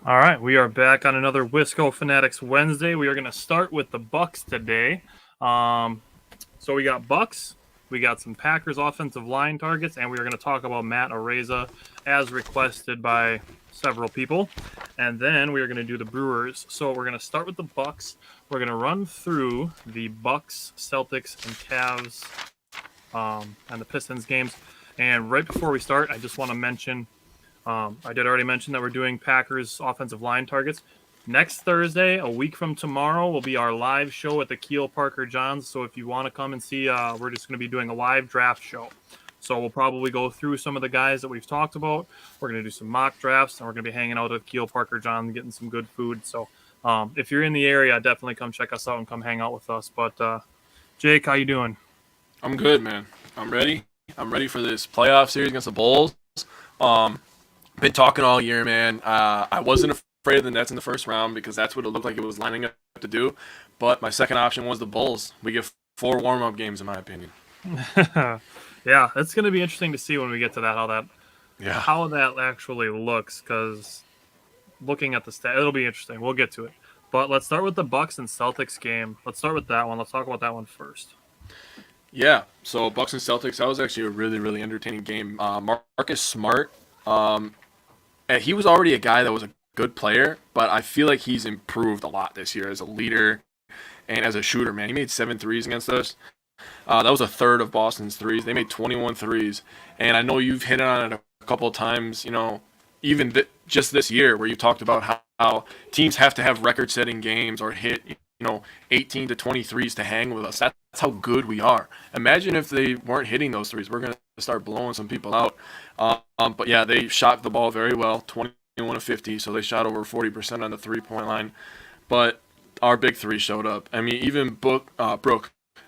All right, we are back on another Wisco Fanatics Wednesday. We are going to start with the Bucks today. Um, so we got Bucks, we got some Packers offensive line targets, and we are going to talk about Matt Araiza as requested by several people. And then we are going to do the Brewers. So we're going to start with the Bucks. We're going to run through the Bucks, Celtics, and Cavs, and the Pistons games. And right before we start, I just want to mention I did already mention that we're doing Packers offensive line targets. Next Thursday, a week from tomorrow, will be our live show at the Keel Parker Johns. So if you want to come and see, we're just going to be doing a live draft show. So we'll probably go through some of the guys that we've talked about. We're going to do some mock drafts, and we're going to be hanging out at Keel Parker Johns, getting some good food. So if you're in the area, definitely come check us out and come hang out with us. But Jake, how you doing? I'm good, man. I'm ready. I'm ready for this playoff series against the Bulls. Um, Been talking all year, man. I wasn't afraid of the Nets in the first round because that's what it looked like it was lining up to do. But my second option was the Bulls. We get 4 warm-up games, in my opinion. Yeah, it's going to be interesting to see when we get to that Yeah. how that actually looks, because looking at the stat, it'll be interesting. We'll get to it. But let's start with the Bucks and Celtics game. Let's start with that one. Let's talk about that one first. Yeah. So Bucks and Celtics, that was actually a really, really entertaining game. Marcus Smart, and he was already a guy that was a good player, but I feel like he's improved a lot this year as a leader and as a shooter, man. He made 7 threes against us. That was a third of Boston's threes. They made 21 threes. And I know you've hit on it a couple of times, even just this year where you talked about how teams have to have record-setting games or hit, 18 to 20 threes to hang with us. That's how good we are. Imagine if they weren't hitting those threes. We're going to start blowing some people out. But yeah, they shot the ball very well, 21 to 50, so they shot over 40% on the three-point line. But our big three showed up. I mean, even Brooke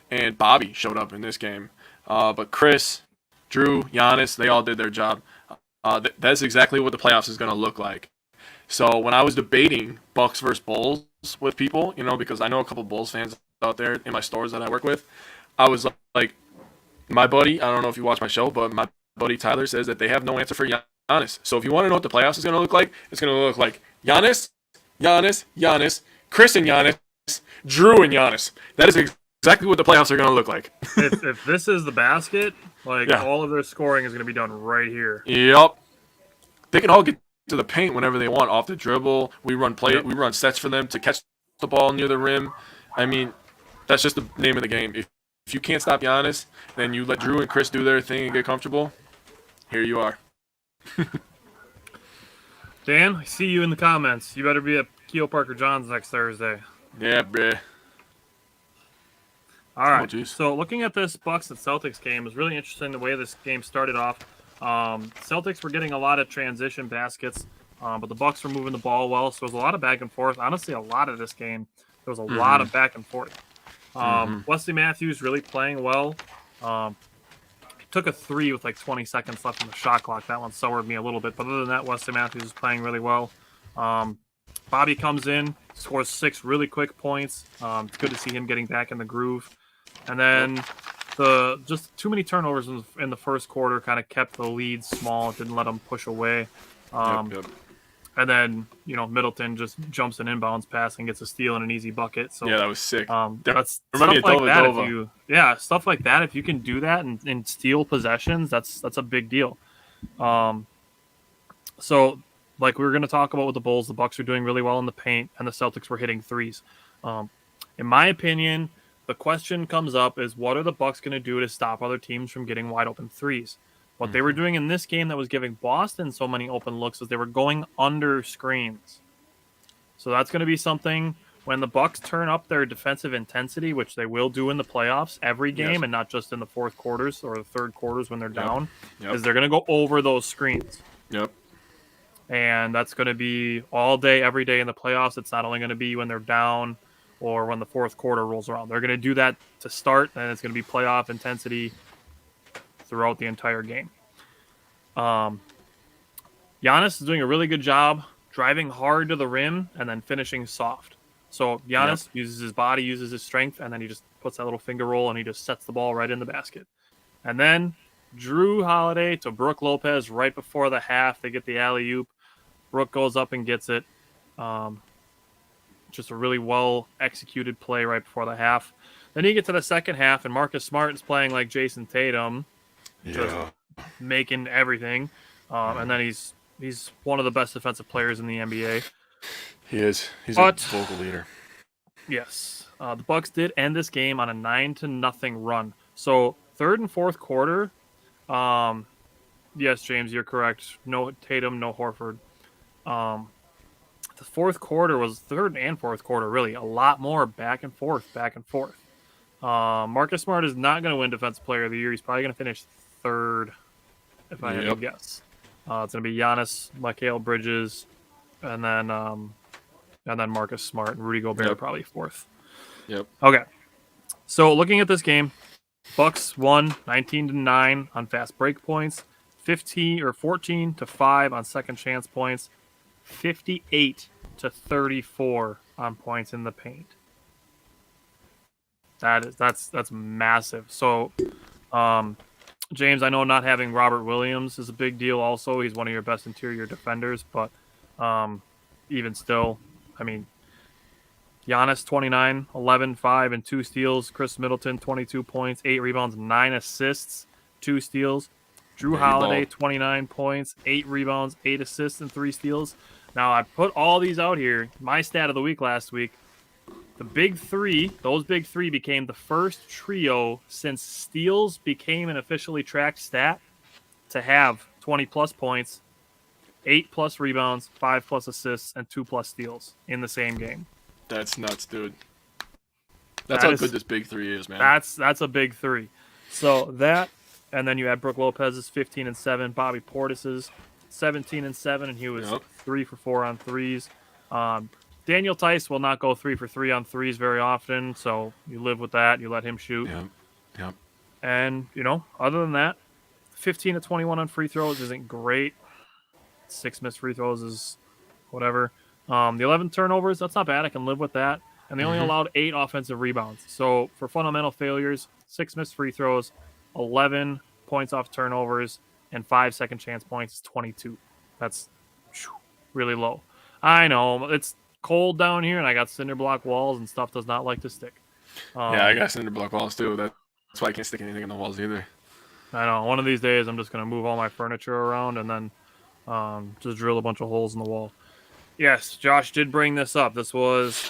and Bobby showed up in this game. But Chris, Drew, Giannis, they all did their job. That's exactly what the playoffs is going to look like. So when I was debating Bucks versus Bulls with people, because I know a couple Bulls fans out there in my stores that I work with, I was like, my buddy, I don't know if you watch my show, but my buddy Tyler says that they have no answer for Giannis. So if you want to know what the playoffs is going to look like, it's going to look like Giannis, Giannis, Giannis, Chris and Giannis, Drew and Giannis. That is exactly what the playoffs are going to look like. If this is the basket, Yeah. all of their scoring is going to be done right here. Yep. They can all get to the paint whenever they want off the dribble. Yep. We run sets for them to catch the ball near the rim. I mean, that's just the name of the game. If you can't stop Giannis, then you let Drew and Chris do their thing and get comfortable. Here you are. Dan, I see you in the comments. You better be at Keel Parker Johns next Thursday. Yeah, bruh. All Oh, right. jeez. So looking at this Bucks and Celtics game, it was really interesting the way this game started off. Celtics were getting a lot of transition baskets, but the Bucks were moving the ball well, so it was a lot of back and forth. Honestly, a lot of this game, there was a lot of back and forth. Wesley Matthews really playing well. Took a three with like 20 seconds left on the shot clock. That one soured me a little bit, but other than that, Wesley Matthews is playing really well. Bobby comes in, scores 6 really quick points. It's good to see him getting back in the groove. And then just too many turnovers in the first quarter kind of kept the lead small. It didn't let them push away. Yep. And then, Middleton just jumps an inbounds pass and gets a steal and an easy bucket. So Yeah, that was sick. that's Remind me stuff of like that. Dova. Stuff like that. If you can do that and steal possessions, that's a big deal. So like we were going to talk about with the Bulls, the Bucks are doing really well in the paint, and the Celtics were hitting threes. In my opinion, the question comes up is what are the Bucks going to do to stop other teams from getting wide open threes? What they were doing in this game that was giving Boston so many open looks is they were going under screens. So that's going to be something when the Bucks turn up their defensive intensity, which they will do in the playoffs every game, Yes. and not just in the fourth quarters or the third quarters when they're down, Yep. is they're going to go over those screens. Yep. And that's going to be all day, every day in the playoffs. It's not only going to be when they're down or when the fourth quarter rolls around. They're going to do that to start, and it's going to be playoff intensity throughout the entire game. Giannis is doing a really good job driving hard to the rim and then finishing soft. So Giannis uses his body, uses his strength, and then he just puts that little finger roll and he just sets the ball right in the basket. And then Drew Holiday to Brooke Lopez right before the half. They get the alley-oop. Brooke goes up and gets it. Just a really well executed play right before the half. Then you get to the second half, and Marcus Smart is playing like Jason Tatum, just Yeah. making everything. And then he's one of the best defensive players in the NBA. He is. He's But a vocal leader. yes, the Bucks did end this game on a 9-0 run. So third and fourth quarter, yes, James, you're correct. No Tatum, no Horford. The fourth quarter was third and fourth quarter, really a lot more back and forth, back and forth. Marcus Smart is not going to win Defensive Player of the Year. He's probably going to finish third, if I had to guess. It's going to be Giannis, Mikal Bridges, and then Marcus Smart and Rudy Gobert probably fourth. Yep. Okay. So looking at this game, Bucks won 19-9 on fast break points, 14-5 on second chance points, 58-34 on points in the paint. That's massive. So, James, I know not having Robert Williams is a big deal. Also, he's one of your best interior defenders, but even still, I mean, Giannis 29, 11, 5, and 2 steals. Chris Middleton 22 points, 8 rebounds, 9 assists, 2 steals. Drew Holiday 29 points, 8 rebounds, 8 assists, and 3 steals. Now I put all these out here. My stat of the week last week. The big three, those big three became the first trio since steals became an officially tracked stat to have 20-plus points, 8-plus rebounds, 5-plus assists, and 2-plus steals in the same game. That's nuts, dude. That's how good this big three is, man. That's a big three. So that, and then you add Brook Lopez's 15-7, Bobby Portis's 17-7, and he was 3 for 4 on threes. Daniel Tice will not go 3 for 3 on threes very often, so you live with that. You let him shoot. Yep. And, other than that, 15-21 on free throws isn't great. 6 missed free throws is whatever. The 11 turnovers, that's not bad. I can live with that. And they only allowed 8 offensive rebounds. So for fundamental failures, 6 missed free throws, 11 points off turnovers, and 5 second chance points is 22. That's really low. I know. It's cold down here, and I got cinder block walls, and stuff does not like to stick. I got cinder block walls, too. That's why I can't stick anything in the walls either. I know. One of these days, I'm just going to move all my furniture around and then just drill a bunch of holes in the wall. Yes, Josh did bring this up. This was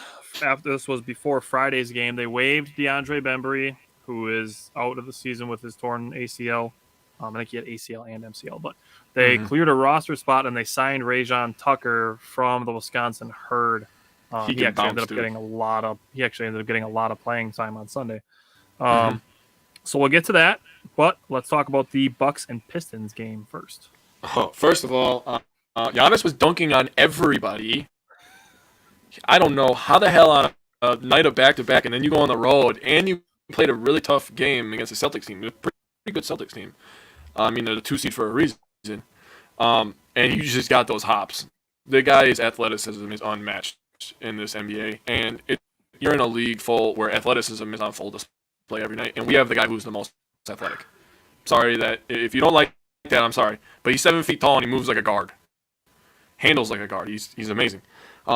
before Friday's game. They waived DeAndre Bembry, who is out of the season with his torn ACL. I think he had ACL and MCL, but they cleared a roster spot and they signed Rajon Tucker from the Wisconsin Herd. He actually ended up getting a lot of playing time on Sunday. So we'll get to that, but let's talk about the Bucks and Pistons game first. First of all, Giannis was dunking on everybody. I don't know how the hell on a night of back-to-back, and then you go on the road, and you played a really tough game against the Celtics team. It was a pretty good Celtics team. I mean, they're the 2 seed for a reason. And you just got those hops. The guy's athleticism is unmatched in this NBA, and you're in a league full where athleticism is on full display every night, and we have the guy who's the most athletic. Sorry that if you don't like that, I'm sorry, but he's 7 feet tall and he moves like a guard. Handles like a guard. He's amazing.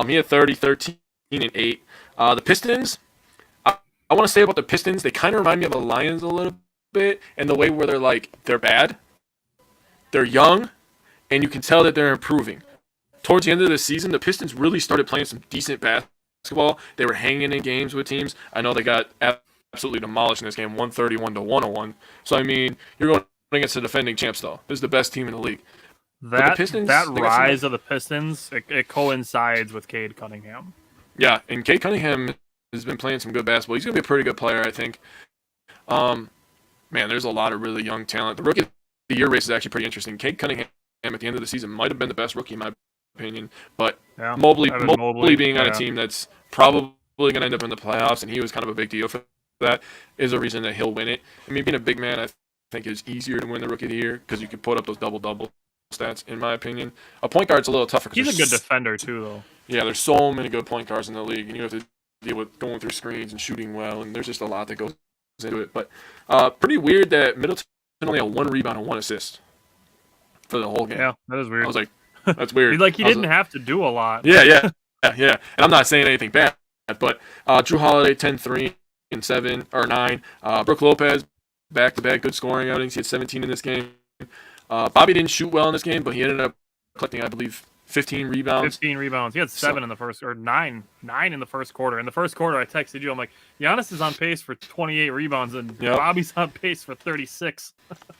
He had 30, 13, and 8. The Pistons, I want to say about the Pistons, they kind of remind me of the Lions a little bit in the way where they're bad, they're young, and you can tell that they're improving. Towards the end of the season, the Pistons really started playing some decent basketball. They were hanging in games with teams. I know they got absolutely demolished in this game, 131-101. So, I mean, you're going against the defending champs, though. This is the best team in the league. That rise of the Pistons, it coincides with Cade Cunningham. Yeah, and Cade Cunningham has been playing some good basketball. He's going to be a pretty good player, I think. Man, there's a lot of really young talent. The Rookie of the Year race is actually pretty interesting. Cade Cunningham at the end of the season might have been the best rookie in my opinion, but Mobley being on a team that's probably going to end up in the playoffs, and he was kind of a big deal for that, is a reason that he'll win it. I mean, being a big man, I think is easier to win the Rookie of the Year because you can put up those double-double stats, in my opinion. A point guard's a little tougher. He's a good defender, too, though. Yeah, there's so many good point guards in the league, and you have to deal with going through screens and shooting well, and there's just a lot that goes into it. But pretty weird that Middleton only had 1 rebound and 1 assist for the whole game. Yeah, that is weird. I was like, that's weird. He didn't have to do a lot. Yeah. yeah. And I'm not saying anything bad, but Drew Holiday 10, 3, and 7 or 9. Brook Lopez back-to-back good scoring outings. He had 17 in this game. Bobby didn't shoot well in this game, but he ended up collecting, I believe, 15 rebounds. 15 rebounds. He had 7 in the first, or 9 in the first quarter. In the first quarter, I texted you. I'm like, Giannis is on pace for 28 rebounds, and Bobby's on pace for 36.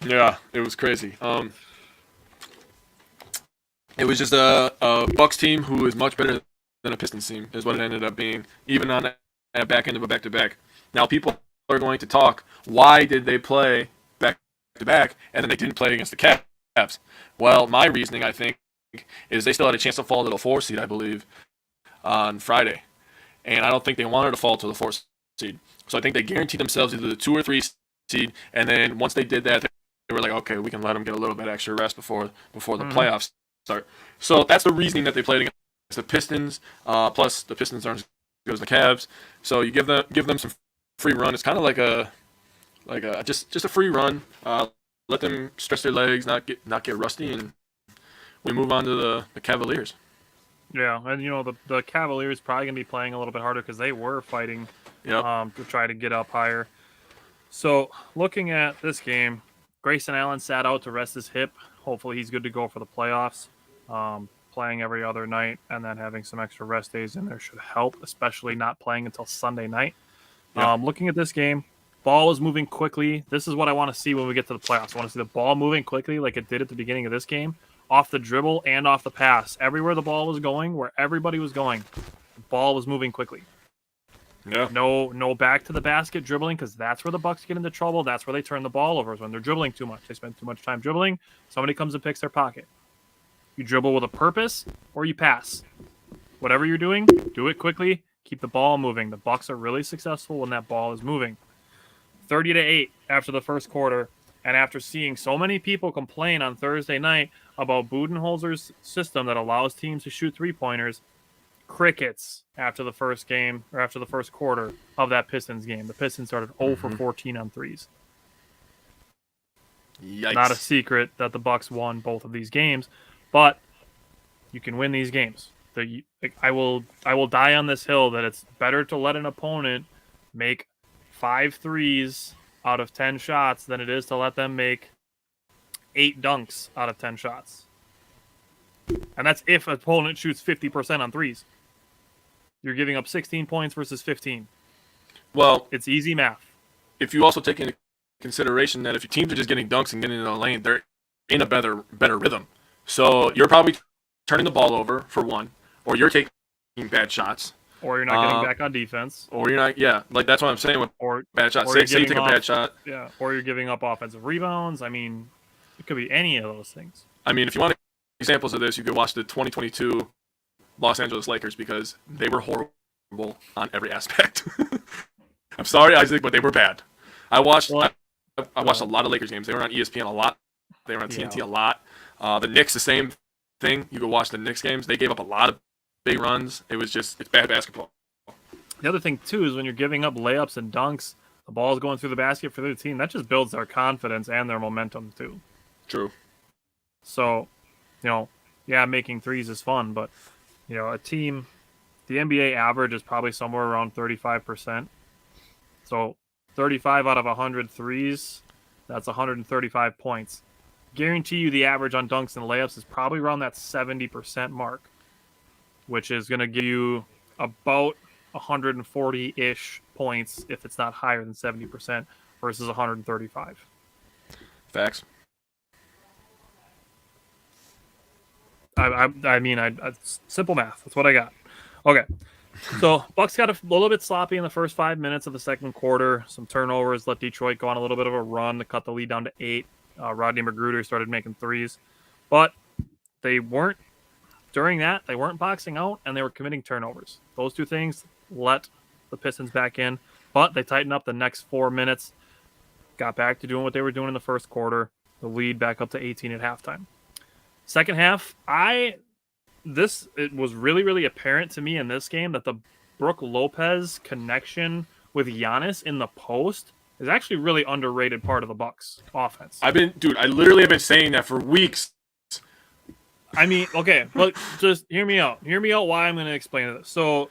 Yeah, it was crazy. It was just a Bucks team who is much better than a Pistons team, is what it ended up being, even on that back end of a back-to-back. Now, people are going to talk, why did they play back-to-back, and then they didn't play against the Cavs? Well, my reasoning, I think, is they still had a chance to fall to the 4 seed, I believe, on Friday. And I don't think they wanted to fall to the 4 seed. So I think they guaranteed themselves either the 2 or 3 seed, and then once they did that, they were like, okay, we can let them get a little bit extra rest before the playoffs start. So that's the reasoning that they played against the Pistons. Plus, the Pistons aren't as good as the Cavs, so you give them some free run. It's kind of like a just a free run. Let them stretch their legs, not get rusty, and we move on to the Cavaliers. Yeah, and the Cavaliers probably gonna be playing a little bit harder because they were fighting to try to get up higher. So looking at this game, Grayson Allen sat out to rest his hip. Hopefully he's good to go for the playoffs. Playing every other night and then having some extra rest days in there should help, especially not playing until Sunday night. Yeah. Looking at this game, ball was moving quickly. This is what I want to see when we get to the playoffs. I want to see the ball moving quickly like it did at the beginning of this game, off the dribble and off the pass. Everywhere the ball was going, where everybody was going, the ball was moving quickly. Yeah. No back to the basket dribbling, because that's where the Bucks get into trouble. That's where they turn the ball over, is when they're dribbling too much. They spend too much time dribbling. Somebody comes and picks their pocket. You dribble with a purpose or you pass. Whatever you're doing, do it quickly. Keep the ball moving. The Bucks are really successful when that ball is moving. 30-8 after the first quarter, and after seeing so many people complain on Thursday night about Budenholzer's system that allows teams to shoot three-pointers, crickets after the first game, or after the first quarter of that Pistons game. The Pistons started 0 for 14 on threes. Yikes. Not a secret that the Bucks won both of these games, but you can win these games. I will die on this hill that it's better to let an opponent make 5 threes out of 10 shots than it is to let them make 8 dunks out of 10 shots. And that's if an opponent shoots 50% on threes. You're giving up 16 points versus 15. Well, it's easy math. If you also take into consideration that if your teams are just getting dunks and getting in the lane, they're in a better rhythm. So you're probably turning the ball over, for one, or you're taking bad shots. Or you're not getting back on defense. Or you're not, like that's what I'm saying with bad shots. Say you take a bad shot. Yeah, or you're giving up offensive rebounds. I mean, it could be any of those things. I mean, if you want examples of this, you could watch the 2022 Los Angeles Lakers, because they were horrible on every aspect. I'm sorry, Isaac, but they were bad. I watched a lot of Lakers games. They were on ESPN a lot. They were on TNT a lot. The Knicks, the same thing. You could watch the Knicks games. They gave up a lot of big runs. It's bad basketball. The other thing, too, is when you're giving up layups and dunks, the ball's going through the basket for the team. That just builds their confidence and their momentum, too. True. So, making threes is fun, but, a team, the NBA average is probably somewhere around 35%. So 35 out of 100 threes, that's 135 points. Guarantee you the average on dunks and layups is probably around that 70% mark, which is going to give you about 140-ish points if it's not higher than 70% versus 135. Facts. I mean, simple math. That's what I got. Okay. So Bucks got a little bit sloppy in the first 5 minutes of the second quarter. Some turnovers let Detroit go on a little bit of a run to cut the lead down to 8. Rodney Magruder started making threes. But they weren't boxing out, and they were committing turnovers. Those two things let the Pistons back in. But they tightened up the next 4 minutes, got back to doing what they were doing in the first quarter. The lead back up to 18 at halftime. Second half, it was really, really apparent to me in this game that the Brook Lopez connection with Giannis in the post is actually really underrated part of the Bucks offense. I literally have been saying that for weeks. I mean, okay, but just hear me out. Hear me out why I'm going to explain this. So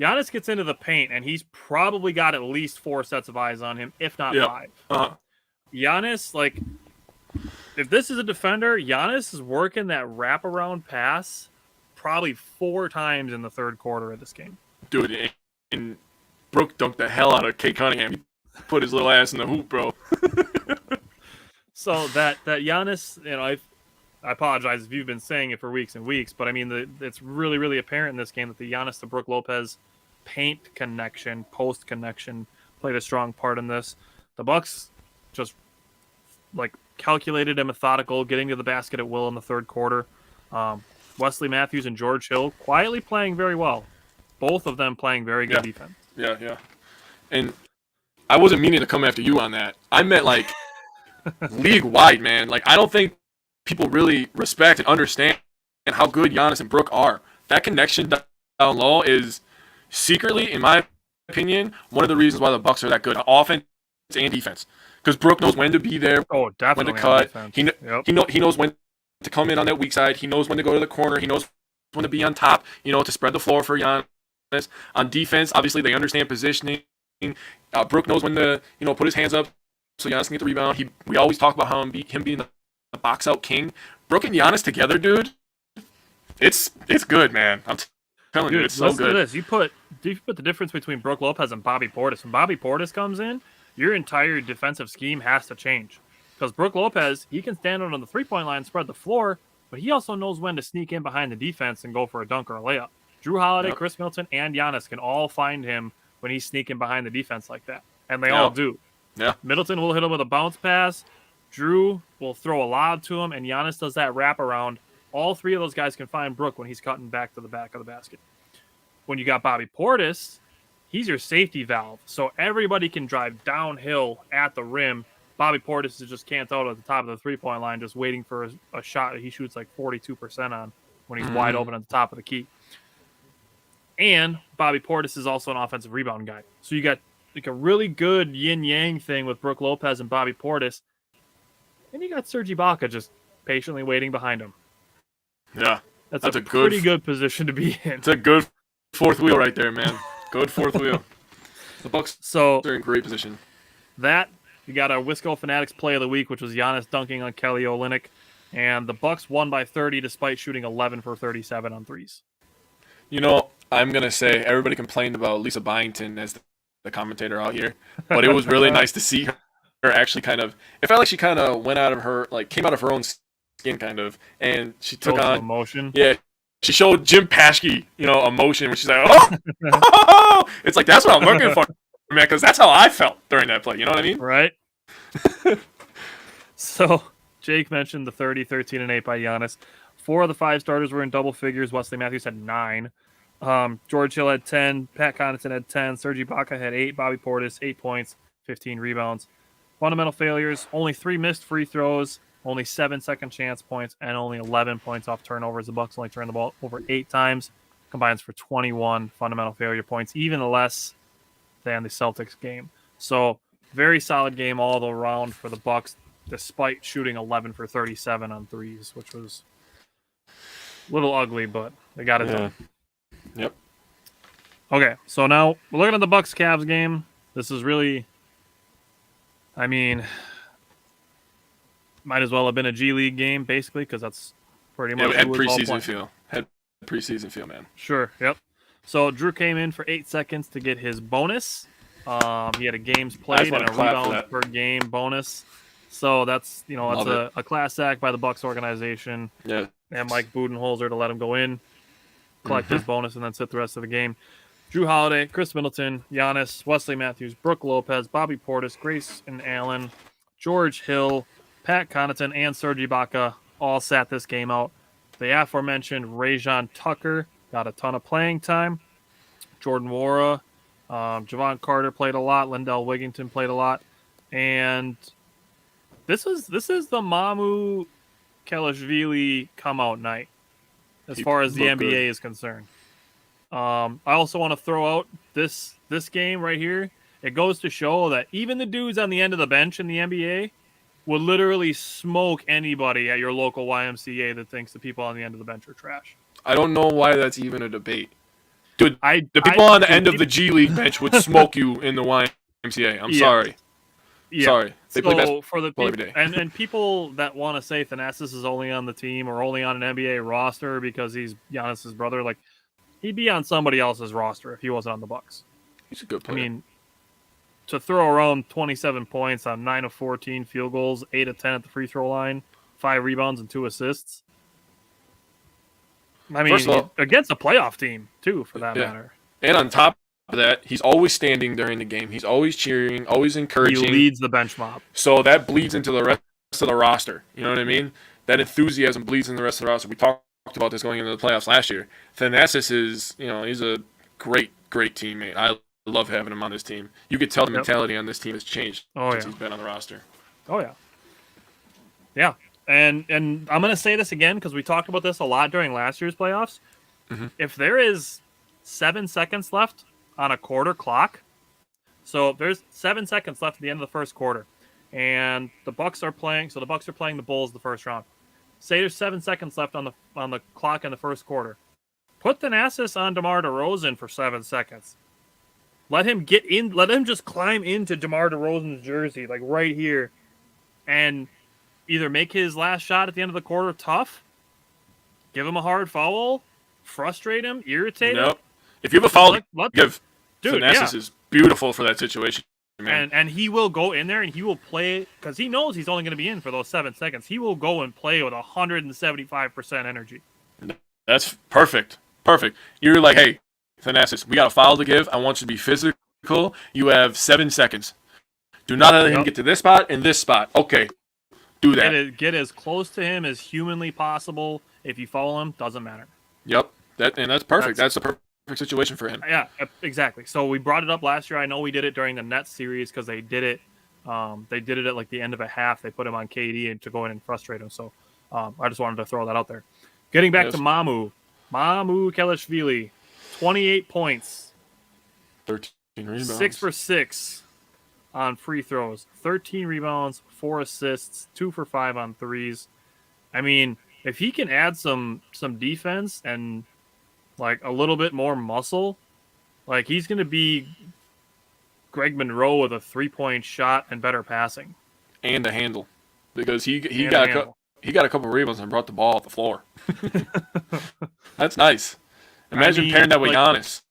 Giannis gets into the paint, and he's probably got at least 4 sets of eyes on him, if not Yeah. 5. Uh-huh. Giannis, like, if this is a defender, Giannis is working that wraparound pass probably 4 times in the third quarter of this game. Dude, and Brooke dunked the hell out of Kate Cunningham. He put his little ass in the hoop, bro. So that Giannis, I apologize if you've been saying it for weeks and weeks, but I mean, it's really, really apparent in this game that the Giannis to Brook Lopez paint connection, post connection played a strong part in this. The Bucks just like calculated and methodical, getting to the basket at will in the third quarter. Wesley Matthews and George Hill quietly playing very well. Both of them playing very good defense. Yeah. And I wasn't meaning to come after you on that. I meant like league wide, man. Like I don't think people really respect and understand how good Giannis and Brook are. That connection down low is secretly, in my opinion, one of the reasons why the Bucks are that good, offense and defense. Because Brook knows when to be there, Oh, definitely. when to cut. Yep. He knows when to come in on that weak side. He knows when to go to the corner. He knows when to be on top. To spread the floor for Giannis. On defense, obviously they understand positioning. Brook knows when to put his hands up so Giannis can get the rebound. We always talk about him being the box out king. Brook and Giannis together, dude. It's good, man. I'm telling you, it's so listen good. To this. You put the difference between Brook Lopez and Bobby Portis. When Bobby Portis comes in, your entire defensive scheme has to change. Because Brook Lopez, he can stand out on the 3-point line, spread the floor, but he also knows when to sneak in behind the defense and go for a dunk or a layup. Drew Holiday, Yep. Chris Middleton, and Giannis can all find him when he's sneaking behind the defense like that. And they all do. Yeah. Middleton will hit him with a bounce pass. Drew will throw a lob to him, and Giannis does that wraparound. All 3 of those guys can find Brook when he's cutting back to the back of the basket. When you got Bobby Portis, he's your safety valve. So everybody can drive downhill at the rim. Bobby Portis is just camped out at the top of the 3-point line, just waiting for a shot that he shoots like 42% on when he's wide open at the top of the key. And Bobby Portis is also an offensive rebound guy. So you got like a really good yin-yang thing with Brook Lopez and Bobby Portis. And you got Serge Ibaka just patiently waiting behind him. Yeah. That's a pretty good position to be in. It's a good fourth wheel right there, man. Good fourth wheel. The Bucks are in great position. You got our Wisco Fanatics play of the week, which was Giannis dunking on Kelly Olynyk. And the Bucks won by 30 despite shooting 11 for 37 on threes. I'm going to say everybody complained about Lisa Byington as the commentator out here. But it was really nice to see her actually it felt like she kind of went out of her, like came out of her own skin kind of. And she took on emotion. Yeah. She showed Jim Paschke, emotion when she's like, oh! It's like, that's what I'm looking for, man, because that's how I felt during that play. You know what I mean? Right. So, Jake mentioned the 30, 13, and 8 by Giannis. 4 of the 5 starters were in double figures. Wesley Matthews had 9. George Hill had 10. Pat Connaughton had 10. Serge Ibaka had 8. Bobby Portis, 8 points, 15 rebounds. Fundamental failures, only 3 missed free throws, only 7 second chance points, and only 11 points off turnovers. The Bucks only turned the ball over 8 times, combines for 21 fundamental failure points, even less than the Celtics game. So very solid game all around for the Bucks, despite shooting 11 for 37 on threes, which was a little ugly, but they got it done. Yep. Okay, so now we're looking at the Bucks-Cavs game. This is really, might as well have been a G League game, basically, because that's pretty much it had preseason feel. Had preseason feel, man. Sure, yep. So Drew came in for 8 seconds to get his bonus. He had a games played and a rebound per game bonus. So that's a class act by the Bucks organization. Yeah. And Mike Budenholzer to let him go in, collect his bonus, and then sit the rest of the game. Drew Holiday, Chris Middleton, Giannis, Wesley Matthews, Brook Lopez, Bobby Portis, Grayson Allen, George Hill, Pat Connaughton, and Serge Ibaka all sat this game out. The aforementioned Rajon Tucker got a ton of playing time. Jordan Nwora, Javon Carter played a lot. Lindell Wigginton played a lot. And this is the Mamu Kelishvili come-out night as far as the NBA is concerned. I also want to throw out this game right here. It goes to show that even the dudes on the end of the bench in the NBA, would literally smoke anybody at your local YMCA that thinks the people on the end of the bench are trash. I don't know why that's even a debate. Dude, the people I on the dude, end of the G League bench would smoke you in the YMCA. I'm sorry. Yeah. Sorry. They play So basketball for the every people day. and people that want to say Thanasis is only on the team or only on an NBA roster because he's Giannis's brother, like he'd be on somebody else's roster if he wasn't on the Bucks. He's a good I player. mean, to throw around 27 points on 9 of 14 field goals, 8 of 10 at the free throw line, 5 rebounds and 2 assists. I mean, First of all, against a playoff team too, for that matter. And on top of that, he's always standing during the game. He's always cheering, always encouraging. He leads the bench mob. So that bleeds into the rest of the roster. You know what I mean? That enthusiasm bleeds in the rest of the roster. We talked about this going into the playoffs last year. Thanasis is, he's a great, great teammate. I love having him on this team. You could tell the mentality on this team has changed since he's been on the roster. Oh, yeah. Yeah. And I'm going to say this again because we talked about this a lot during last year's playoffs. Mm-hmm. If there is 7 seconds left on a quarter clock, so there's 7 seconds left at the end of the first quarter, and the Bucks are playing. So the Bucks are playing the Bulls the first round. Say there's 7 seconds left on the clock in the first quarter. Put Thanasis on DeMar DeRozan for 7 seconds. Let him get in. Let him just climb into DeMar DeRozan's jersey, like right here, and either make his last shot at the end of the quarter tough, give him a hard foul, frustrate him, irritate him. If you have a foul, give. Dude, Thanasis is beautiful for that situation, man. And he will go in there and he will play because he knows he's only going to be in for those 7 seconds. He will go and play with 175% energy. That's perfect. Perfect. You're like, hey, Thanasis, we got a foul to give. I want you to be physical. You have 7 seconds. Do not let him get to this spot and this spot. Okay. Do that. Get as close to him as humanly possible. If you follow him, doesn't matter. Yep. That's perfect. That's the perfect situation for him. Yeah, exactly. So we brought it up last year. I know we did it during the Nets series because they did it. They did it at like the end of a half. They put him on KD and to go in and frustrate him. So I just wanted to throw that out there. Getting back to Mamu Kelishvili, 28 points, 13 rebounds, 6 for 6 on free throws, 13 rebounds, 4 assists, 2 for 5 on threes. I mean, if he can add some defense and like a little bit more muscle, like he's going to be Greg Monroe with a 3-point shot and better passing and a handle because he got a couple rebounds and brought the ball off the floor. That's nice. Imagine pairing that with Giannis.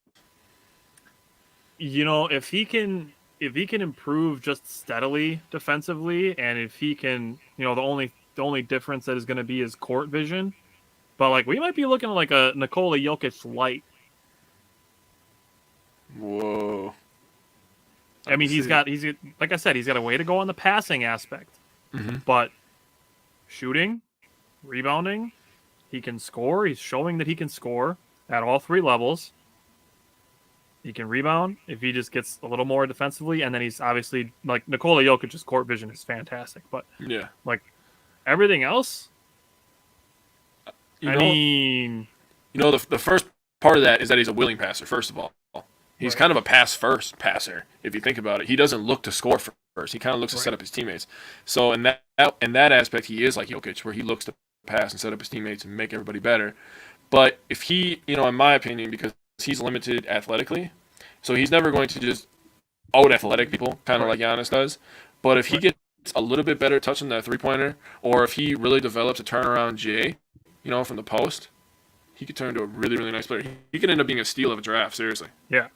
If he can improve just steadily defensively, and if he can, the only difference that is going to be his court vision. But like we might be looking at like a Nikola Jokic light. Whoa. I mean, he's got like I said, he's got a way to go on the passing aspect. Mm-hmm. But shooting, rebounding, he can score. He's showing that he can score at all 3 levels. He can rebound if he just gets a little more defensively, and then he's obviously like Nikola Jokic's court vision is fantastic. But like everything else, the first part of that is that he's a willing passer. First of all, he's kind of a pass-first passer. If you think about it, he doesn't look to score first. He kind of looks to set up his teammates. So in that aspect, he is like Jokic, where he looks to pass and set up his teammates and make everybody better. But if he, in my opinion, because he's limited athletically, so he's never going to just out-athletic people, kind of like Giannis does. But if he gets a little bit better touching that three-pointer, or if he really develops a turnaround J, from the post, he could turn into a really, really nice player. He could end up being a steal of a draft, seriously. Yeah.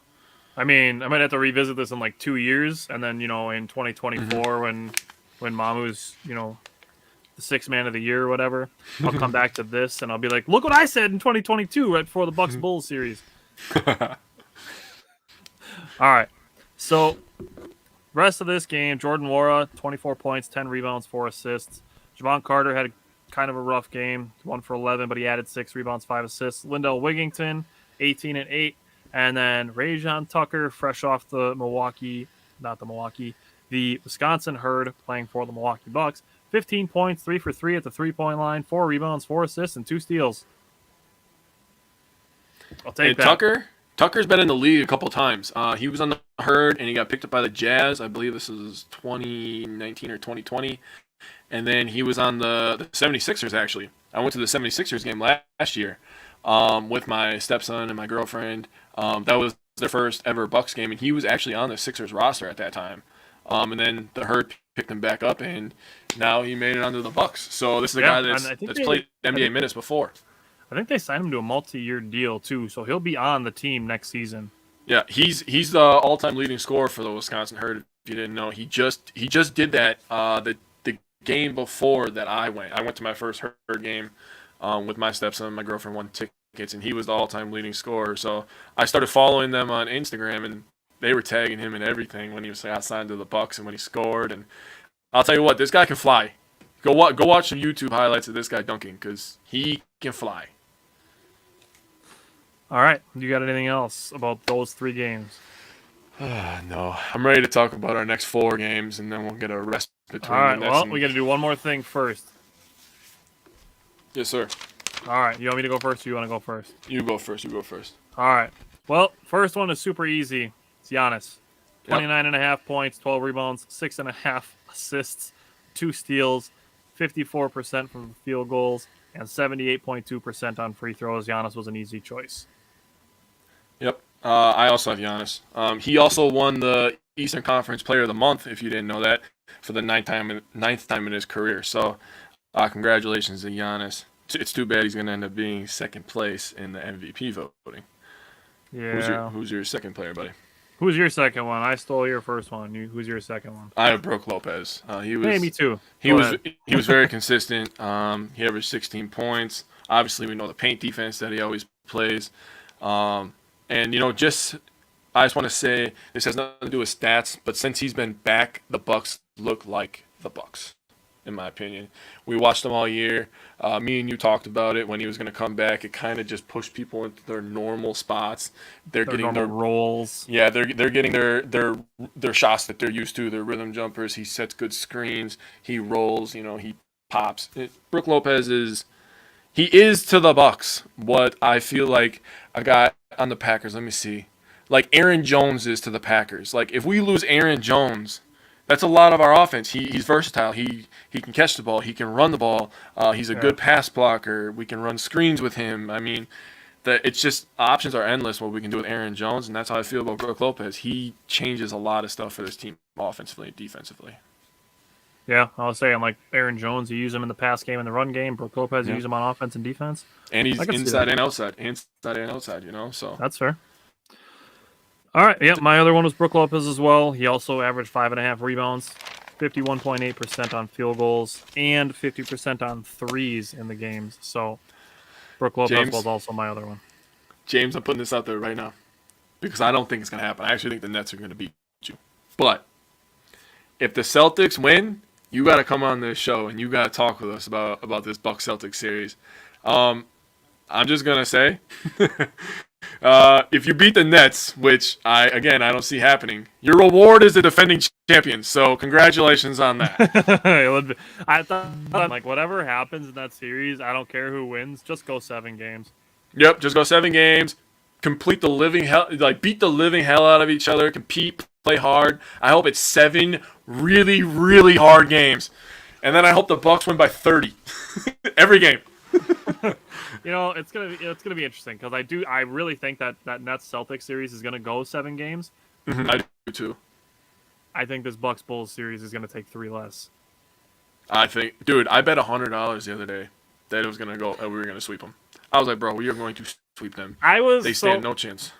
I mean, I might have to revisit this in like 2 years, and then, in 2024 when Mamu's, the 6th man of the year or whatever, I'll come back to this and I'll be like, look what I said in 2022 right before the Bucks Bulls series. All right. So, rest of this game, Jordan Nwora, 24 points, 10 rebounds, 4 assists. Javon Carter had kind of a rough game, 1 for 11, but he added 6 rebounds, 5 assists. Lindell Wigington, 18 and 8. And then Rajon Tucker, fresh off the Wisconsin Herd, playing for the Milwaukee Bucks. 15 points, 3 for 3 at the 3-point line, 4 rebounds, 4 assists, and 2 steals. I'll take that. Tucker's been in the league a couple times. He was on the Herd, and he got picked up by the Jazz. I believe this is 2019 or 2020. And then he was on the 76ers, actually. I went to the 76ers game last year with my stepson and my girlfriend. That was their first ever Bucks game, and he was actually on the Sixers roster at that time. And then the Herd picked him back up, and now he made it onto the Bucks. So this is a guy that's played NBA minutes before. I think they signed him to a multi-year deal too, so he'll be on the team next season. Yeah, he's the all-time leading scorer for the Wisconsin Herd. If you didn't know, he just did that the game before that I went to my first Herd game with my stepson. My girlfriend won tickets, and he was the all-time leading scorer. So I started following them on Instagram, and they were tagging him and everything when he was signed to the Bucks and when he scored. And I'll tell you what, this guy can fly. Go watch some YouTube highlights of this guy dunking because he can fly. All right, you got anything else about those 3 games? No, I'm ready to talk about our next 4 games, and then we'll get a rest between. All right, well, we got to do one more thing first. Yes, sir. All right, you want me to go first, or you want to go first? You go first. All right. Well, first one is super easy. It's Giannis. 29.5 points, 12 rebounds, 6.5 assists, 2 steals, 54% from field goals, and 78.2% on free throws. Giannis was an easy choice. Yep. I also have Giannis. He also won the Eastern Conference Player of the Month, if you didn't know that, for the ninth time in his career. So, congratulations to Giannis. It's too bad he's going to end up being second place in the MVP voting. Yeah. Who's your second player, buddy? Who's your second one? I stole your first one. Who's your second one? I have Brook Lopez. Hey, me too. He was very consistent. He averaged 16 points. Obviously, we know the paint defense that he always plays. And, I just want to say, this has nothing to do with stats, but since he's been back, the Bucks look like the Bucks, in my opinion. We watched them all year. Me and you talked about it when he was going to come back. It kind of just pushed people into their normal spots. They're getting their rolls. Yeah, they're getting their shots that they're used to, their rhythm jumpers. He sets good screens. He rolls. He pops. Brook Lopez is to the Bucks what I feel like a guy on the Packers. Let me see. Like Aaron Jones is to the Packers. Like if we lose Aaron Jones, that's a lot of our offense. He's versatile. He can catch the ball. He can run the ball. He's a good pass blocker. We can run screens with him. I mean, it's just options are endless what we can do with Aaron Jones, and that's how I feel about Brook Lopez. He changes a lot of stuff for this team offensively and defensively. Yeah, I was saying, like Aaron Jones, you use him in the pass game and the run game. Brook Lopez, you use him on offense and defense. And he's inside and outside. So that's fair. All right, yeah, my other one was Brook Lopez as well. He also averaged 5.5 rebounds, 51.8% on field goals, and 50% on threes in the games. So Brook Lopez was also my other one. James, I'm putting this out there right now because I don't think it's going to happen. I actually think the Nets are going to beat you. But if the Celtics win, you got to come on this show and you got to talk with us about this Bucks-Celtics series. I'm just going to say... if you beat the Nets, which I don't see happening, your reward is the defending champion. So congratulations on that. I thought, like, whatever happens in that series, I don't care who wins. Just go 7 games. Yep, just go 7 games. Complete the living hell, beat the living hell out of each other. Compete, play hard. I hope it's 7 really, really hard games, and then I hope the Bucks win by 30 every game. It's gonna be interesting because I really think that Nets Celtics series is gonna go 7 games. Mm-hmm. I do too. I think this Bucks Bulls series is gonna take 3 less. I bet $100 the other day that it was gonna go. We were gonna sweep them. I was like, bro, we are going to sweep them. They stand no chance.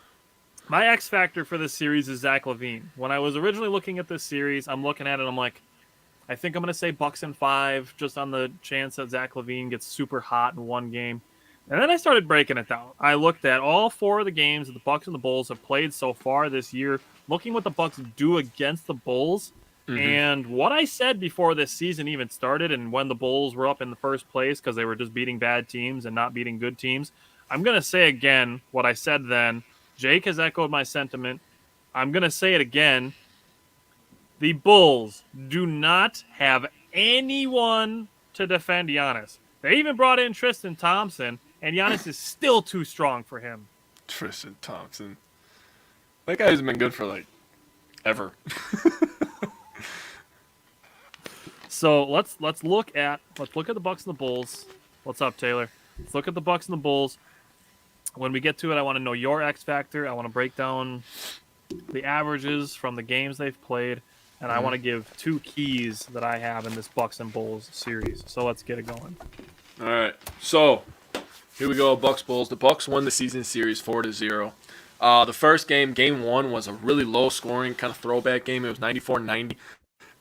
My X factor for this series is Zach LaVine. When I was originally looking at this series, I'm looking at it. I'm like, I think I'm gonna say Bucks in 5, just on the chance that Zach LaVine gets super hot in one game. And then I started breaking it down. I looked at all 4 of the games that the Bucks and the Bulls have played so far this year, looking what the Bucks do against the Bulls. Mm-hmm. And what I said before this season even started and when the Bulls were up in the first place because they were just beating bad teams and not beating good teams, I'm going to say again what I said then. Jake has echoed my sentiment. I'm going to say it again. The Bulls do not have anyone to defend Giannis. They even brought in Tristan Thompson, and Giannis is still too strong for him. Tristan Thompson. That guy has been good for, ever. So let's look at the Bucks and the Bulls. What's up, Taylor? Let's look at the Bucks and the Bulls. When we get to it, I want to know your X factor. I want to break down the averages from the games they've played, and I want to give 2 keys that I have in this Bucks and Bulls series. So let's get it going. All right. So here we go, Bucks Bulls. The Bucks won the season series 4-0. The first game, game 1, was a really low-scoring kind of throwback game. It was 94-90,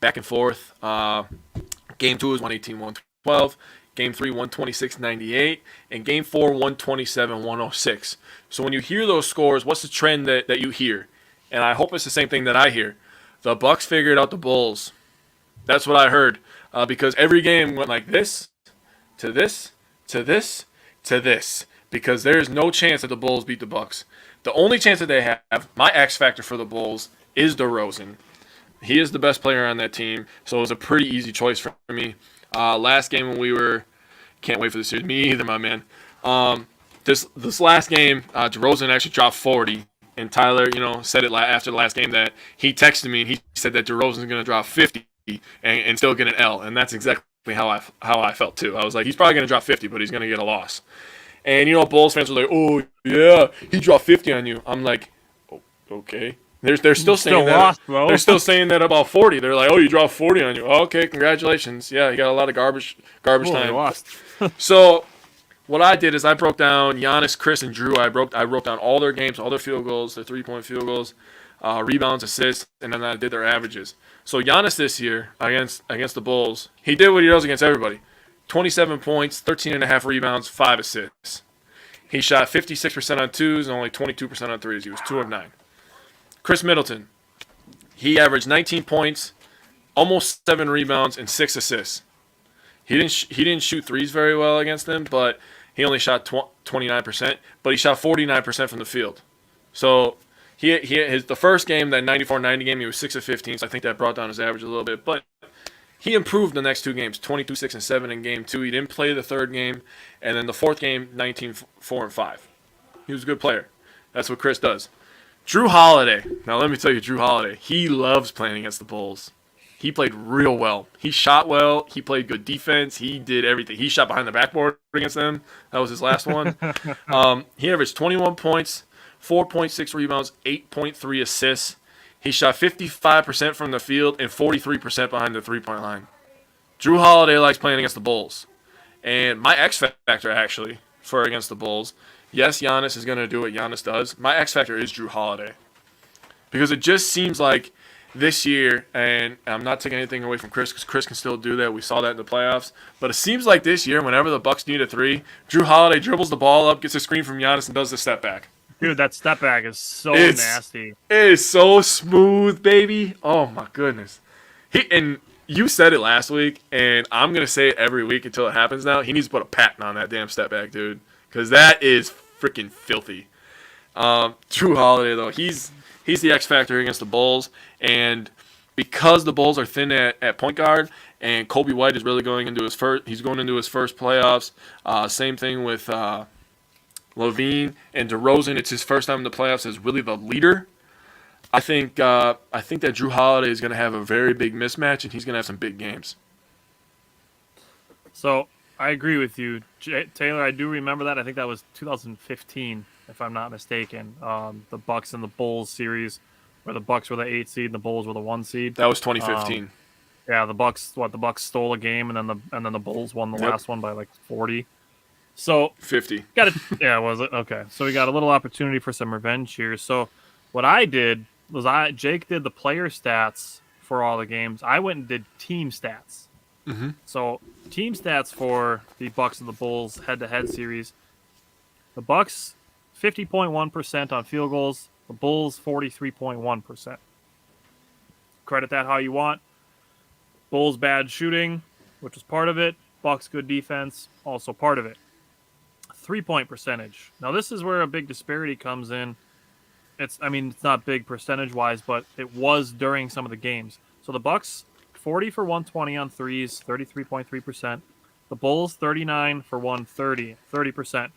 back and forth. Game 2 was 118-112. Game 3, 126-98. And Game 4, 127-106. So when you hear those scores, what's the trend that you hear? And I hope it's the same thing that I hear. The Bucks figured out the Bulls. That's what I heard. Because every game went like this, to this, to this, to this. Because there's no chance that the Bulls beat the Bucks. The only chance that they have, my X factor for the Bulls, is DeRozan. He is the best player on that team, so it was a pretty easy choice for me. Last game when we were, can't wait for the series. Me either, my man. This last game, DeRozan actually dropped 40, and Tyler, said it after the last game that he texted me and he said that DeRozan's going to drop 50 and still get an L, and that's exactly how I felt too. I was like, he's probably going to drop 50, but he's going to get a loss. And Bulls fans were like, "Oh yeah, he dropped 50 on you." I'm like, oh, "Okay." They're still saying that. Lost, bro. They're still saying that about 40. They're like, "Oh, you dropped 40 on you." Oh, okay, congratulations. Yeah, you got a lot of garbage time. Lost. So, what I did is I broke down Giannis, Chris, and Drew. I wrote down all their games, all their field goals, their 3-point field goals, rebounds, assists, and then I did their averages. So Giannis this year against the Bulls, he did what he does against everybody. 27 points, 13.5 rebounds, 5 assists. He shot 56% on twos and only 22% on threes. He was 2 of 9. Chris Middleton, he averaged 19 points, almost 7 rebounds, and 6 assists. He didn't shoot threes very well against them, but he only shot 29%. But he shot 49% from the field. So the first game, that 94-90 game, he was 6 of 15. So I think that brought down his average a little bit, but he improved the next 2 games, 22, 6, and 7 in game 2. He didn't play the third game. And then the fourth game, 19, 4, and 5. He was a good player. That's what Chris does. Drew Holiday. Now, let me tell you, Drew Holiday, he loves playing against the Bulls. He played real well. He shot well. He played good defense. He did everything. He shot behind the backboard against them. That was his last one. He averaged 21 points, 4.6 rebounds, 8.3 assists. He shot 55% from the field and 43% behind the three-point line. Drew Holiday likes playing against the Bulls. And my X factor, actually, for against the Bulls, yes, Giannis is going to do what Giannis does. My X factor is Drew Holiday. Because it just seems like this year, and I'm not taking anything away from Chris because Chris can still do that. We saw that in the playoffs. But it seems like this year, whenever the Bucks need a 3, Drew Holiday dribbles the ball up, gets a screen from Giannis, and does the step back. Dude, that step back is so nasty. It is so smooth, baby. Oh, my goodness. And you said it last week, and I'm going to say it every week until it happens now. He needs to put a patent on that damn step back, dude, because that is freaking filthy. Drew Holiday, though, he's the X factor against the Bulls, and because the Bulls are thin at point guard, and Kobe White is really going into his first playoffs. Same thing with Levine and DeRozan. It's his first time in the playoffs as really the leader. I think that Drew Holiday is going to have a very big mismatch, and he's going to have some big games. So I agree with you, Taylor. I do remember that. I think that was 2015, if I'm not mistaken. The Bucks and the Bulls series, where the Bucks were the 8 seed and the Bulls were the 1 seed. That was 2015. Yeah, the Bucks stole a game, and then the Bulls won the last one by like 40. So 50. Was it? Okay. So we got a little opportunity for some revenge here. So what I did was Jake did the player stats for all the games. I went and did team stats. Mm-hmm. So team stats for the Bucks and the Bulls head-to-head series. The Bucks 50.1% on field goals. The Bulls 43.1%. Credit that how you want. Bulls bad shooting, which was part of it. Bucks good defense, also part of it. 3-point percentage. Now this is where a big disparity comes in. It's not big percentage-wise, but it was during some of the games. So the Bucks 40 for 120 on threes, 33.3%. The Bulls 39 for 130, 30%.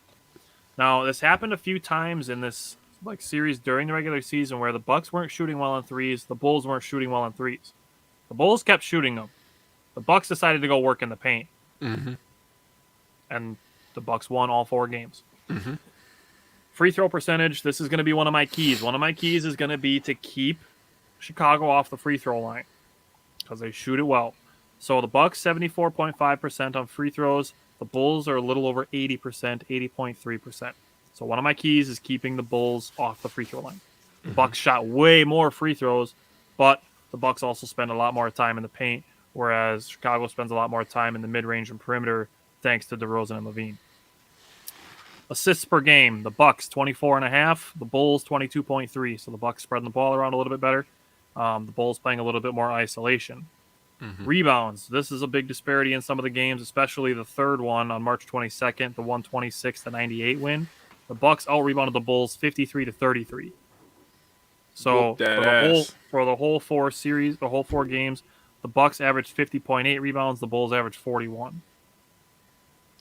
Now this happened a few times in this series during the regular season where the Bucks weren't shooting well on threes, the Bulls weren't shooting well on threes. The Bulls kept shooting them. The Bucks decided to go work in the paint, Mm-hmm. and the Bucks won all 4 games. Mm-hmm. Free throw percentage, this is going to be one of my keys. One of my keys is going to be to keep Chicago off the free throw line because they shoot it well. So the Bucks 74.5% on free throws. The Bulls are a little over 80%, 80.3%. So one of my keys is keeping the Bulls off the free throw line. The Bucks shot way more free throws, but the Bucks also spend a lot more time in the paint, whereas Chicago spends a lot more time in the mid-range and perimeter thanks to DeRozan and Levine. Assists per game, the Bucks 24.5, the Bulls 22.3. So the Bucks spreading the ball around a little bit better. The Bulls playing a little bit more isolation. Mm-hmm. Rebounds, this is a big disparity in some of the games, especially the third one on March 22nd, the 126-98 win. The Bucks out-rebounded the Bulls 53-33. So for the whole 4 series, the whole 4 games, the Bucks averaged 50.8 rebounds, the Bulls averaged 41.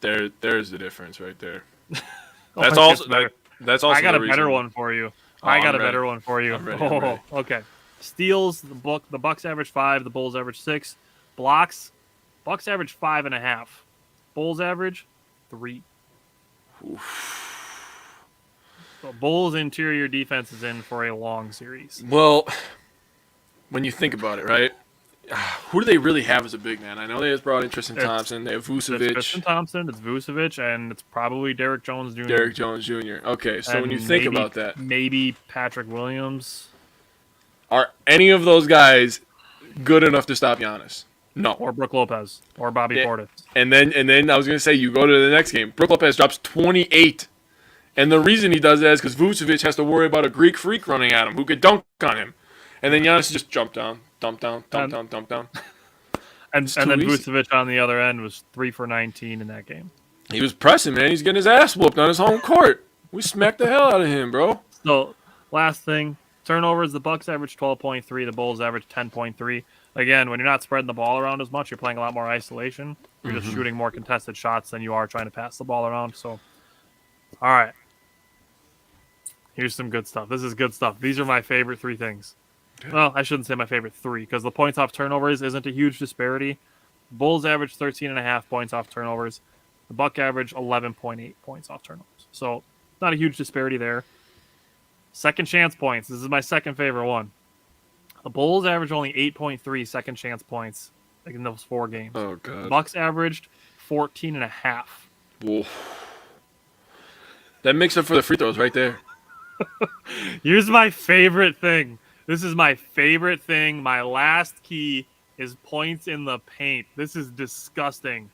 There's the difference right there. Oh, That's also I got the a better reason. one for you. Oh, I got I'm a ready. better one for you. I'm ready. Okay. Steals, the Bucks average 5, the Bulls average 6. Blocks, Bucks average 5.5. Bulls average 3. The Bulls' interior defense is in for a long series. Well, when you think about it, right? Who do they really have as a big man? I know they just brought in Tristan Thompson. They have It's Vucevic. Tristan Thompson, it's Vucevic, and it's probably Derek Jones Jr. Derek Jones Jr. Okay, so And when you think about that, maybe Patrick Williams are any of those guys good enough to stop Giannis? No. or Brook Lopez or Bobby Portis. And then I was gonna say you go to the next game. Brook Lopez drops 28, and the reason he does that is because Vucevic has to worry about a Greek freak running at him who could dunk on him, and then Giannis just jump down, dump down, dump down, dump down. And It's then too easy. Vucevic on the other end was 3 for 19 in that game. He was pressing, man. He's getting his ass whooped on his home court. We smacked the hell out of him, bro. So, last thing, turnovers, the Bucks average 12.3, the Bulls average 10.3. Again, when you're not spreading the ball around as much, you're playing a lot more isolation. You're just shooting more contested shots than you are trying to pass the ball around. So, all right. Here's some good stuff. This is good stuff. These are my favorite 3 things. Well, I shouldn't say my favorite 3 because the points off turnovers isn't a huge disparity. Bulls average 13.5 points off turnovers. The Buck average 11.8 points off turnovers. So, not a huge disparity there. Second chance points. This is my second favorite one. The Bulls average only 8.3 second chance points in those 4 games. Oh, The God. Bucks averaged 14.5. Whoa. That makes up for the free throws right there. Here's my favorite thing. This is my favorite thing. My last key is points in the paint. This is disgusting.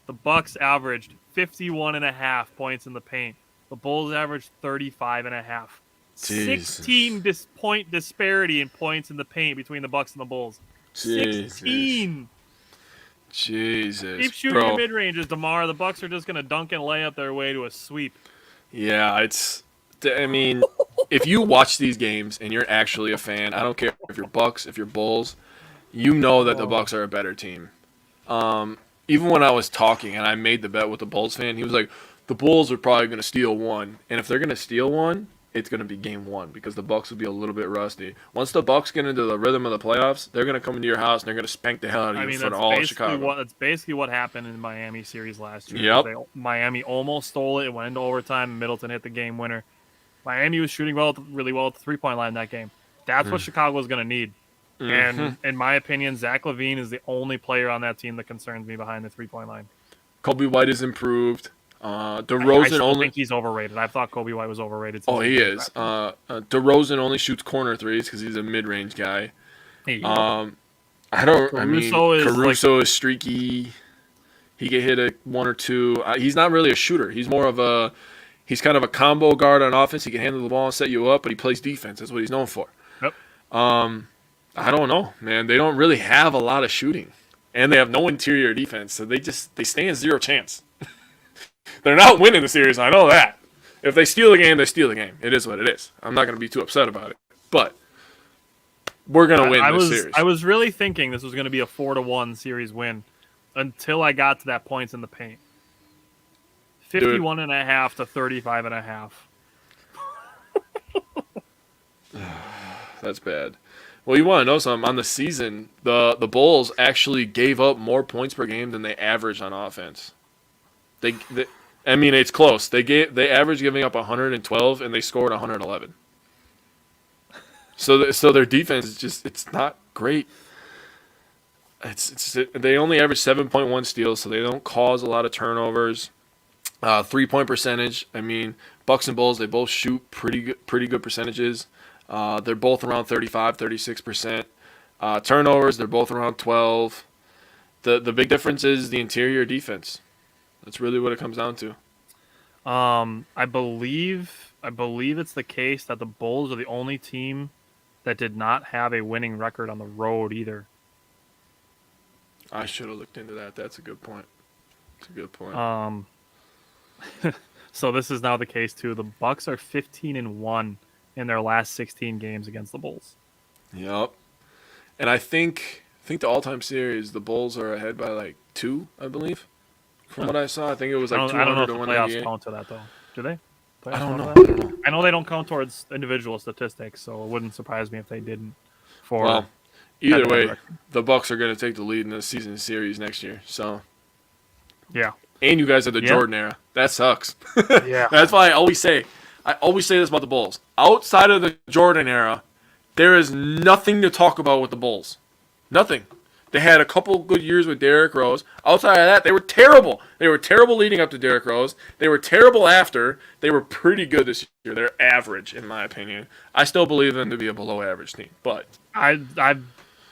The Bucks averaged 51.5 points in the paint. The Bulls averaged 35.5. Jesus. 16 point disparity in points in the paint between the Bucks and the Bulls. Jesus. 16. Jesus. Keep shooting your mid ranges, DeMar. The Bucks are just gonna dunk and lay up their way to a sweep. Yeah, I mean, if you watch these games and you're actually a fan, I don't care if you're Bucks, if you're Bulls, you know that the Bucks are a better team. Even when I was talking and I made the bet with the Bulls fan, he was like, the Bulls are probably going to steal one. And if they're going to steal one, it's going to be game 1 because the Bucks will be a little bit rusty. Once the Bucks get into the rhythm of the playoffs, they're going to come into your house and they're going to spank the hell out of you in front of all of Chicago. That's basically what happened in the Miami series last year. Yep. Miami almost stole it. It went into overtime, and Middleton hit the game winner. Miami was shooting really well at the three-point line that game. That's what Chicago is going to need. And in my opinion, Zach LaVine is the only player on that team that concerns me behind the three-point line. Kobe White is improved. I DeRozan think he's overrated. I thought Kobe White was overrated. Oh, he is. DeRozan only shoots corner threes because he's a mid-range guy. Caruso is streaky. He can hit a 1 or 2. He's not really a shooter. He's more of he's kind of a combo guard on offense. He can handle the ball and set you up, but he plays defense. That's what he's known for. Yep. I don't know, man. They don't really have a lot of shooting, and they have no interior defense, so they stand 0 chance. They're not winning the series. I know that. If they steal the game, they steal the game. It is what it is. I'm not going to be too upset about it, but we're going to win this series. I was really thinking this was going to be a 4-1 series win until I got to that points in the paint. 51.5 to 35.5. That's bad. Well, you want to know something? On the season, the Bulls actually gave up more points per game than they averaged on offense. They I mean, it's close. They averaged giving up 112 and they scored 111. So their defense is just it's not great. They only average 7.1 steals, so they don't cause a lot of turnovers. 3-point percentage. I mean, Bucks and Bulls, they both shoot pretty good percentages. They're both around 35, 36%. Turnovers, they're both around 12. The big difference is the interior defense. That's really what it comes down to. I believe it's the case that the Bulls are the only team that did not have a winning record on the road either. I should have looked into that. That's a good point. So this is now the case too. The Bucks are 15-1 in their last 16 games against the Bulls. Yep. And I think the all-time series, the Bulls are ahead by like 2, I believe. From what I saw, I think it was like 200 I don't know if to the 198. playoffs count to that though. Do they? I don't know. I know they don't count towards individual statistics, so it wouldn't surprise me if they didn't. Well, either way, the Bucks are going to take the lead in the season series next year. So yeah. And you guys are the Jordan era. That sucks. Yeah. That's why I always say this about the Bulls. Outside of the Jordan era, there is nothing to talk about with the Bulls. Nothing. They had a couple good years with Derrick Rose. Outside of that, they were terrible. They were terrible leading up to Derrick Rose. They were terrible after. They were pretty good this year. They're average, in my opinion. I still believe them to be a below-average team. But I've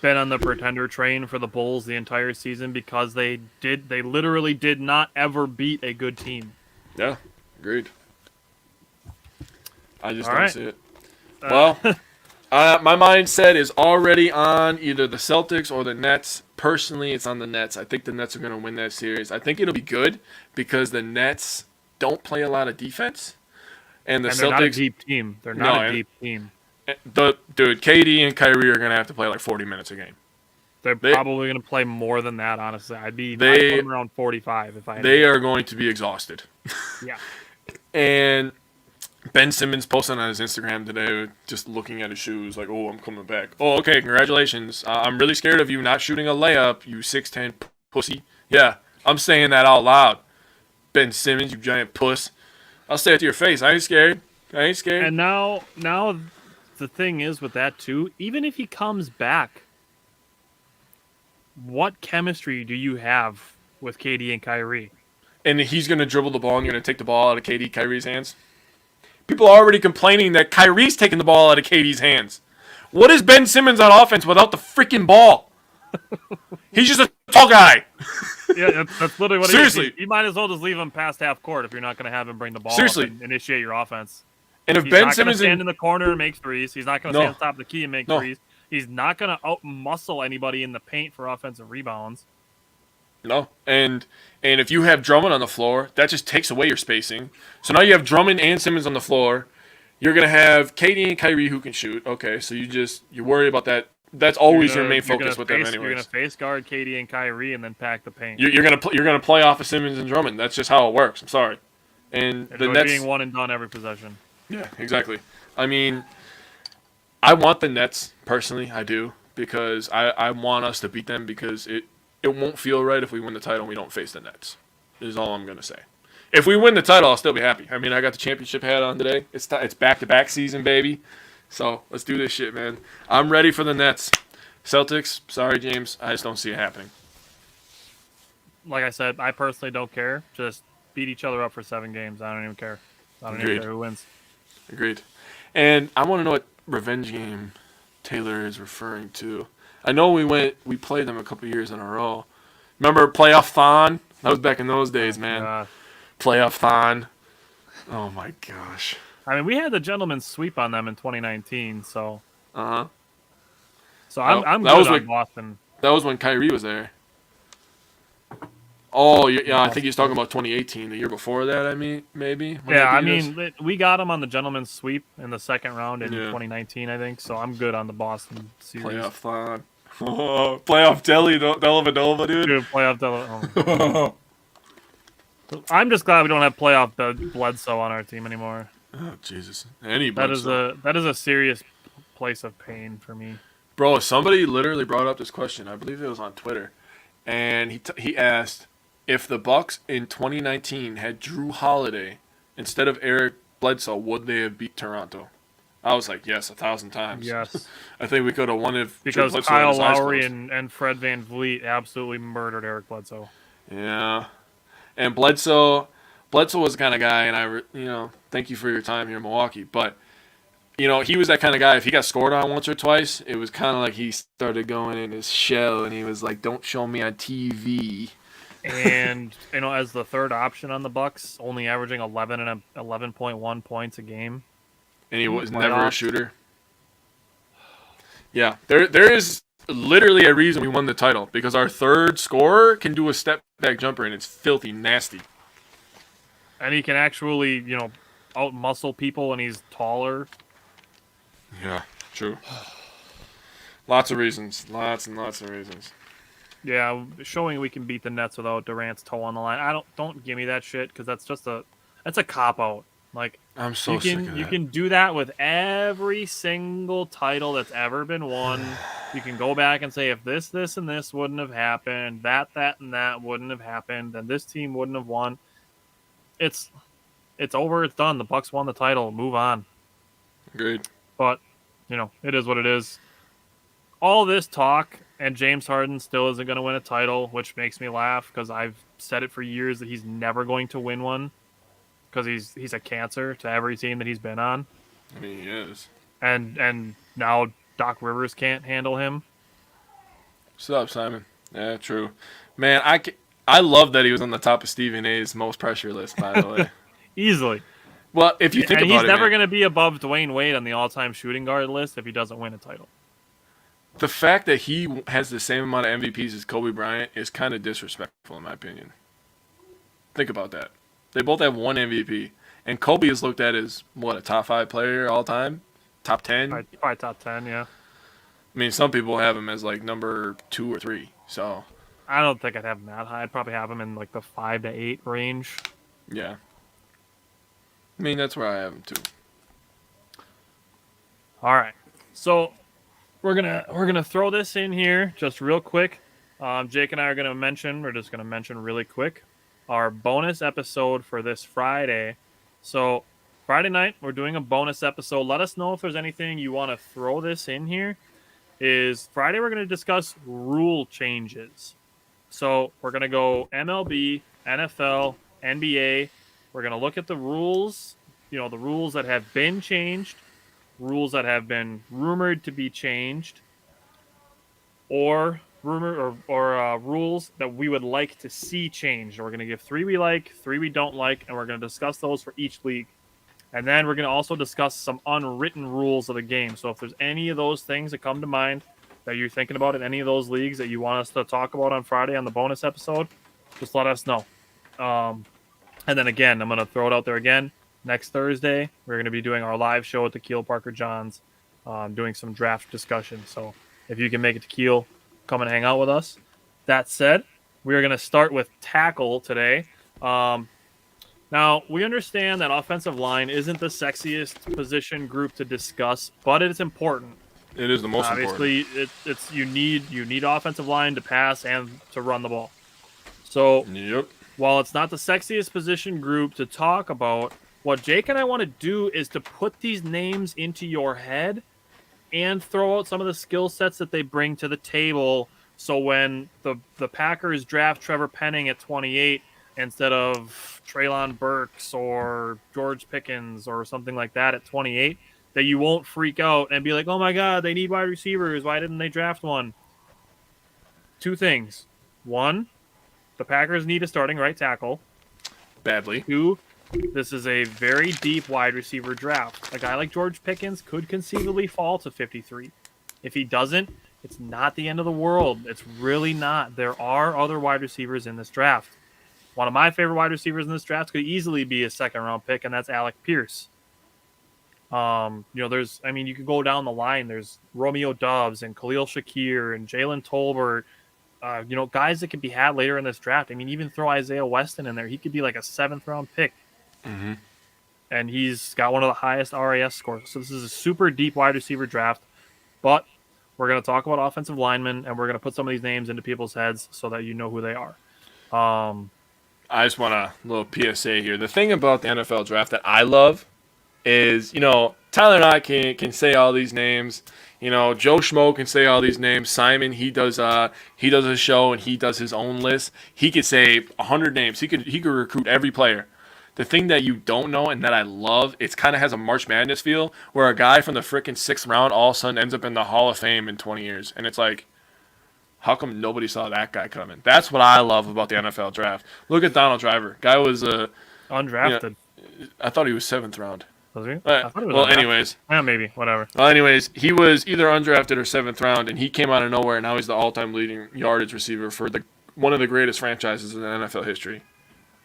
been on the pretender train for the Bulls the entire season because they literally did not ever beat a good team. Yeah, agreed. I just All don't right. see it. Well, my mindset is already on either the Celtics or the Nets. Personally, it's on the Nets. I think the Nets are going to win that series. I think it'll be good because the Nets don't play a lot of defense. And the they're Celtics... not a deep team. They're not a deep team. Dude, KD and Kyrie are going to have to play like 40 minutes a game. They're probably going to play more than that, honestly. I'd put them around 45 if I had They are going to be exhausted. Yeah. And Ben Simmons posted on his Instagram today, just looking at his shoes, like, "Oh, I'm coming back. Oh, okay, congratulations. I'm really scared of you not shooting a layup, you 6'10 pussy." Yeah, I'm saying that out loud. Ben Simmons, you giant puss. I'll say it to your face. I ain't scared. And now the thing is with that too, even if he comes back, what chemistry do you have with KD and Kyrie? And he's going to dribble the ball and you're going to take the ball out of Kyrie's hands? People are already complaining that Kyrie's taking the ball out of KD's hands. What is Ben Simmons on offense without the freaking ball? He's just a tall guy. Yeah, that's literally what Seriously. it is. You might as well just leave him past half court if you're not going to have him bring the ball Seriously. up and initiate your offense. And if He's Ben not Simmons stand in the corner and make threes. He's not going to No. stand on top of the key and make No. threes. He's not going to out-muscle anybody in the paint for offensive rebounds. No. And if you have Drummond on the floor, that just takes away your spacing. So now you have Drummond and Simmons on the floor. You're going to have KD and Kyrie who can shoot. Okay, so you worry about that. That's always your main focus with them anyways. You're going to face guard KD and Kyrie and then pack the paint. You're gonna play off of Simmons and Drummond. That's just how it works. I'm sorry. And the Nets being one and done every possession. Yeah, exactly. I mean, I want the Nets personally. I do because I want us to beat them because it won't feel right if we win the title and we don't face the Nets. Is all I'm gonna say. If we win the title, I'll still be happy. I mean, I got the championship hat on today. It's back-to-back season, baby. So let's do this shit, man. I'm ready for the Nets. Celtics, sorry, James. I just don't see it happening. Like I said, I personally don't care. Just beat each other up for 7 games. I don't even care. I don't even care who wins. Agreed. And I want to know what revenge game Taylor is referring to. I know we played them a couple years in a row. Remember Playoff Thon? That was back in those days, man. Playoff Thon. Oh my gosh. I mean, we had the gentleman's sweep on them in 2019, so. So I'm that good was on when, Boston. That was when Kyrie was there. Oh, yeah, I think he's talking about 2018, the year before that, I mean, maybe. Yeah, I mean, we got him on the gentleman's sweep in the second round in 2019, I think, so I'm good on the Boston series. Playoff Thon. Oh, playoff Dellavedova, dude. Dude, playoff Dellavedova. I'm just glad we don't have playoff Bledsoe on our team anymore. Oh, Jesus. That is a serious place of pain for me. Bro, somebody literally brought up this question. I believe it was on Twitter. And he asked if the Bucks in 2019 had Drew Holiday instead of Eric Bledsoe, would they have beat Toronto? I was like, yes, 1,000 times. Yes. I think we could have won if Drew Because Bledsoe had Kyle his eyes Lowry closed. and Fred Van Vliet absolutely murdered Eric Bledsoe. Yeah. And Bledsoe was the kind of guy, and thank you for your time here in Milwaukee. But, he was that kind of guy. If he got scored on once or twice, it was kind of like he started going in his shell, and he was like, don't show me on TV. And, as the third option on the Bucks, only averaging 11.1 points a game. And he was never a shooter. Yeah, there is literally a reason we won the title, because our third scorer can do a step-back jumper, and it's filthy nasty. And he can actually, out-muscle people when he's taller. Yeah, true. Lots of reasons. Lots and lots of reasons. Yeah, showing we can beat the Nets without Durant's toe on the line. Don't give me that shit, because that's a cop-out. Like, I'm so sick of that. You can do that with every single title that's ever been won. You can go back and say, if this, and this wouldn't have happened, that, and that wouldn't have happened, then this team wouldn't have won. It's over. It's done. The Bucks won the title. Move on. Agreed. But, it is what it is. All this talk, and James Harden still isn't going to win a title, which makes me laugh, because I've said it for years that he's never going to win one, because he's a cancer to every team that he's been on. I mean, he is. And now Doc Rivers can't handle him. What's up, Simon? Yeah, true. Man, I love that he was on the top of Stephen A's most pressure list, by the way. Easily. Well, if you think about it, he's never going to be above Dwayne Wade on the all-time shooting guard list if he doesn't win a title. The fact that he has the same amount of MVPs as Kobe Bryant is kind of disrespectful, in my opinion. Think about that. They both have one MVP, and Kobe is looked at as a top 5 player all time, top 10. Probably top 10, yeah. I mean, some people have him as like number 2 or 3. So I don't think I'd have him that high. I'd probably have him in like the 5 to 8 range. Yeah. I mean, that's where I have him too. All right, so we're gonna throw this in here just real quick. Jake and I are gonna mention. We're just gonna mention really quick our bonus episode for this Friday. So Friday night, we're doing a bonus episode. Let us know if there's anything you want to throw this in here. Is Friday we're going to discuss rule changes. So we're going to go MLB, NFL, NBA. We're going to look at the rules, the rules that have been changed, rules that have been rumored to be changed, or rules that we would like to see changed. We're going to give 3 we like, 3 we don't like, and we're going to discuss those for each league. And then we're going to also discuss some unwritten rules of the game. So if there's any of those things that come to mind that you're thinking about in any of those leagues that you want us to talk about on Friday on the bonus episode, just let us know. And then again, I'm going to throw it out there again. Next Thursday, we're going to be doing our live show at the Kiel Parker Johns, doing some draft discussion. So if you can make it to Kiel, come and hang out with us. That said, we are going to start with tackle today. Now, we understand that offensive line isn't the sexiest position group to discuss, but it's important. It is the most important. Obviously, it's you need offensive line to pass and to run the ball. So, while it's not the sexiest position group to talk about, what Jake and I want to do is to put these names into your head and throw out some of the skill sets that they bring to the table. So when the Packers draft Trevor Penning at 28 instead of Treylon Burks or George Pickens or something like that at 28, that you won't freak out and be like, oh my God, they need wide receivers. Why didn't they draft one? 2 things. 1, the Packers need a starting right tackle. Badly. 2, this is a very deep wide receiver draft. A guy like George Pickens could conceivably fall to 53. If he doesn't, it's not the end of the world. It's really not. There are other wide receivers in this draft. One of my favorite wide receivers in this draft could easily be a second-round pick, and that's Alec Pierce. You could go down the line. There's Romeo Doubs and Khalil Shakir and Jalen Tolbert. Guys that could be had later in this draft. I mean, even throw Isaiah Weston in there. He could be like a 7th-round pick. Mm-hmm. And he's got one of the highest RAS scores. So this is a super deep wide receiver draft. But We're going to talk about offensive linemen, and we're going to put some of these names into people's heads so that you know who they are. I just want a little PSA here. The thing about the NFL draft that I love is, Tyler and I can say all these names. Joe Schmo can say all these names. Simon, he does a show and he does his own list. He could say 100 names. He could recruit every player. The thing that you don't know and that I love, it kind of has a March Madness feel, where a guy from the frickin' 6th round all of a sudden ends up in the Hall of Fame in 20 years. And it's like, how come nobody saw that guy coming? That's what I love about the NFL draft. Look at Donald Driver. Guy was undrafted. I thought he was 7th round. Was he? I thought it was undrafted. Anyways. Yeah, maybe. Whatever. Well, anyways, he was either undrafted or 7th round, and he came out of nowhere, and now he's the all-time leading yardage receiver for one of the greatest franchises in NFL history.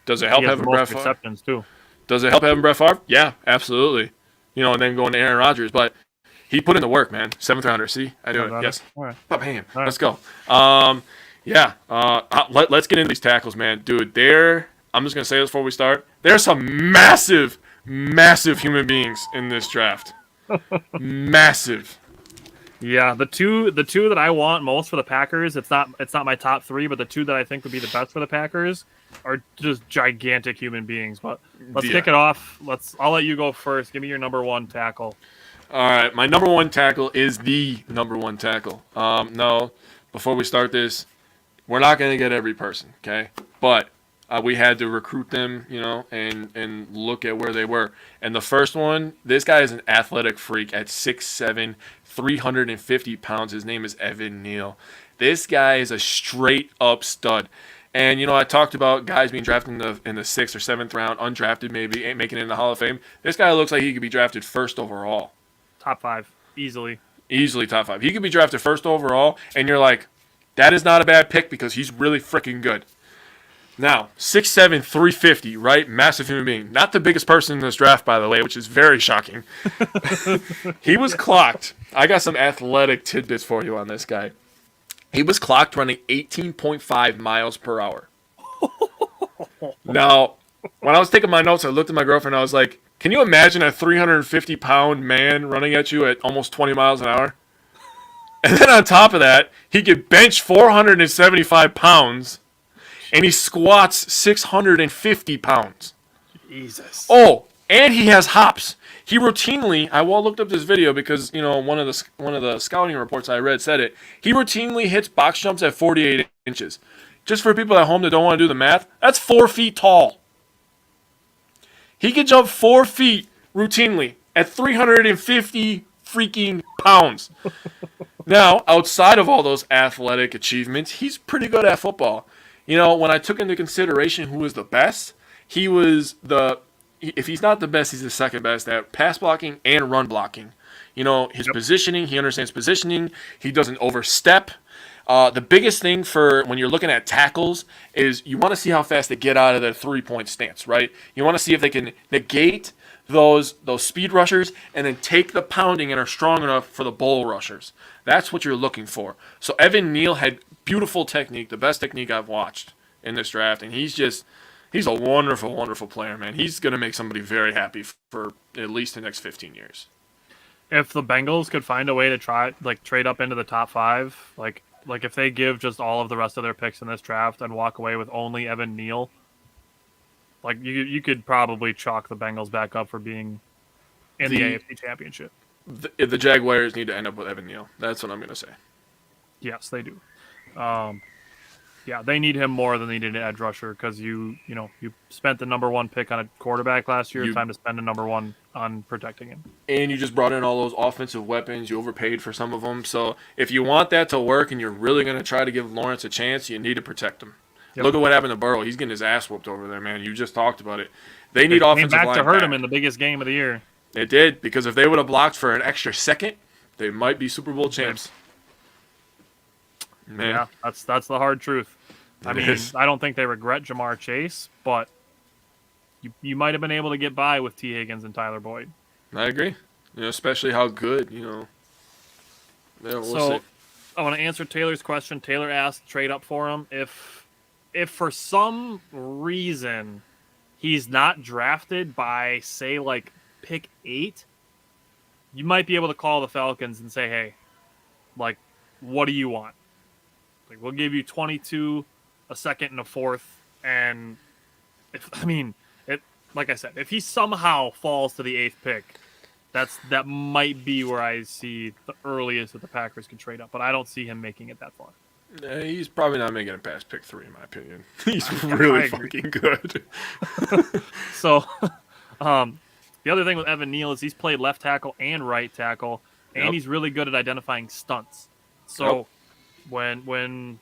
Does it help having Brett Favre? Receptions too. Does it help having Brett Favre? Yeah, absolutely. And then going to Aaron Rodgers. But he put in the work, man. 7th rounder. See? I do it. Yes. All right. Bam. Let's go. Let's get into these tackles, man. Dude, I'm just going to say this before we start. There's some massive, massive human beings in this draft. Massive. Yeah, the two that I want most for the Packers, it's not my top 3, but the 2 that I think would be the best for the Packers are just gigantic human beings. But let's kick it off. I'll let you go first. Give me your number 1 tackle. All right, my number 1 tackle is the number 1 tackle. No, before we start this, we're not going to get every person, okay? But we had to recruit them, and look at where they were. And the first one, this guy is an athletic freak at 6'7", 350 pounds. His name is Evan Neal. This guy is a straight-up stud. And, I talked about guys being drafted in the 6th or 7th round, undrafted maybe, ain't making it in the Hall of Fame. This guy looks like he could be drafted 1st overall. Top 5, easily. Easily top 5. He could be drafted 1st overall, and you're like, that is not a bad pick because he's really freaking good. Now, 6'7", 350, right? Massive human being. Not the biggest person in this draft, by the way, which is very shocking. He was clocked. I got some athletic tidbits for you on this guy. He was clocked running 18.5 miles per hour. Now, when I was taking my notes, I looked at my girlfriend and I was like, can you imagine a 350-pound man running at you at almost 20 miles an hour? And then on top of that, he could bench 475 pounds, and he squats 650 pounds. Jesus. Oh, and he has hops. He routinely, I looked up this video because, one of the scouting reports I read said it. He routinely hits box jumps at 48 inches. Just for people at home that don't want to do the math, that's 4 feet tall. He can jump 4 feet routinely at 350 freaking pounds. Now, outside of all those athletic achievements, he's pretty good at football. When I took into consideration who was the best, he was if he's not the best, he's the second best at pass blocking and run blocking. His positioning, he understands positioning. He doesn't overstep. The biggest thing for when you're looking at tackles is you want to see how fast they get out of their 3-point stance, right? You want to see if they can negate those speed rushers and then take the pounding and are strong enough for the bull rushers. That's what you're looking for. So Evan Neal had beautiful technique, the best technique I've watched in this draft, and he's a wonderful, wonderful player, man. He's going to make somebody very happy for at least the next 15 years. If the Bengals could find a way to trade up into the top 5, like if they give just all of the rest of their picks in this draft and walk away with only Evan Neal, like you could probably chalk the Bengals back up for being in the AFC Championship. The Jaguars need to end up with Evan Neal. That's what I'm going to say. Yes, they do. They need him more than they need an edge rusher because you spent the number 1 pick on a quarterback last year. It's time to spend the number 1 on protecting him. And you just brought in all those offensive weapons. You overpaid for some of them. So if you want that to work and you're really going to try to give Lawrence a chance, you need to protect him. Yep. Look at what happened to Burrow. He's getting his ass whooped over there, man. You just talked about it. They need offensive line back to hurt him in the biggest game of the year. It did, because if they would have blocked for an extra second, they might be Super Bowl champs. Man. Yeah, that's the hard truth. I don't think they regret Jamar Chase, but you might have been able to get by with T. Higgins and Tyler Boyd. I agree. Especially how good, Yeah, we'll see. I want to answer Taylor's question. Taylor asked trade up for him. If for some reason he's not drafted by, say, like pick 8, you might be able to call the Falcons and say, hey, like, what do you want? Like, we'll give you 22, a second, and a fourth. And it. Like I said, if he somehow falls to the 8th pick, that might be where I see the earliest that the Packers can trade up. But I don't see him making it that far. He's probably not making it past pick 3, in my opinion. He's really fucking good. So, the other thing with Evan Neal is he's played left tackle and right tackle, and he's really good at identifying stunts. So, when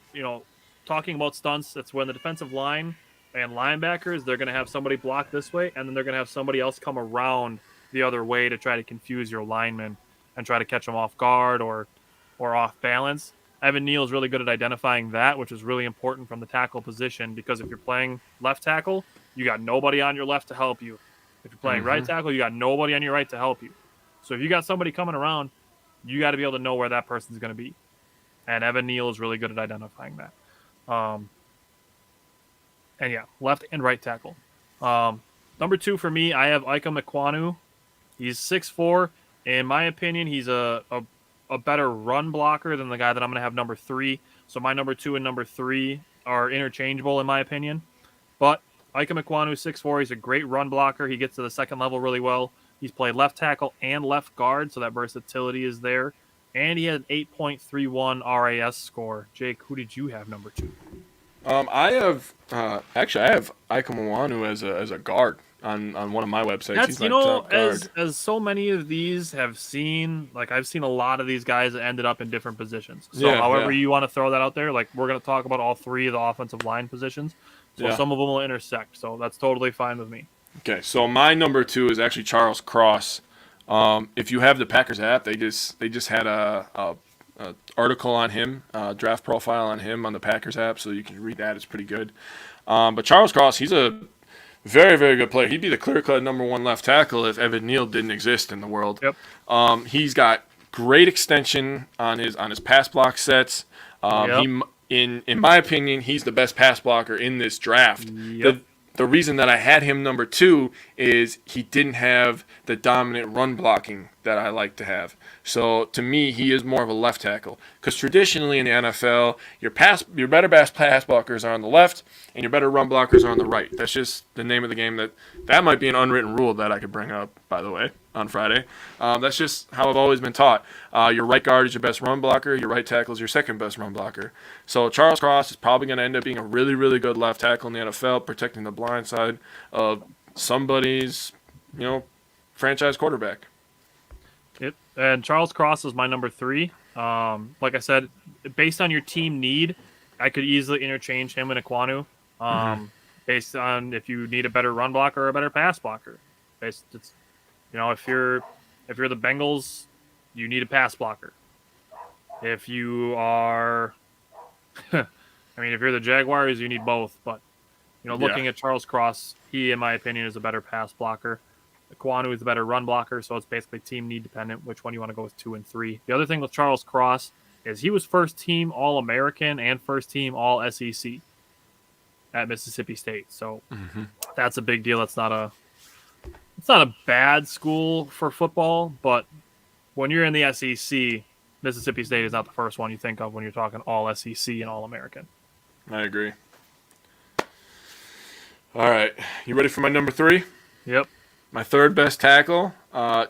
talking about stunts, that's when the defensive line and linebackers, they're going to have somebody block this way, and then they're going to have somebody else come around the other way to try to confuse your lineman and try to catch them off guard or off balance. Evan Neal is really good at identifying that, which is really important from the tackle position, because if you're playing left tackle, you got nobody on your left to help you. If you're playing right tackle, you got nobody on your right to help you. So if you got somebody coming around, you got to be able to know where that person's going to be. And Evan Neal is really good at identifying that. Left and right tackle. Number 2 for me, I have Ika Mekwonu. He's 6'4". In my opinion, he's a better run blocker than the guy that I'm going to have number 3. So my number 2 and number 3 are interchangeable in my opinion. But Ika Mekwonu, 6'4", he's a great run blocker. He gets to the second level really well. He's played left tackle and left guard, so that versatility is there. And he has an 8.31 RAS score. Jake, who did you have number 2? I have Ika Mekwonu as a guard on one of my websites. That's, He's my top guard. as so many of these have seen, like I've seen a lot of these guys that ended up in different positions. So however you want to throw that out there, like we're going to talk about all 3 of the offensive line positions. So some of them will intersect. So that's totally fine with me. Okay, so my number 2 is actually Charles Cross. If you have the Packers app, they just had a article on him, draft profile on him on the Packers app, so you can read that. It's pretty good. But Charles Cross, he's a very, very good player. He'd be the clear-cut number 1 left tackle if Evan Neal didn't exist in the world. Yep. He's got great extension on his pass block sets. In my opinion, he's the best pass blocker in this draft. Yep. The reason that I had him number 2 is he didn't have the dominant run blocking that I like to have. So to me, he is more of a left tackle. Because traditionally in the NFL, your better pass blockers are on the left, and your better run blockers are on the right. That's just the name of the game. That might be an unwritten rule that I could bring up, by the way, on Friday. That's just how I've always been taught. Your right guard is your best run blocker. Your right tackle is your second best run blocker. So Charles Cross is probably going to end up being a really, really good left tackle in the NFL, protecting the blind side of somebody's, franchise quarterback. Yep. And Charles Cross is my number 3. Like I said, based on your team need, I could easily interchange him and Ekwonu. Based on if you need a better run blocker or a better pass blocker. If you're the Bengals, you need a pass blocker. If you are, if you're the Jaguars, you need both. But looking at Charles Cross, he, in my opinion, is a better pass blocker. Ekwonu is a better run blocker, so it's basically team need dependent which one you want to go with 2 and 3. The other thing with Charles Cross is he was first team All-American and first team All-SEC at Mississippi State. So that's a big deal. It's not a bad school for football, but when you're in the SEC, Mississippi State is not the first one you think of when you're talking All-SEC and All-American. I agree. All right. You ready for my number 3? Yep. My third best tackle,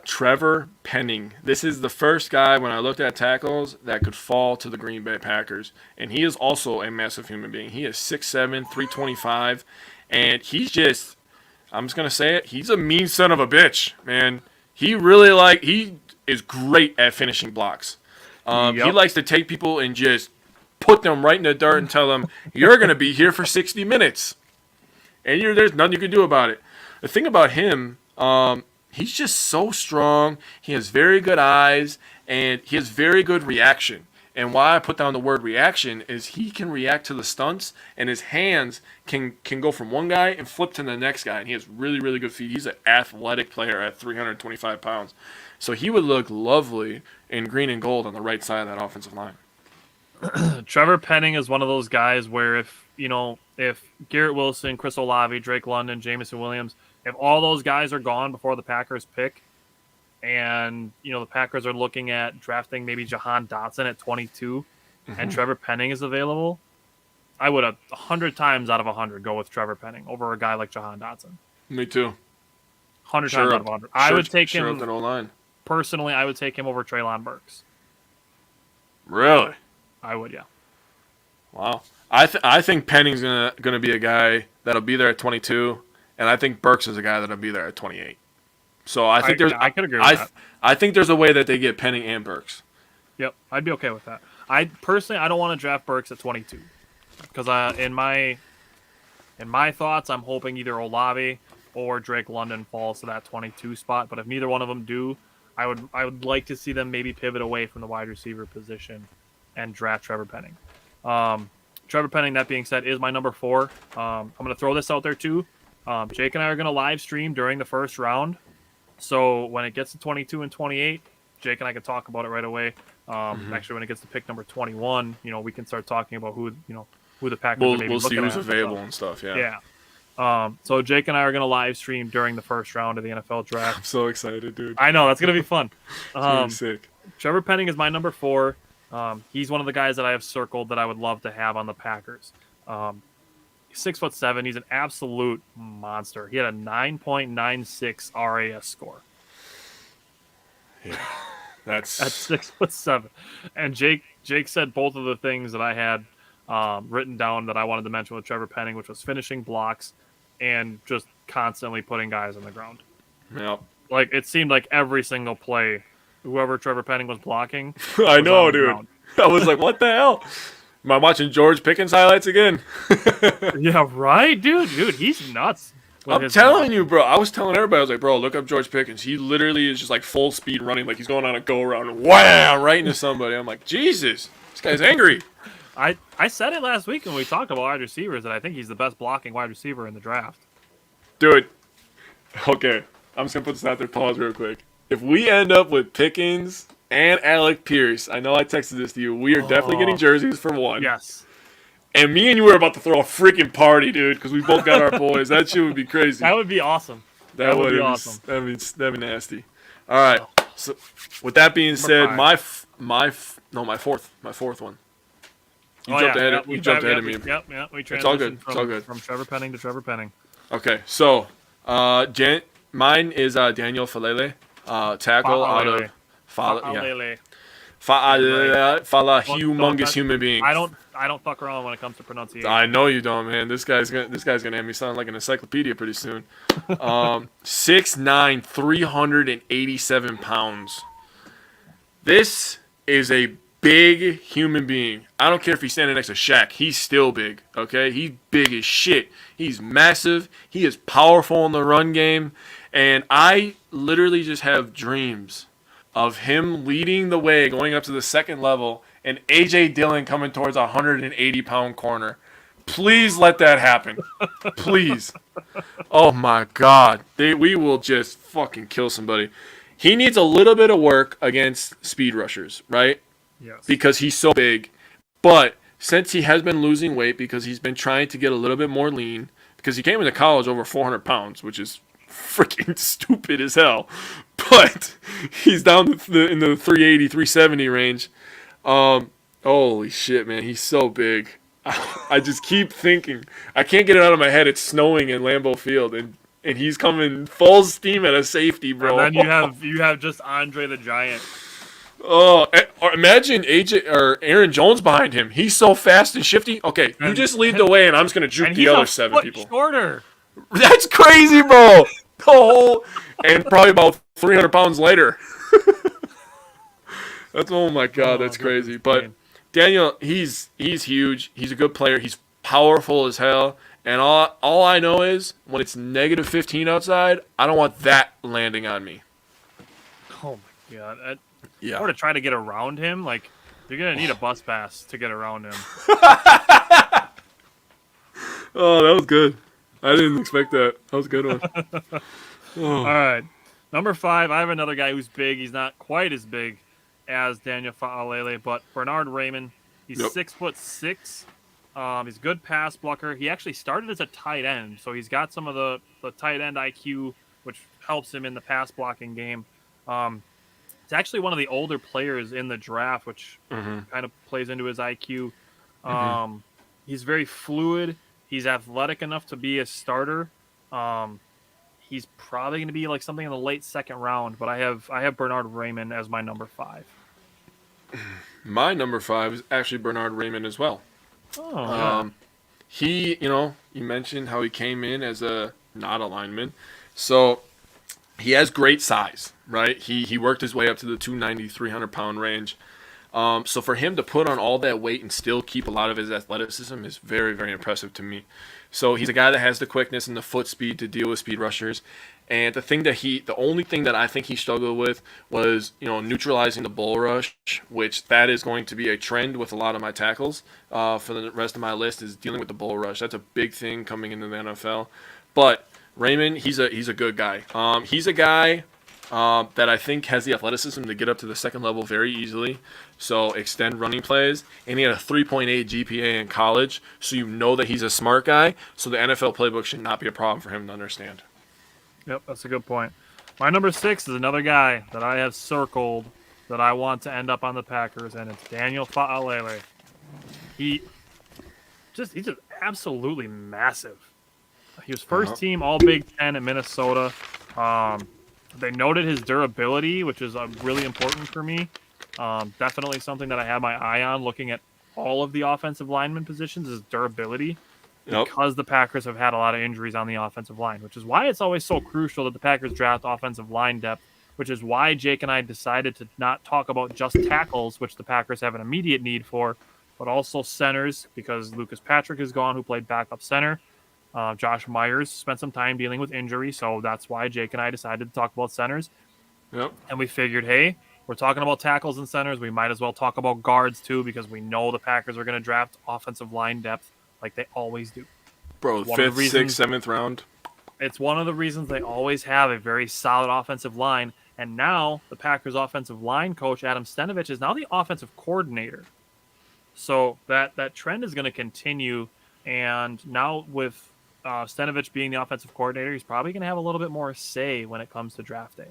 Trevor Penning. This is the first guy, when I looked at tackles, that could fall to the Green Bay Packers. And he is also a massive human being. He is 6'7", 325. And he's just, I'm just going to say it, he's a mean son of a bitch, man. He is great at finishing blocks. He likes to take people and just put them right in the dirt and tell them, you're going to be here for 60 minutes. And there's nothing you can do about it. The thing about him, he's just so strong. He has very good eyes, and he has very good reaction. And why I put down the word reaction is he can react to the stunts, and his hands can go from one guy and flip to the next guy. And he has really, really good feet. He's an athletic player at 325 pounds. So he would look lovely in green and gold on the right side of that offensive line. Trevor Penning is one of those guys where if Garrett Wilson, Chris Olave, Drake London, Jamison Williams, if all those guys are gone before the Packers pick, and the Packers are looking at drafting maybe Jahan Dotson at 22, and Trevor Penning is available, I would 100 times out of 100 go with Trevor Penning over a guy like Jahan Dotson. Me too. 100 times out of 100. I would take him. That O-line. Personally, I would take him over Treylon Burks. Really? I would, yeah. Wow. I think Penning's gonna be a guy that'll be there at 22, and I think Burks is a guy that'll be there at 28. So I think I could agree with that. I think there's a way that they get Penning and Burks. Yep, I'd be okay with that. I don't want to draft Burks at 22 because in my thoughts, I'm hoping either Olave or Drake London falls to that 22 spot. But if neither one of them do, I would like to see them maybe pivot away from the wide receiver position and draft Trevor Penning. Trevor Penning, that being said, is my number 4. I'm going to throw this out there too. Jake and I are going to live stream during the first round. So when it gets to 22 and 28, Jake and I can talk about it right away. Actually, when it gets to pick number 21, we can start talking about who the Packers are maybe we'll see looking who's at available and stuff. Yeah. Yeah. So Jake and I are going to live stream during the first round of the NFL draft. I'm so excited, dude. I know, that's going to be fun. It's gonna be sick. Trevor Penning is my number 4. He's one of the guys that I have circled that I would love to have on the Packers. 6'7". He's an absolute monster. He had a 9.96 RAS score. Yeah, that's at 6'7". And Jake said both of the things that I had written down that I wanted to mention with Trevor Penning, which was finishing blocks and just constantly putting guys on the ground. Yep. Like it seemed like every single play, whoever Trevor Penning was blocking. I know, dude. I was like, what the hell? Am I watching George Pickens highlights again? Yeah, right, dude. Dude, he's nuts. I'm telling you, bro. I was telling everybody, I was like, bro, look up George Pickens. He literally is just like full speed running, like he's going on a go around and wham, right into somebody. I'm like, Jesus, this guy's angry. I said it last week when we talked about wide receivers that I think he's the best blocking wide receiver in the draft. Dude, okay. I'm just going to put this out there, pause real quick. If we end up with Pickens and Alec Pierce, I know I texted this to you, we are definitely getting jerseys for one. Yes. And me and you were about to throw a freaking party, dude, because we both got our boys. That shit would be crazy. That would be awesome. That would be awesome. That'd be nasty. All right. So, with that being said, my fourth one. You jumped ahead of me. Yep. We It's all good. It's all good. From Trevor Penning to Trevor Penning. Okay, so mine is Daniel Falele, tackle out of Fala, humongous human being. I don't fuck around when it comes to pronunciation. I know you don't, man. This guy's gonna have me sound like an encyclopedia pretty soon. 6'9", 387 pounds. This is a big human being. I don't care if he's standing next to Shaq. He's still big, okay? He's big as shit. He's massive. He is powerful in the run game. And I literally just have dreams of him leading the way, going up to the second level, and A.J. Dillon coming towards a 180-pound corner. Please let that happen. Please. Oh, my God. We will just fucking kill somebody. He needs a little bit of work against speed rushers, right? Yes. Because he's so big. But since he has been losing weight because he's been trying to get a little bit more lean, because he came into college over 400 pounds, which is freaking stupid as hell. But he's down in the 380, 370 range. Holy shit, man. He's so big. I just keep thinking. I can't get it out of my head. It's snowing in Lambeau Field, and he's coming full steam at a safety, bro. And then you have just Andre the Giant. Oh, or imagine AJ or Aaron Jones behind him. He's so fast and shifty. Okay, you just lead the way, and I'm just gonna juke the other 7 people. Shorter. That's crazy, bro. And probably about 300 pounds lighter. Oh my God, that's crazy. But Daniel, he's huge. He's a good player. He's powerful as hell. And all I know is when it's negative 15 outside, I don't want that landing on me. Oh my God. Yeah. Or to try to get around him, like you're gonna need a bus pass to get around him. Oh, that was good. I didn't expect that. That was a good one. All right, number 5. I have another guy who's big. He's not quite as big as Daniel Fa'alele, but Bernard Raymond. He's 6'6". He's a good pass blocker. He actually started as a tight end, so he's got some of the tight end IQ, which helps him in the pass blocking game. It's actually one of the older players in the draft, which Mm-hmm. kind of plays into his IQ. Mm-hmm. He's very fluid. He's athletic enough to be a starter. Um, he's probably going to be like something in the late second round, but I have Bernard Raymond as my number 5. My number 5 is actually Bernard Raymond as well. Oh, yeah. He, you mentioned how he came in as a not a lineman. So he has great size, right? He worked his way up to the 290, 300-pound range. So for him to put on all that weight and still keep a lot of his athleticism is very, very impressive to me. So he's a guy that has the quickness and the foot speed to deal with speed rushers. And the only thing that I think he struggled with was, neutralizing the bull rush, which that is going to be a trend with a lot of my tackles for the rest of my list is dealing with the bull rush. That's a big thing coming into the NFL. But Raymond, he's a good guy. He's a guy that I think has the athleticism to get up to the second level very easily. So extend running plays. And he had a 3.8 GPA in college. So you know that he's a smart guy. So the NFL playbook should not be a problem for him to understand. Yep, that's a good point. My number 6 is another guy that I have circled that I want to end up on the Packers, and it's Daniel Fa'alele. He's just absolutely massive. He was first team All Big Ten at Minnesota. They noted his durability, which is really important for me. Definitely something that I have my eye on looking at all of the offensive lineman positions is durability. Yep. Because the Packers have had a lot of injuries on the offensive line, which is why it's always so crucial that the Packers draft offensive line depth, which is why Jake and I decided to not talk about just tackles, which the Packers have an immediate need for, but also centers, because Lucas Patrick is gone, who played backup center. Josh Myers spent some time dealing with injury, so that's why Jake and I decided to talk about centers. Yep. And we figured, hey, we're talking about tackles and centers. We might as well talk about guards, too, because we know the Packers are going to draft offensive line depth like they always do. Bro, 5th, 6th, 7th round. It's one of the reasons they always have a very solid offensive line. And now the Packers offensive line coach, Adam Stenavich, is now the offensive coordinator. So that trend is going to continue. And now with Stenavich being the offensive coordinator, he's probably going to have a little bit more say when it comes to draft day.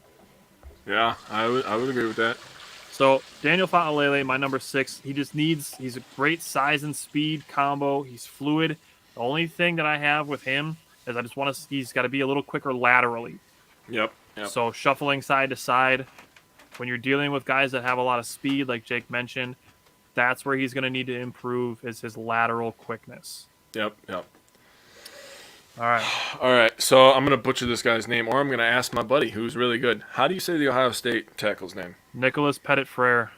Yeah, I would agree with that. So Daniel Fa'alele, my number 6, he's a great size and speed combo. He's fluid. The only thing that I have with him is he's got to be a little quicker laterally. Yep. So shuffling side to side, when you're dealing with guys that have a lot of speed, like Jake mentioned, that's where he's going to need to improve is his lateral quickness. Yep. All right. So I'm going to butcher this guy's name, or I'm going to ask my buddy who's really good. How do you say the Ohio State tackle's name? Nicholas Pettit-Frere.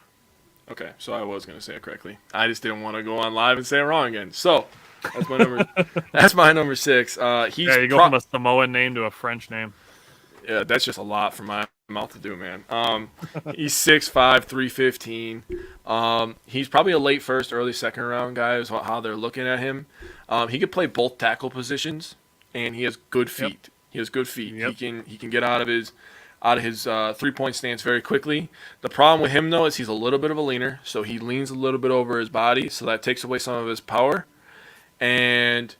Okay, so I was going to say it correctly. I just didn't want to go on live and say it wrong again. So that's my number. That's my number 6. You go from a Samoan name to a French name. Yeah, that's just a lot for my mouth to do, man. He's 6'5", 315. He's probably a late first, early second round guy is how they're looking at him. He could play both tackle positions, and he has good feet. Yep. He has good feet. Yep. He can get out of his 3-point stance very quickly. The problem with him, though, is he's a little bit of a leaner, so he leans a little bit over his body, so that takes away some of his power. And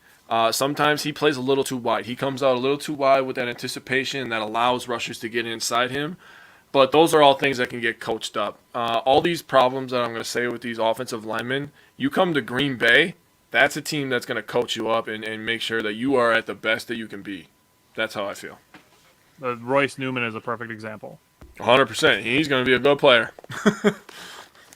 sometimes he plays a little too wide. He comes out a little too wide with that anticipation that allows rushers to get inside him. But those are all things that can get coached up. All these problems that I'm going to say with these offensive linemen, you come to Green Bay, that's a team that's going to coach you up and make sure that you are at the best that you can be. That's how I feel. Royce Newman is a perfect example. 100%. He's going to be a good player.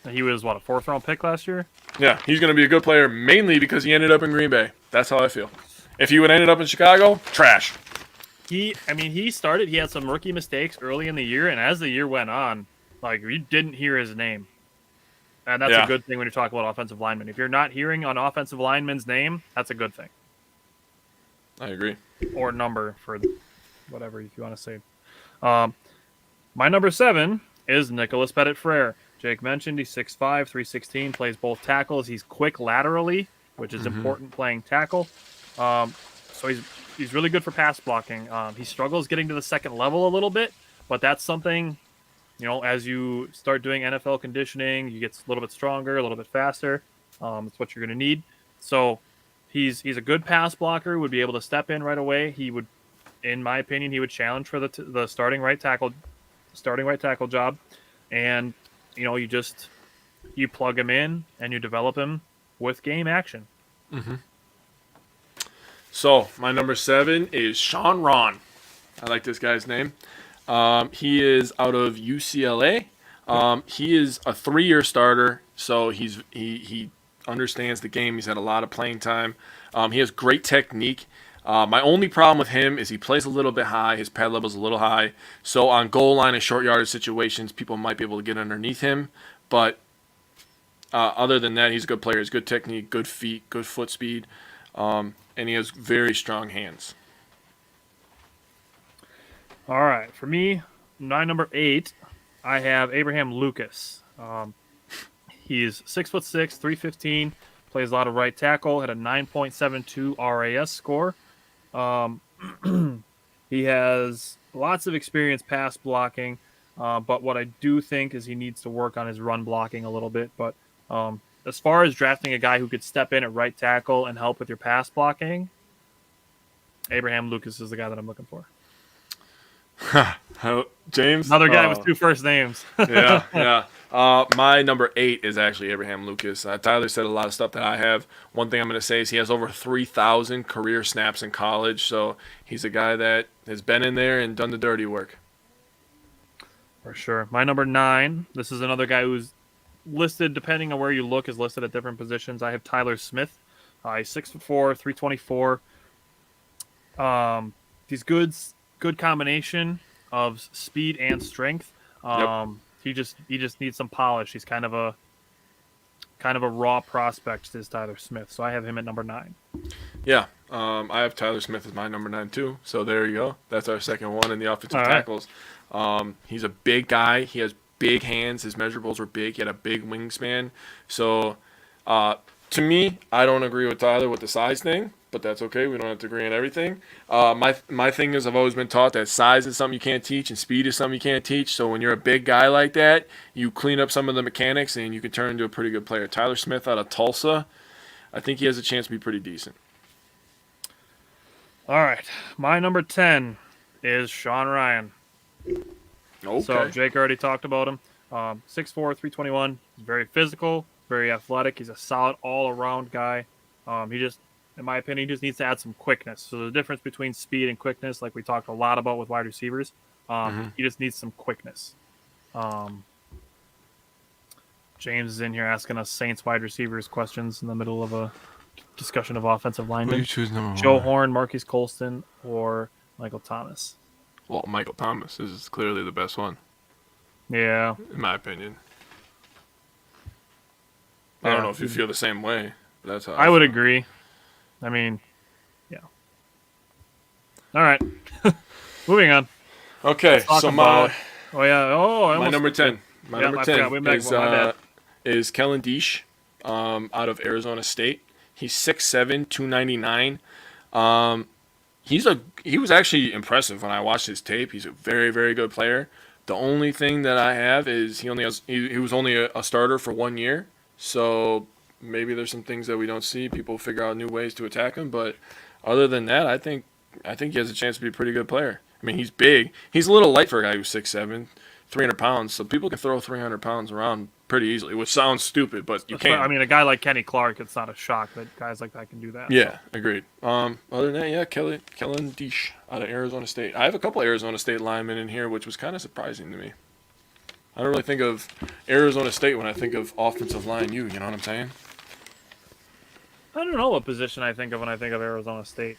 He was, a 4th-round pick last year? Yeah, he's going to be a good player mainly because he ended up in Green Bay. That's how I feel. If he would have ended up in Chicago, trash. He had some rookie mistakes early in the year, and as the year went on, you didn't hear his name. And that's a good thing when you talk about offensive linemen. If you're not hearing an offensive lineman's name, that's a good thing. I agree. Or number for whatever if you want to say. My number 7 is Nicholas Pettit-Frere. Jake mentioned he's 6'5", 316, plays both tackles. He's quick laterally, which is important playing tackle. So he's really good for pass blocking. He struggles getting to the second level a little bit, but that's something, as you start doing NFL conditioning, you get a little bit stronger, a little bit faster. It's what you're going to need. So he's a good pass blocker, would be able to step in right away. He would, in my opinion, he would challenge for the starting right tackle job. and you plug him in and you develop him with game action. So my number 7 is Sean Ron. I like this guy's name. He is out of UCLA. He is a 3-year starter, so he understands the game. He's had a lot of playing time. He has great technique. My only problem with him is he plays a little bit high. His pad level is a little high. So on goal line and short yardage situations, people might be able to get underneath him. But other than that, he's a good player. He has good technique, good feet, good foot speed, and he has very strong hands. All right, for me, my number 8, I have Abraham Lucas. He's 6'6", 315, plays a lot of right tackle, had a 9.72 RAS score. He has lots of experience pass blocking, but what I do think is he needs to work on his run blocking a little bit. But as far as drafting a guy who could step in at right tackle and help with your pass blocking, Abraham Lucas is the guy that I'm looking for. James? Another guy with 2 first names. Yeah. My number 8 is actually Abraham Lucas. Tyler said a lot of stuff that I have. One thing I'm going to say is he has over 3,000 career snaps in college, so he's a guy that has been in there and done the dirty work. For sure. My number 9, this is another guy who's listed, depending on where you look, is listed at different positions. I have Tyler Smith. He's 6'4", 324. He's good combination of speed and strength. He just needs some polish. He's kind of a raw prospect, is Tyler Smith. So I have him at number 9. Yeah, I have Tyler Smith as my number 9 too. So there you go. That's our second one in the offensive tackles. He's a big guy. He has big hands. His measurables were big. He had a big wingspan. So to me, I don't agree with Tyler with the size thing, but that's okay. We don't have to agree on everything. My thing is I've always been taught that size is something you can't teach and speed is something you can't teach. So when you're a big guy like that, you clean up some of the mechanics and you can turn into a pretty good player. Tyler Smith out of Tulsa, I think he has a chance to be pretty decent. All right. My number 10 is Sean Ryan. Okay. So Jake already talked about him. 6'4", 321. He's very physical, very athletic. He's a solid all-around guy. He just, in my opinion, he just needs to add some quickness. So the difference between speed and quickness, like we talked a lot about with wide receivers, he just needs some quickness. James is in here asking us Saints wide receivers questions in the middle of a discussion of offensive linemen. Who do you choose number 1? Joe Horn, Marquise Colston, or Michael Thomas? Well, Michael Thomas is clearly the best one. Yeah. In my opinion. I don't know if you feel the same way, but that's how I would agree. I mean, yeah. All right. Moving on. Okay, so my number 10. My number 10 is Kellen Diesch out of Arizona State. He's 6'7", 299. He was actually impressive when I watched his tape. He's a very, very good player. The only thing that I have is he was only a starter for 1 year. So maybe there's some things that we don't see. People figure out new ways to attack him. But other than that, I think he has a chance to be a pretty good player. I mean, he's big. He's a little light for a guy who's 6'7", 300 pounds. So people can throw 300 pounds around pretty easily, which sounds stupid, but you can. I mean, a guy like Kenny Clark, it's not a shock that guys like that can do that. Yeah, agreed. Other than that, yeah, Kellen Diesch out of Arizona State. I have a couple Arizona State linemen in here, which was kind of surprising to me. I don't really think of Arizona State when I think of offensive line. You know what I'm saying? I don't know what position I think of when I think of Arizona State.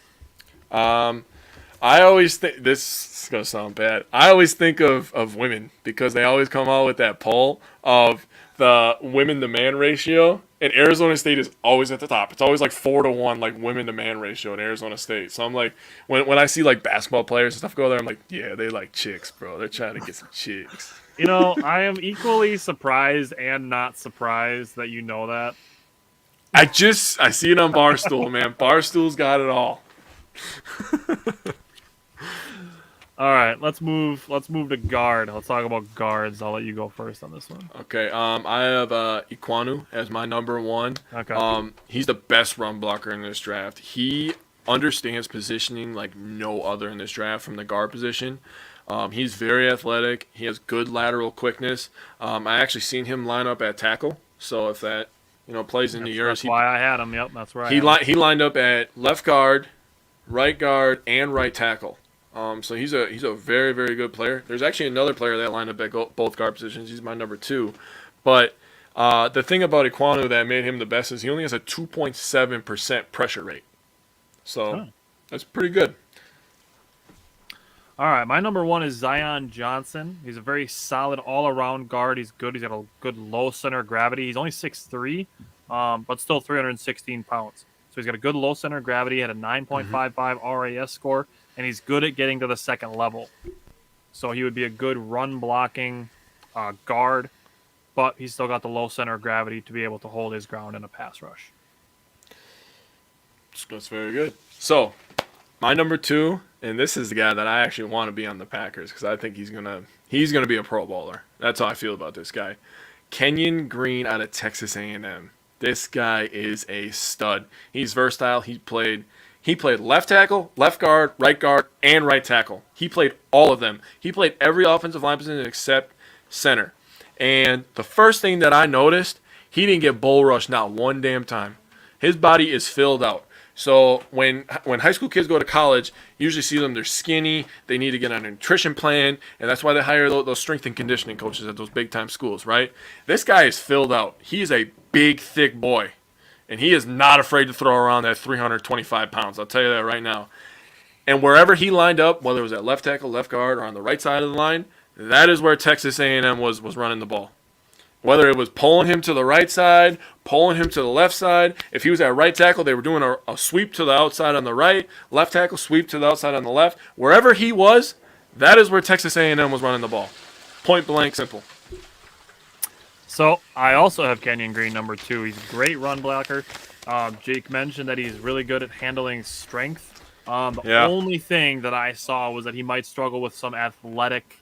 I always think, this is going to sound bad, I always think of women because they always come out with that poll of the women to man ratio, and Arizona State is always at the top. It's always like 4-1, like women to man ratio in Arizona State. So I'm like, when I see like basketball players and stuff go there, I'm like, yeah, they like chicks, bro. They're trying to get some chicks. You know, I am equally surprised and not surprised that you know that. I see it on Barstool, man. Barstool's got it all. All right, let's move to guard. Let's talk about guards. I'll let you go first on this one. Okay, I have Iquanu as my number 1. Okay. He's the best run blocker in this draft. He understands positioning like no other in this draft from the guard position. He's very athletic. He has good lateral quickness. I actually seen him line up at tackle. So if that plays into yours, that's why I had him. Yep, that's right. he lined up at left guard, and right tackle. So he's a very, very good player. There's actually another player that lined up at both guard positions. He's my number 2. But the thing about Ekwonu that made him the best is he only has a 2.7% pressure rate. So that's pretty good. All right, my number 1 is Zion Johnson. He's a very solid all-around guard. He's good. He's got a good low center of gravity. He's only 6'3", but still 316 pounds. So he's got a good low center of gravity. He had a 9.55 RAS score, and he's good at getting to the second level. So he would be a good run-blocking guard, but he's still got the low center of gravity to be able to hold his ground in a pass rush. That's very good. So my number 2, and this is the guy that I actually want to be on the Packers because I think he's gonna be a Pro Bowler. That's how I feel about this guy. Kenyon Green out of Texas A&M. This guy is a stud. He's versatile. He played left tackle, left guard, and right tackle. He played all of them. He played every offensive line position except center. And the first thing that I noticed, he didn't get bull rushed not one damn time. His body is filled out. So when high school kids go to college, you usually see them, they're skinny, they need to get on a nutrition plan, and that's why they hire those strength and conditioning coaches at those big-time schools, right? This guy is filled out. He is a big, thick boy, and he is not afraid to throw around that 325 pounds. I'll tell you that right now. And wherever he lined up, whether it was at left tackle, left guard, or on the right side of the line, that is where Texas A&M was running the ball. Whether it was pulling him to the right side, pulling him to the left side. If he was at right tackle, they were doing a sweep to the outside on the right. Left tackle, sweep to the outside on the left. Wherever he was, that is where Texas A&M was running the ball. Point blank, simple. So I also have Kenyon Green, number 2. He's a great run blocker. Jake mentioned that he's really good at handling strength. The only thing that I saw was that he might struggle with some athletic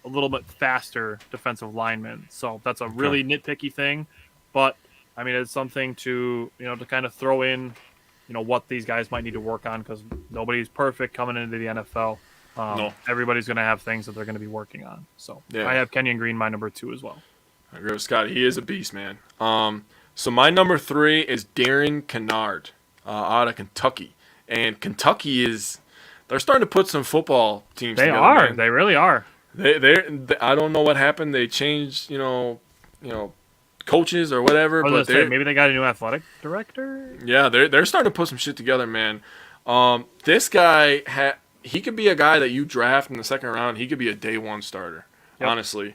a little bit faster defensive linemen. So that's a really nitpicky thing. But, I mean, it's something to kind of throw in, what these guys might need to work on because nobody's perfect coming into the NFL. No. Everybody's going to have things that they're going to be working on. So I have Kenyon Green, my number 2 as well. I agree with Scott. He is a beast, man. So my number 3 is Darren Kennard out of Kentucky. And Kentucky they're starting to put some football teams together. They are. Man. They really are. They I don't know what happened. They changed, coaches or whatever. But maybe they got a new athletic director. Yeah, they're starting to put some shit together, man. This guy he could be a guy that you draft in the second round. He could be a day 1 starter. Yep. Honestly,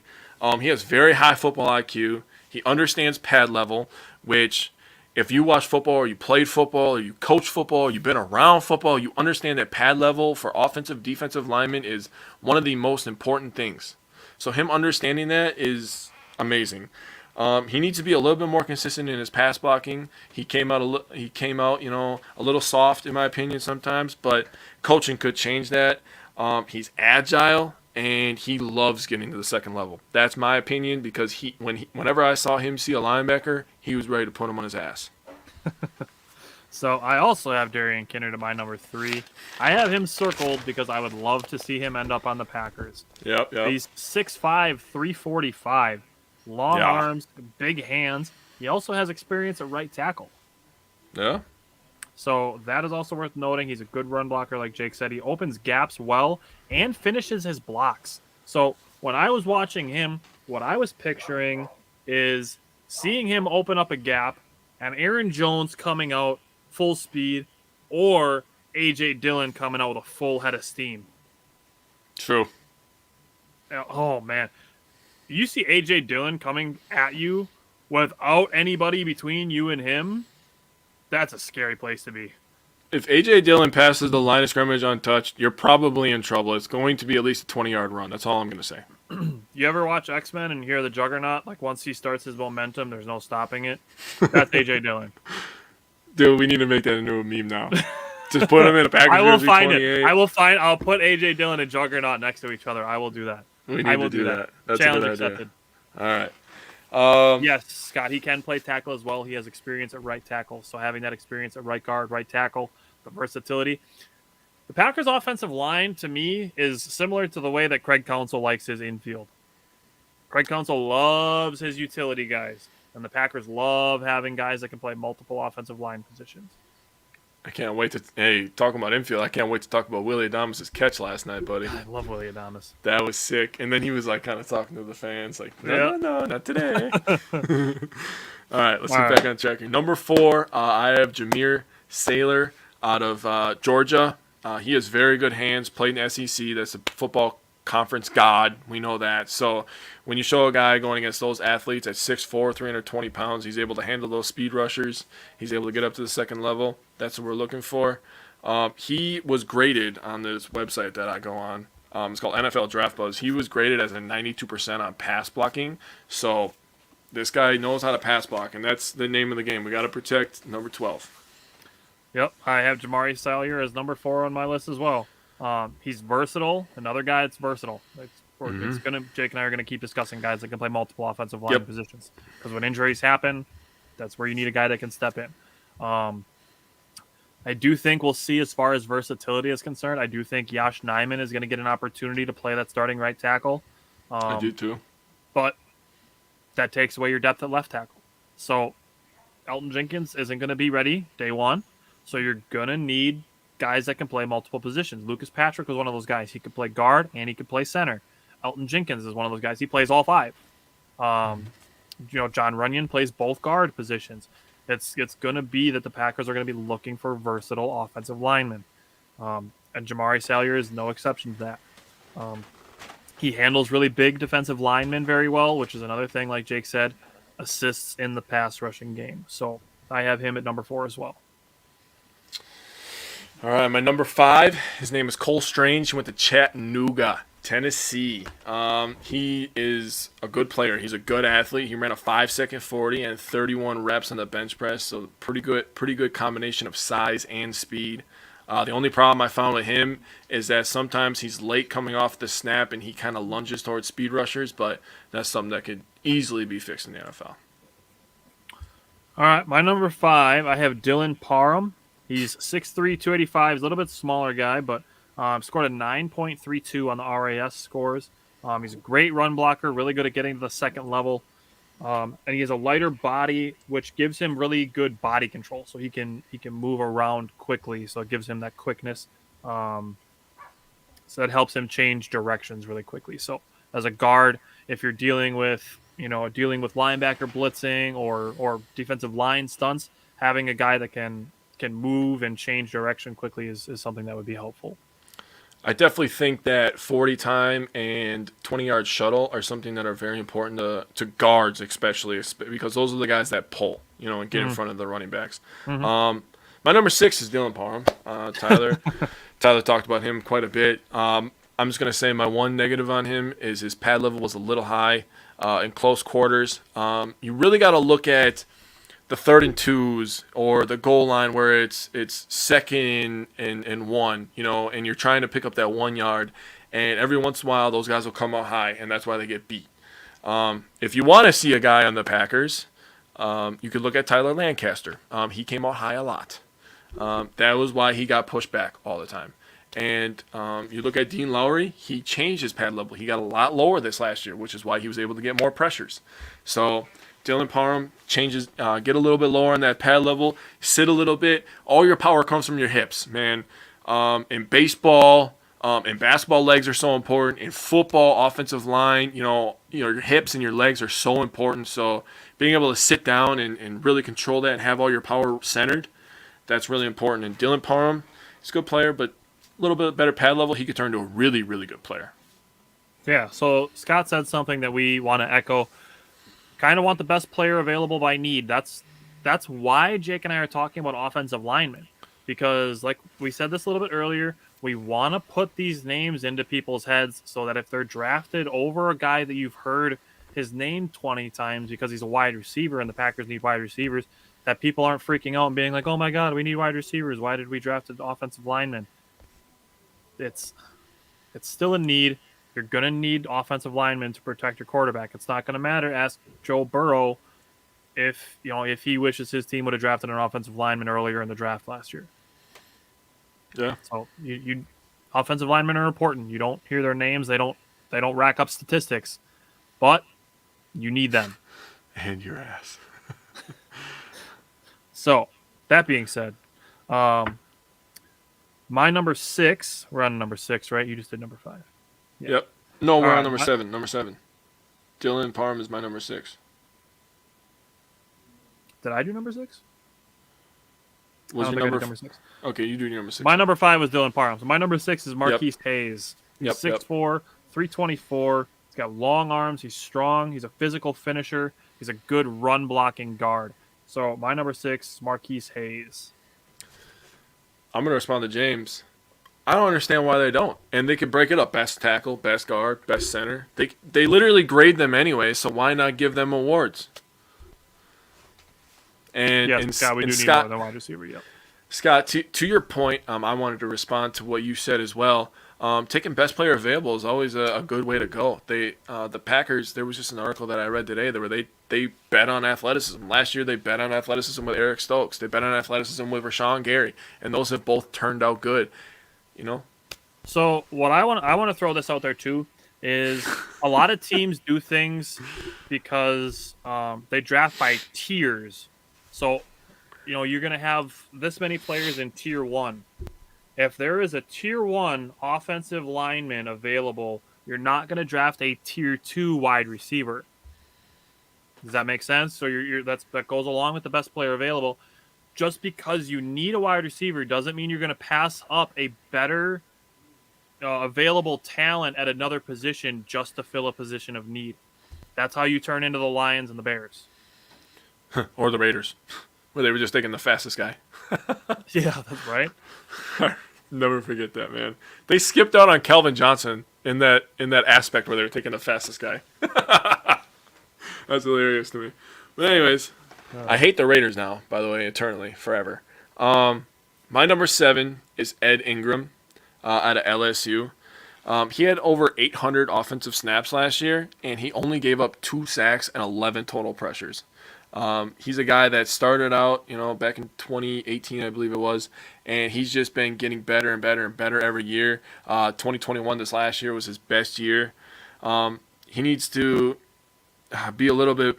he has very high football IQ. He understands pad level, which if you watch football or you played football or you coach football or you've been around football, you understand that pad level for offensive, defensive linemen is one of the most important things. So him understanding that is amazing. He needs to be a little bit more consistent in his pass blocking. He came out a little soft in my opinion sometimes, but coaching could change that. He's agile. And he loves getting to the second level. That's my opinion because whenever I saw him see a linebacker, he was ready to put him on his ass. So I also have Darian Kennard at my number 3. I have him circled because I would love to see him end up on the Packers. Yep. He's 6'5", 345, long arms, big hands. He also has experience at right tackle. Yeah. So that is also worth noting. He's a good run blocker, like Jake said. He opens gaps well and finishes his blocks. So when I was watching him, what I was picturing is seeing him open up a gap and Aaron Jones coming out full speed or A.J. Dillon coming out with a full head of steam. True. Oh, man. You see A.J. Dillon coming at you without anybody between you and him? That's a scary place to be. If A.J. Dillon passes the line of scrimmage untouched, you're probably in trouble. It's going to be at least a 20-yard run. That's all I'm going to say. You ever watch X-Men and hear the Juggernaut? Like, once he starts his momentum, there's no stopping it. That's A.J. Dillon. Dude, we need to make that into a meme now. Just put him in a Packers I will jersey, find 28. it. I'll put A.J. Dillon and Juggernaut next to each other. I will do that. We need to do that. That's Challenge a good accepted. Idea. All right. Yes, Scott, he can play tackle as well. He has experience at right tackle. So having that experience at right guard, right tackle, the versatility. The Packers' offensive line, to me, is similar to the way that Craig Counsell likes his infield. Craig Counsell loves his utility guys, and the Packers love having guys that can play multiple offensive line positions. I can't wait to. Hey, talking about infield, I can't wait to talk about Willie Adames' catch last night, buddy. I love Willie Adames. That was sick. And then he was like kind of talking to the fans, like, no, not today. All right, let's get back on track here. Number 4, I have Jameer Saylor out of Georgia. He has very good hands, played in SEC. That's a football conference god. We know that. So when you show a guy going against those athletes at 6'4", 320 pounds, he's able to handle those speed rushers. He's able to get up to the second level. That's what we're looking for. He was graded on this website that I go on. It's called NFL Draft Buzz. He was graded as a 92% on pass blocking. So this guy knows how to pass block, and that's the name of the game. We got to protect number 12. Yep, I have Jamari Salyer as number 4 on my list as well. He's versatile. Another guy that's versatile. Jake and I are gonna keep discussing guys that can play multiple offensive line positions, because when injuries happen, that's where you need a guy that can step in. I do think we'll see, as far as versatility is concerned, I do think Yosh Nijman is going to get an opportunity to play that starting right tackle. I do too. But that takes away your depth at left tackle. So Elton Jenkins isn't going to be ready day one. So you're going to need guys that can play multiple positions. Lucas Patrick was one of those guys. He could play guard and he could play center. Elton Jenkins is one of those guys. He plays all 5. John Runyon plays both guard positions. It's going to be that the Packers are going to be looking for versatile offensive linemen. And Jamari Salyer is no exception to that. He handles really big defensive linemen very well, which is another thing, like Jake said, assists in the pass rushing game. So I have him at number 4 as well. All right, my number 5, his name is Cole Strange. He went to Chattanooga, Tennessee. He is a good player. He's a good athlete. He ran a 5-second 40 and 31 reps on the bench press. So pretty good combination of size and speed. The only problem I found with him is that sometimes he's late coming off the snap and he kind of lunges towards speed rushers, but that's something that could easily be fixed in the NFL. All right, my number 5, I have Dylan Parham. He's 6'3", 285. He's a little bit smaller guy, but scored a 9.32 on the RAS scores. He's a great run blocker, really good at getting to the second level. And he has a lighter body, which gives him really good body control. So he can move around quickly. So it gives him that quickness. So that helps him change directions really quickly. So as a guard, if you're dealing with linebacker blitzing or defensive line stunts, having a guy that can move and change direction quickly is something that would be helpful. I definitely think that 40 time and 20-yard shuttle are something that are very important to guards, especially because those are the guys that pull, and get in front of the running backs. My number 6 is Dylan Parham. Tyler talked about him quite a bit. I'm just going to say my one negative on him is his pad level was a little high in close quarters. You really got to look at the 3rd and 2s or the goal line where it's 2nd and 1, and you're trying to pick up that 1 yard, and every once in a while those guys will come out high, and that's why they get beat. If you want to see a guy on the Packers, you could look at Tyler Lancaster. He came out high a lot. That was why he got pushed back all the time. And you look at Dean Lowry, he changed his pad level. He got a lot lower this last year, which is why he was able to get more pressures. So Dylan Parham changes, get a little bit lower on that pad level, sit a little bit. All your power comes from your hips, man. In baseball, in basketball, legs are so important. In football, offensive line, your hips and your legs are so important. So being able to sit down and really control that and have all your power centered, that's really important. And Dylan Parham, he's a good player, but a little bit better pad level, he could turn to a really, really good player. Yeah, so Scott said something that we want to echo. Kind of want the best player available by need. That's why Jake and I are talking about offensive linemen, because like we said this a little bit earlier, we want to put these names into people's heads so that if they're drafted over a guy that you've heard his name 20 times because he's a wide receiver and the Packers need wide receivers, that people aren't freaking out and being like, oh my God, we need wide receivers. Why did we draft an offensive lineman? It's still a need. You're going to need offensive linemen to protect your quarterback. It's not going to matter. Ask Joe Burrow if he wishes his team would have drafted an offensive lineman earlier in the draft last year. Yeah. So you offensive linemen are important. You don't hear their names. They don't rack up statistics, but you need them. And your ass. So that being said, um, my number 6. We're on number 6, right? You just did number 5. Yeah. Yep. No, All we're on right. number 7. Number 7. Dylan Parham is my number 6. Did I do number 6? I Was don't your think I number? did number 6. Okay, you do your number 6. My number 5 was Dylan Parham. So my number 6 is Marquise Hayes. He's Yep. 6'4", 324. He's got long arms. He's strong. He's a physical finisher. He's a good run blocking guard. So my number 6, Marquise Hayes. I'm gonna respond to James. I don't understand why they don't. And they could break it up: best tackle, best guard, best center. They literally grade them anyway. So why not give them awards? And Yes, and, Scott, we and do need Scott, more than wide receiver. Yep. Scott, to your point, I wanted to respond to what you said as well. Taking best player available is always a good way to go. The Packers. There was just an article that I read today where they bet on athleticism. Last year they bet on athleticism with Eric Stokes. They bet on athleticism with Rashawn Gary, and those have both turned out good. You know. So what I want to throw this out there too is a lot of teams do things because they draft by tiers. So you're going to have this many players in tier 1. If there is a tier 1 offensive lineman available, you're not going to draft a tier 2 wide receiver. Does that make sense? So that goes along with the best player available. Just because you need a wide receiver doesn't mean you're going to pass up a better available talent at another position just to fill a position of need. That's how you turn into the Lions and the Bears. Or the Raiders, where they were just taking the fastest guy. Yeah, that's right. Never forget that, man. They skipped out on Calvin Johnson in that aspect where they were taking the fastest guy. That's hilarious to me. But anyways, I hate the Raiders now, by the way, eternally, forever. My number 7 is Ed Ingram out of LSU. He had over 800 offensive snaps last year, and he only gave up 2 sacks and 11 total pressures. He's a guy that started out, back in 2018, I believe it was, and he's just been getting better and better and better every year. 2021, this last year, was his best year. He needs to be a little bit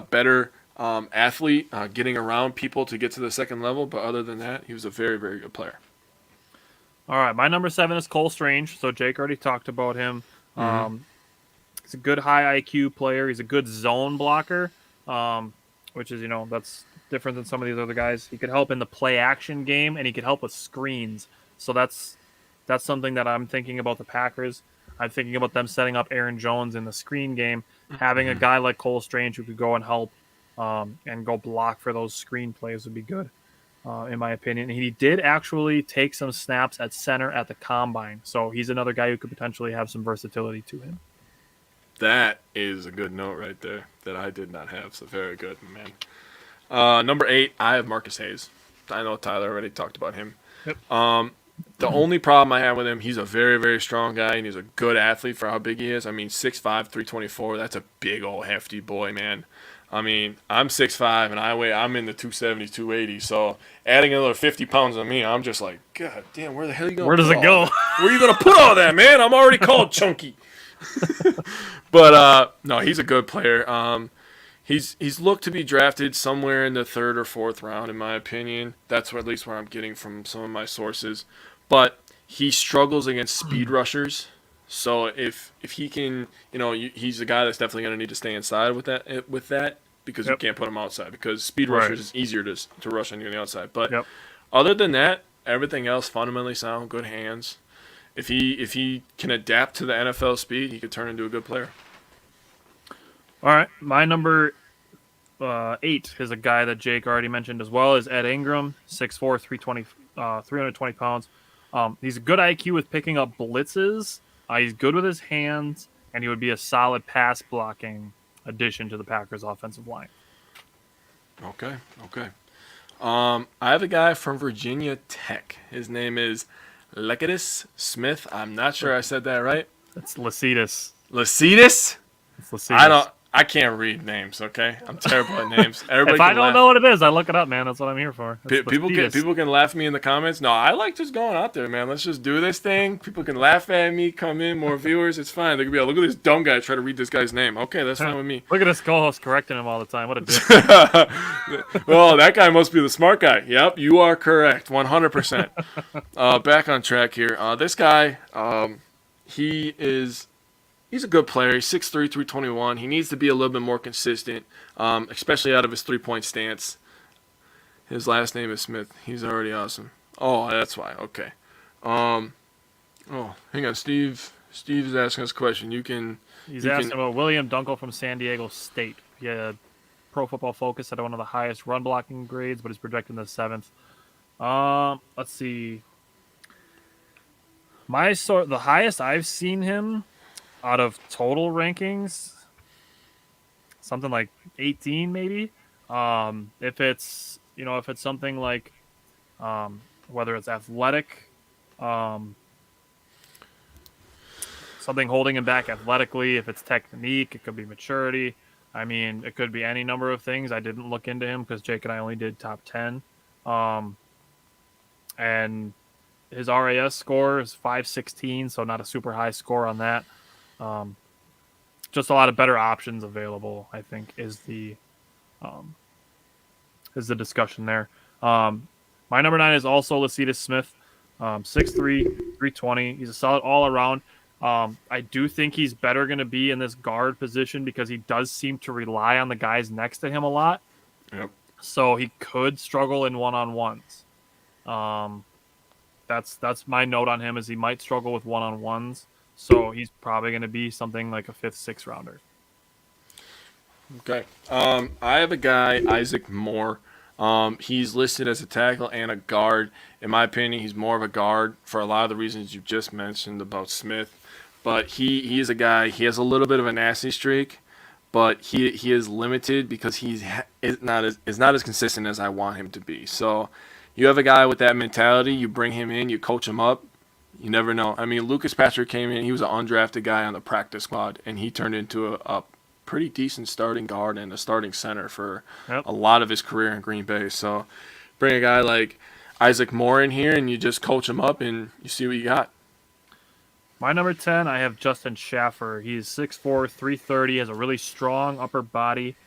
better athlete, getting around people to get to the second level, but other than that, he was a very, very good player. All right, my number 7 is Cole Strange. So Jake already talked about him. He's a good high IQ player. He's a good zone blocker. Which is, that's different than some of these other guys. He could help in the play action game, and he could help with screens. So that's something that I'm thinking about the Packers. I'm thinking about them setting up Aaron Jones in the screen game, having a guy like Cole Strange who could go and help and go block for those screen plays would be good, in my opinion. And he did actually take some snaps at center at the combine. So he's another guy who could potentially have some versatility to him. That is a good note right there that I did not have. So very good, man. Number 8, I have Marcus Hayes. I know Tyler already talked about him. Yep. The only problem I have with him, he's a very, very strong guy, and he's a good athlete for how big he is. I mean, 6'5", 324, that's a big old hefty boy, man. I mean, I'm 6'5", and I'm in the 270s, 280, so adding another 50 pounds on me, I'm just like, God damn, where the hell are you going? Where does it go? Where are you going to put all that, man? I'm already called chunky. But no, he's a good player. He's looked to be drafted somewhere in the 3rd or 4th round, in my opinion. That's at least where I'm getting from some of my sources. But he struggles against speed rushers. So if he can, he's a guy that's definitely going to need to stay inside with that because you can't put him outside because speed rushers is easier to rush on you on the outside. But other than that, everything else fundamentally sound, good hands. If he can adapt to the NFL speed, he could turn into a good player. All right, my number 8 is a guy that Jake already mentioned as well, is Ed Ingram, 6'4", 320 pounds. He's a good IQ with picking up blitzes. He's good with his hands, and he would be a solid pass blocking addition to the Packers' offensive line. Okay. I have a guy from Virginia Tech. His name is Lecketis Smith. I'm not sure I said that right. It's Lecitus. Lecitus? It's Lecitus. I can't read names. Okay, I'm terrible at names. Everybody If I can don't laugh. know what it is, I look it up, man. That's what I'm here for. That's the People can speedest. laugh at me in the comments. No, I like just going out there, man. Let's just do this thing. People can laugh at me, come in, more viewers. It's fine. They can be like, look at this dumb guy try to read this guy's name. Okay, that's fine with me. Look at this co-host correcting him all the time. What a dick. Well, that guy must be the smart guy. Yep, you are correct, 100%. Back on track here. This guy, he's a good player. He's 6'3", 321. He needs to be a little bit more consistent, especially out of his three-point stance. His last name is Smith. He's already awesome. Oh, that's why. Okay. Oh, hang on. Steve's asking us a question. He's asking about William Dunkel from San Diego State. Yeah, Pro Football Focus had one of the highest run blocking grades, but he's projected in the 7th. Let's see. The highest I've seen him out of total rankings, something like 18 maybe. If it's something like whether it's athletic, something holding him back athletically, if it's technique, it could be maturity. I mean, it could be any number of things. I didn't look into him because Jake and I only did top 10. And his RAS score is 516, so not a super high score on that. Just a lot of better options available, I think, is the discussion there. My number 9 is also Lecitus Smith, 6'3", 320. He's a solid all around. I do think he's better going to be in this guard position because he does seem to rely on the guys next to him a lot. Yep. So he could struggle in one-on-ones. That's my note on him, is he might struggle with one-on-ones. So he's probably going to be something like a 5th, 6th rounder. Okay. I have a guy, Isaac Moore. He's listed as a tackle and a guard. In my opinion, he's more of a guard for a lot of the reasons you just mentioned about Smith. But he is a guy, he has a little bit of a nasty streak, but he is limited because he's not as consistent as I want him to be. So you have a guy with that mentality, you bring him in, you coach him up, you never know. I mean, Lucas Patrick came in, he was an undrafted guy on the practice squad, and he turned into a pretty decent starting guard and a starting center for a lot of his career in Green Bay. So bring a guy like Isaac Moore in here, and you just coach him up, and you see what you got. My number 10, I have Justin Schaffer. He's 6'4", 330, has a really strong upper body.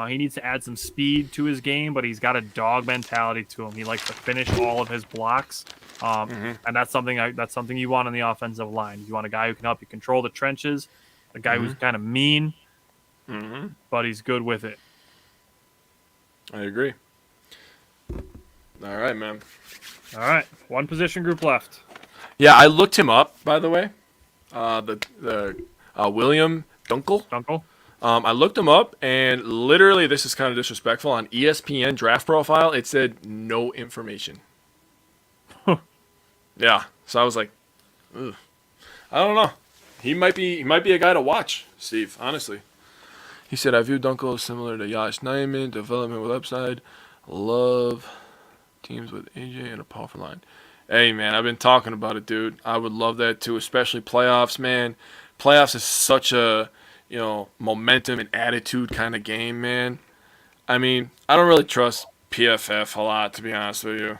He needs to add some speed to his game, but he's got a dog mentality to him. He likes to finish all of his blocks, and that's something you want on the offensive line. You want a guy who can help you control the trenches, a guy who's kind of mean, but he's good with it. I agree. All right, man. All right, one position group left. Yeah, I looked him up, by the way. The William Dunkel. Dunkel? I looked him up, and literally, this is kind of disrespectful. On ESPN draft profile, it said no information. Yeah, so I was like, ugh. I don't know. He might be a guy to watch, Steve. Honestly, he said I view Dunkel as similar to Yash Nyman, development with upside. Love teams with AJ and a powerful line. Hey man, I've been talking about it, dude. I would love that too, especially playoffs, man. Playoffs is such a momentum and attitude kind of game, man. I mean, I don't really trust PFF a lot, to be honest with you.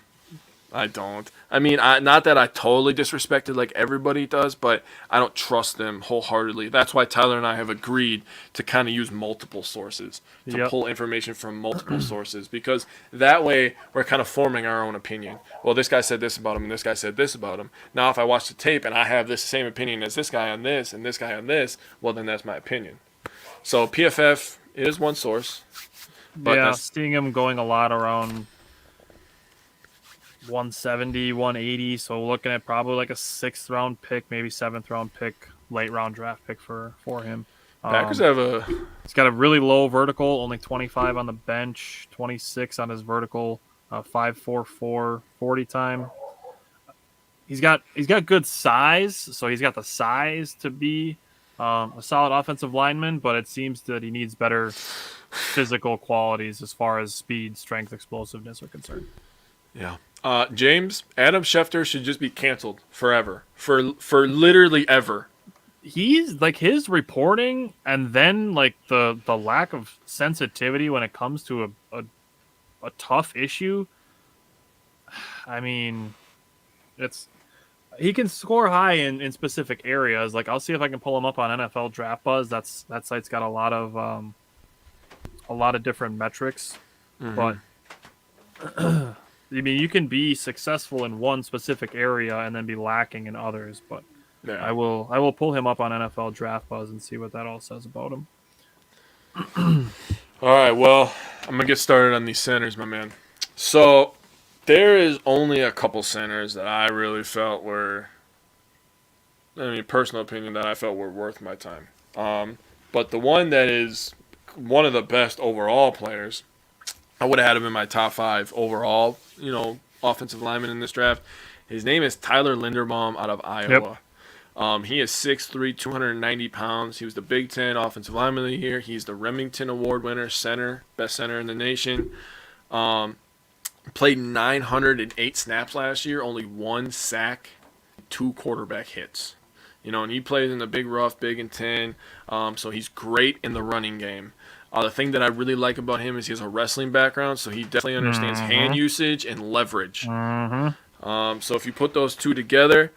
I don't. I mean, not that I totally disrespected like everybody does, but I don't trust them wholeheartedly. That's why Tyler and I have agreed to kind of use multiple sources, to pull information from multiple sources, because that way we're kind of forming our own opinion. Well, this guy said this about him, and this guy said this about him. Now, if I watch the tape and I have this same opinion as this guy on this and this guy on this, well, then that's my opinion. So PFF is one source. But seeing him going a lot around 170, 180, so looking at probably like a 6th round pick, maybe 7th round pick, late round draft pick for him. Packers he's got a really low vertical, only 25 on the bench, 26 on his vertical, 5.44 40 time. He's got good size, so he's got the size to be a solid offensive lineman, but it seems that he needs better physical qualities as far as speed, strength, explosiveness are concerned. Yeah. James, Adam Schefter should just be canceled forever. For literally ever. he's like his reporting and then like the lack of sensitivity when it comes to a tough issue. I mean, it's he can score high in specific areas. Like I'll see if I can pull him up on NFL Draft Buzz. That site's got a lot of different metrics, but I mean you can be successful in one specific area and then be lacking in others. But Yeah. I will pull him up on NFL Draft Buzz and see what that all says about him. All right, well, I'm going to get started on these centers, my man. So, there is only a couple centers that I really felt were, personal opinion, that I felt were worth my time. But the one that is one of the best overall players, I would have had him in my top 5 overall, offensive lineman in this draft. His name is Tyler Linderbaum out of Iowa. Yep. He is 6'3", 290 pounds. He was the Big Ten Offensive Lineman of the Year. He's the Remington Award winner, best center in the nation. Played 908 snaps last year, only 1 sack, 2 quarterback hits. And he plays in the big rough, big and 10, so he's great in the running game. The thing that I really like about him is he has a wrestling background, so he definitely understands hand usage and leverage. So if you put those two together,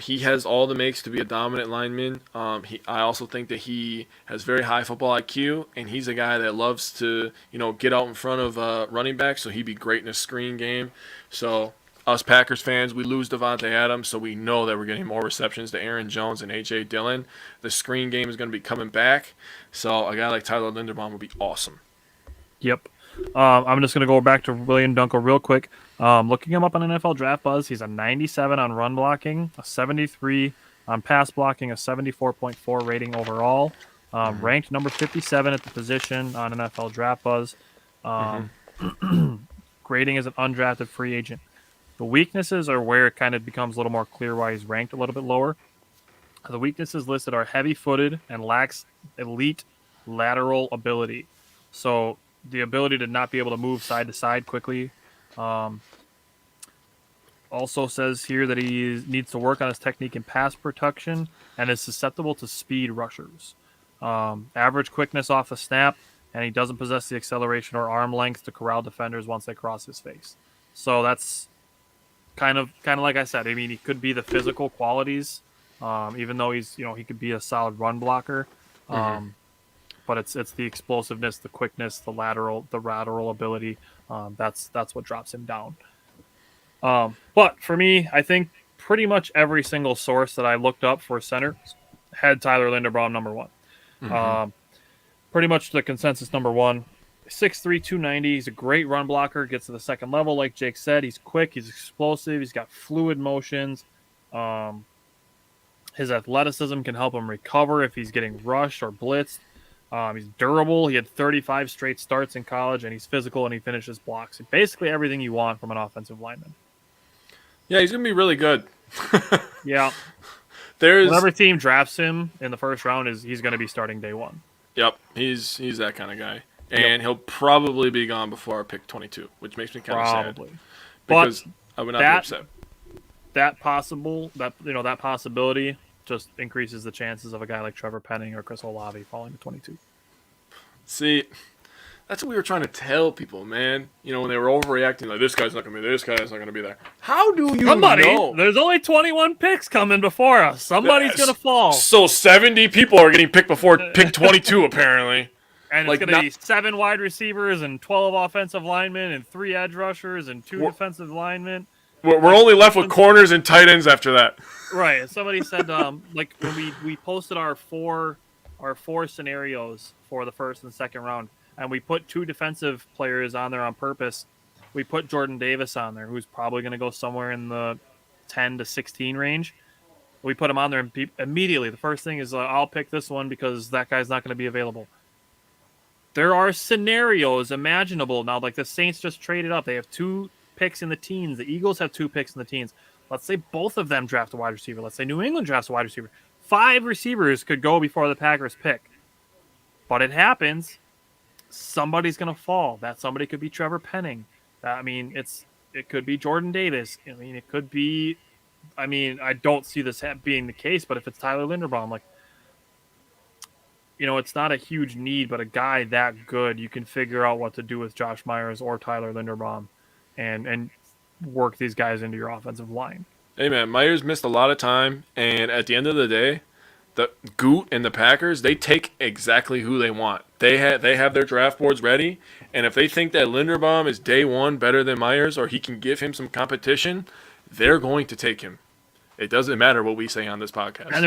he has all the makes to be a dominant lineman. I also think that he has very high football IQ, and he's a guy that loves to, get out in front of running backs, so he'd be great in a screen game. So us Packers fans, we lose Devontae Adams, so we know that we're getting more receptions to Aaron Jones and A.J. Dillon. The screen game is going to be coming back, so a guy like Tyler Linderbaum would be awesome. Yep. I'm just going to go back to William Dunkel real quick. Looking him up on NFL Draft Buzz, he's a 97 on run blocking, a 73 on pass blocking, a 74.4 rating overall. Ranked number 57 at the position on NFL Draft Buzz. Grading as an undrafted free agent. The weaknesses are where it kind of becomes a little more clear why he's ranked a little bit lower. The weaknesses listed are heavy-footed and lacks elite lateral ability. So the ability to not be able to move side to side quickly. Also says here that he needs to work on his technique in pass protection and is susceptible to speed rushers. Average quickness off the snap, and he doesn't possess the acceleration or arm length to corral defenders once they cross his face. So that's kind of like I said. I mean, he could be the physical qualities, even though he's he could be a solid run blocker. But it's the explosiveness, the quickness, the lateral ability. That's what drops him down. But for me, I think pretty much every single source that I looked up for center had Tyler Linderbaum number 1. Pretty much the consensus number 1. 6'3", 290. He's a great run blocker. Gets to the second level, like Jake said. He's quick. He's explosive. He's got fluid motions. His athleticism can help him recover if he's getting rushed or blitzed. He's durable. He had 35 straight starts in college, and he's physical, and he finishes blocks. Basically everything you want from an offensive lineman. Yeah, he's going to be really good. Yeah. Whatever team drafts him in the first round, he's going to be starting day 1. Yep, he's that kind of guy. And he'll probably be gone before our pick 22, which makes me kind of sad. Because I would not be upset. That possibility just increases the chances of a guy like Trevor Penning or Chris Olave falling to 22. See, that's what we were trying to tell people, man. When they were overreacting, like, this guy's not going to be there, this guy's not going to be there. How do you know? There's only 21 picks coming before us. Somebody's going to fall. So 70 people are getting picked before pick 22, apparently. And it's going to be 7 wide receivers and 12 offensive linemen and 3 edge rushers and 2 defensive linemen. We're only left with corners and tight ends after that. Right. Somebody said, like when we posted our four scenarios for the first and second round, and we put 2 defensive players on there on purpose. We put Jordan Davis on there, who's probably going to go somewhere in the 10 to 16 range. We put him on there, and immediately the first thing is, I'll pick this one because that guy's not going to be available. There are scenarios imaginable now. Like the Saints just traded up; they have 2 picks in the teens. The Eagles have 2 picks in the teens. Let's say both of them draft a wide receiver. Let's say New England drafts a wide receiver. 5 receivers could go before the Packers pick. But it happens. Somebody's going to fall. That somebody could be Trevor Penning. It could be Jordan Davis. It could be. I don't see this being the case. But if it's Tyler Linderbaum, like it's not a huge need, but a guy that good, you can figure out what to do with Josh Myers or Tyler Linderbaum, and work these guys into your offensive line. Hey man, Myers missed a lot of time, and at the end of the day, the Goot and the Packers, they take exactly who they want. They have their draft boards ready, and if they think that Linderbaum is day one better than Myers or he can give him some competition, they're going to take him. It doesn't matter what we say on this podcast. And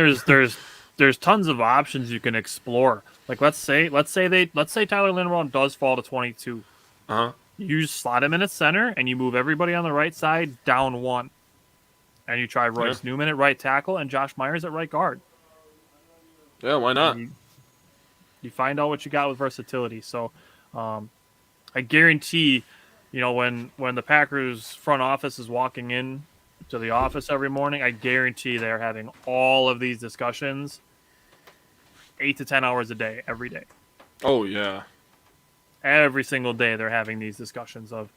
there's tons of options you can explore. Like let's say Tyler Linderbaum does fall to 22. Uh-huh. You slot him in at center and you move everybody on the right side down one. And you try Royce Newman at right tackle and Josh Myers at right guard. Yeah, why not? You find out what you got with versatility. So I guarantee, when the Packers front office is walking in to the office every morning, I guarantee they're having all of these discussions 8 to 10 hours a day, every day. Oh, yeah. Every single day they're having these discussions of,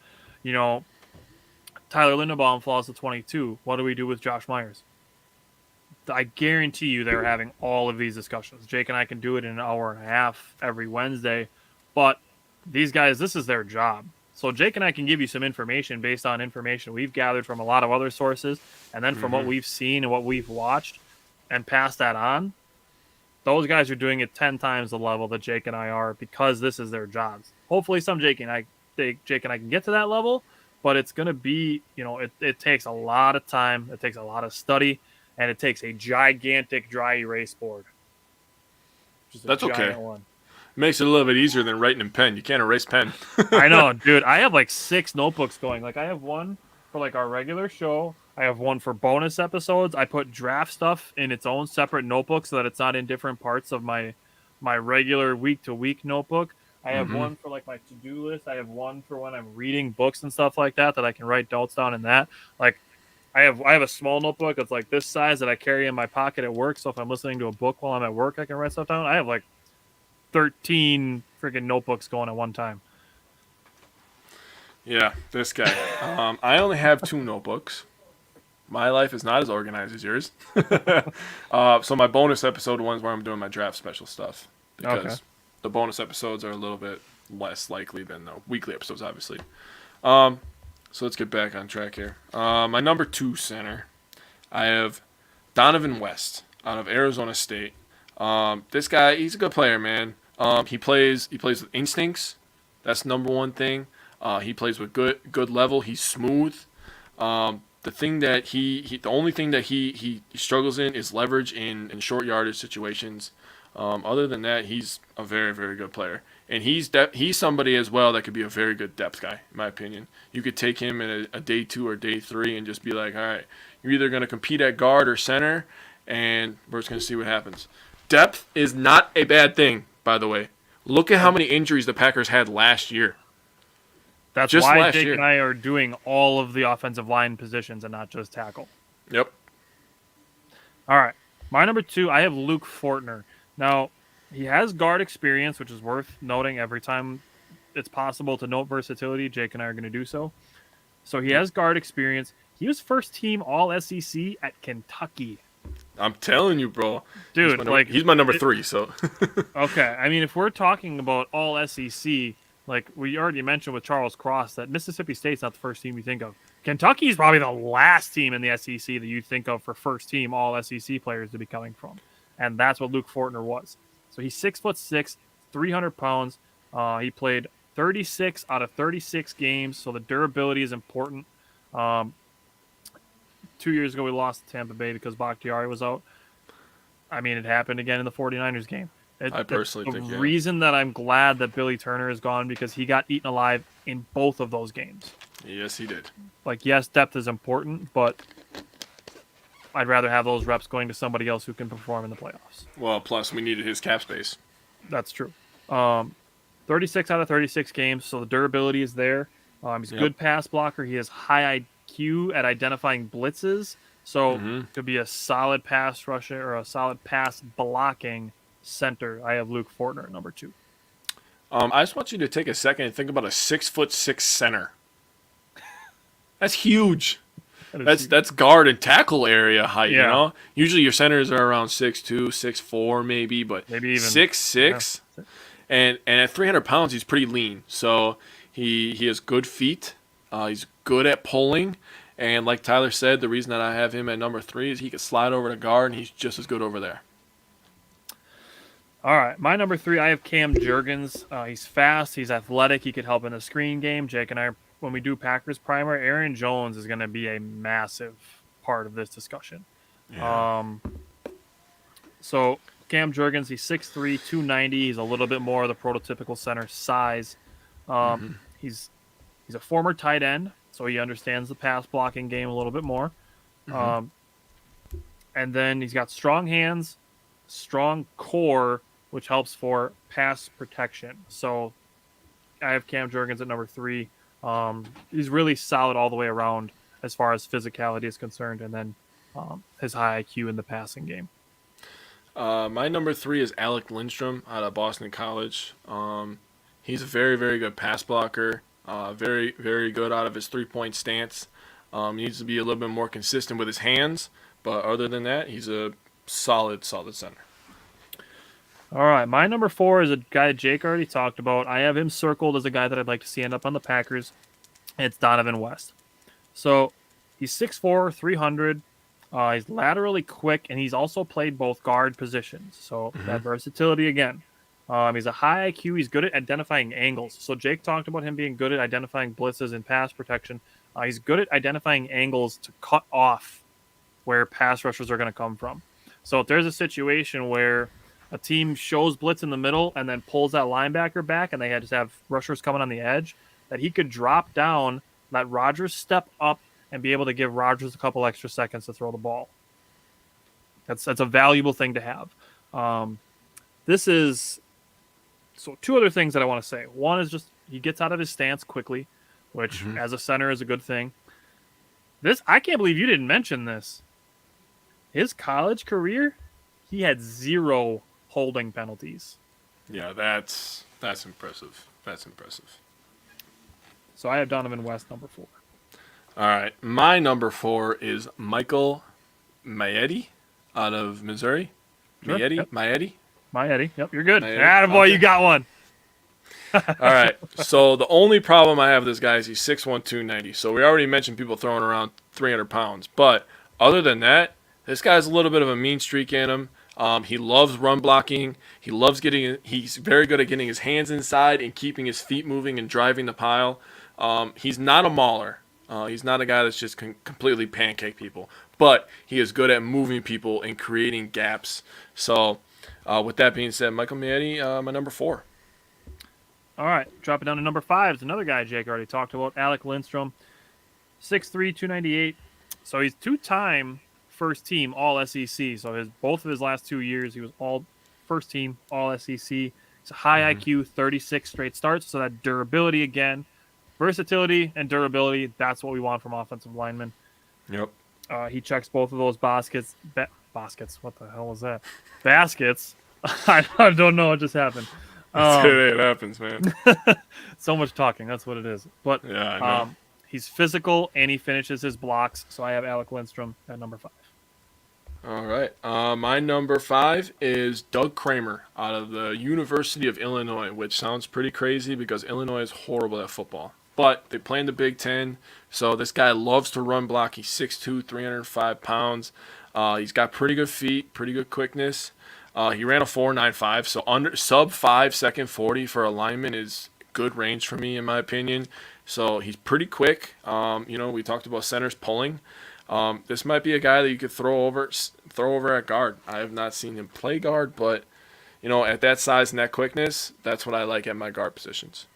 Tyler Linderbaum falls to 22. What do we do with Josh Myers? I guarantee you they're having all of these discussions. Jake and I can do it in an hour and a half every Wednesday, but these guys, this is their job. So Jake and I can give you some information based on information we've gathered from a lot of other sources, and then from what we've seen and what we've watched, and pass that on. Those guys are doing it 10 times the level that Jake and I are because this is their jobs. Hopefully Jake and I can get to that level, but it's going to be, it takes a lot of time, it takes a lot of study, and it takes a gigantic dry erase board. That's okay. One. Makes it a little bit easier than writing in pen. You can't erase pen. I know, dude. I have like 6 notebooks going. Like I have one for like our regular show. I have one for bonus episodes. I put draft stuff in its own separate notebook so that it's not in different parts of my regular week-to-week notebook. I have one for like my to-do list. I have one for when I'm reading books and stuff like that I can write notes down in that. Like I have a small notebook that's like this size that I carry in my pocket at work. So if I'm listening to a book while I'm at work, I can write stuff down. I have like 13 freaking notebooks going at one time. Yeah, this guy. I only have 2 notebooks. My life is not as organized as yours. So my bonus episode one's where I'm doing my draft special stuff. Because the bonus episodes are a little bit less likely than the weekly episodes, obviously. So let's get back on track here. My number 2 center, I have Donovan West out of Arizona State. This guy, he's a good player, man. He plays with instincts. That's number one thing. He plays with good level. He's smooth. The only thing that he struggles in is leverage in short yardage situations. Other than that, he's a very, very good player. And he's somebody as well that could be a very good depth guy, in my opinion. You could take him in a day 2 or day 3 and just be like, all right, you're either going to compete at guard or center, and we're just going to see what happens. Depth is not a bad thing, by the way. Look at how many injuries the Packers had last year. That's just why Jake and I are doing all of the offensive line positions and not just tackle. Yep. All right. My number 2, I have Luke Fortner. Now, he has guard experience, which is worth noting every time it's possible to note versatility. Jake and I are going to do so. So he has guard experience. He was first team All-SEC at Kentucky. I'm telling you, bro. Dude, he's my number 3, so. Okay. I mean, if we're talking about All-SEC, like we already mentioned with Charles Cross, that Mississippi State's not the first team you think of. Kentucky's probably the last team in the SEC that you think of for first team All-SEC players to be coming from. And that's what Luke Fortner was. So he's 6'6", 300 pounds. He played 36 out of 36 games, so the durability is important. 2 years ago, we lost to Tampa Bay because Bakhtiari was out. I mean, it happened again in the 49ers game. I personally think the reason that I'm glad that Billy Turner is gone because he got eaten alive in both of those games. Yes, he did. Like, yes, depth is important, but I'd rather have those reps going to somebody else who can perform in the playoffs. Well, plus we needed his cap space. That's true. 36 out of 36 games, so the durability is there. He's a good pass blocker. He has high IQ at identifying blitzes, so could be a solid pass rusher or a solid pass blocking center. I have Luke Fortner at number 2. I just want you to take a second and think about a 6'6" center. That's huge. That's guard and tackle area height. Yeah. You know, usually your centers are around 6'2", 6'4", maybe, but maybe even 6'6", and at 300 pounds, he's pretty lean. So he has good feet. He's good at pulling. And like Tyler said, the reason that I have him at number 3 is he can slide over to guard, and he's just as good over there. All right, my number 3, I have Cam Jurgens. He's fast. He's athletic. He could help in the screen game. Jake and I, when we do Packers Primer, Aaron Jones is going to be a massive part of this discussion. Yeah. So Cam Jurgens, he's 6'3", 290. He's a little bit more of the prototypical center size. He's a former tight end, so he understands the pass blocking game a little bit more. And then he's got strong hands, strong core, which helps for pass protection. So I have Cam Jurgens at number 3. He's really solid all the way around as far as physicality is concerned, and then his high IQ in the passing game. My number 3 is Alec Lindstrom out of Boston College. He's a very, very good pass blocker. Very, very good out of his three-point stance. He needs to be a little bit more consistent with his hands, but other than that, he's a solid center. All right, my number 4 is a guy Jake already talked about. I have him circled as a guy that I'd like to see end up on the Packers. And it's Donovan West. So he's 6'4", 300. He's laterally quick, and he's also played both guard positions. So that versatility again. He's a high IQ. He's good at identifying angles. So Jake talked about him being good at identifying blitzes and pass protection. He's good at identifying angles to cut off where pass rushers are going to come from. So if there's a situation where a team shows blitz in the middle and then pulls that linebacker back and they just have rushers coming on the edge, that he could drop down, let Rodgers step up, and be able to give Rodgers a couple extra seconds to throw the ball. That's a valuable thing to have. This is... So 2 other things that I want to say. One is just he gets out of his stance quickly, which as a center is a good thing. I can't believe you didn't mention this. His college career, he had 0 holding penalties. Yeah, that's impressive. That's impressive. So I have Donovan West number 4. All right, my number 4 is Michael Maietti out of Missouri. Sure. Maietti. Maietti. Yep, you're good. Maietti. Attaboy, Okay. you got one. All right, so the only problem I have with this guy is he's 6'1", 290. So we already mentioned people throwing around 300 pounds. But other than that, this guy's a little bit of a mean streak in him. He loves run blocking. He's very good at getting his hands inside and keeping his feet moving and driving the pile. He's not a mauler. He's not a guy that's just completely pancake people. But he is good at moving people and creating gaps. So with that being said, Michael Maietti, my number 4. All right, dropping down to number 5 is another guy Jake already talked about, Alec Lindstrom, 6'3", 298. So he's 2-time first team All SEC. So both of his last 2 years, he was all first team All SEC. He's a high IQ, 36 straight starts. So that durability again, versatility and durability. That's what we want from offensive linemen. Yep. He checks both of those baskets. Baskets. What the hell was that? Baskets. I don't know what just happened. It happens, man. So much talking. That's what it is. But Yeah, I know. he's physical and he finishes his blocks. So I have Alec Lindstrom at number 5. All right. My number 5 is Doug Kramer out of the University of Illinois, which sounds pretty crazy because Illinois is horrible at football. But they play in the Big Ten, so this guy loves to run block. He's 6'2", 305 pounds. He's got pretty good feet, pretty good quickness. He ran a 4.95, so under sub 5 second 40 for a lineman is good range for me in my opinion. So he's pretty quick. We talked about centers pulling. This might be a guy that you could throw over at guard. I have not seen him play guard, but at that size and that quickness, that's what I like at my guard positions.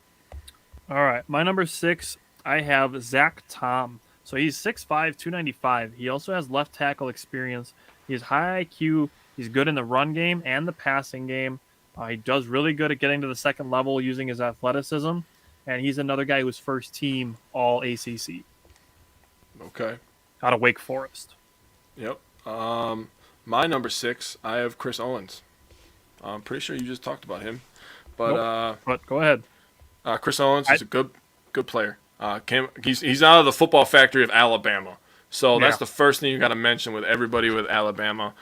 All right, my number 6, I have Zach Tom. So he's 6'5", 295. He also has left tackle experience. He has high IQ. He's good in the run game and the passing game. He does really good at getting to the second level using his athleticism. And he's another guy who's first team All ACC. Okay. Out of Wake Forest. Yep. My number 6, I have Chris Owens. I'm pretty sure you just talked about him. But but go ahead. Chris Owens is a good player. He's out of the football factory of Alabama. So Yeah. that's the first thing you got to mention with everybody with Alabama.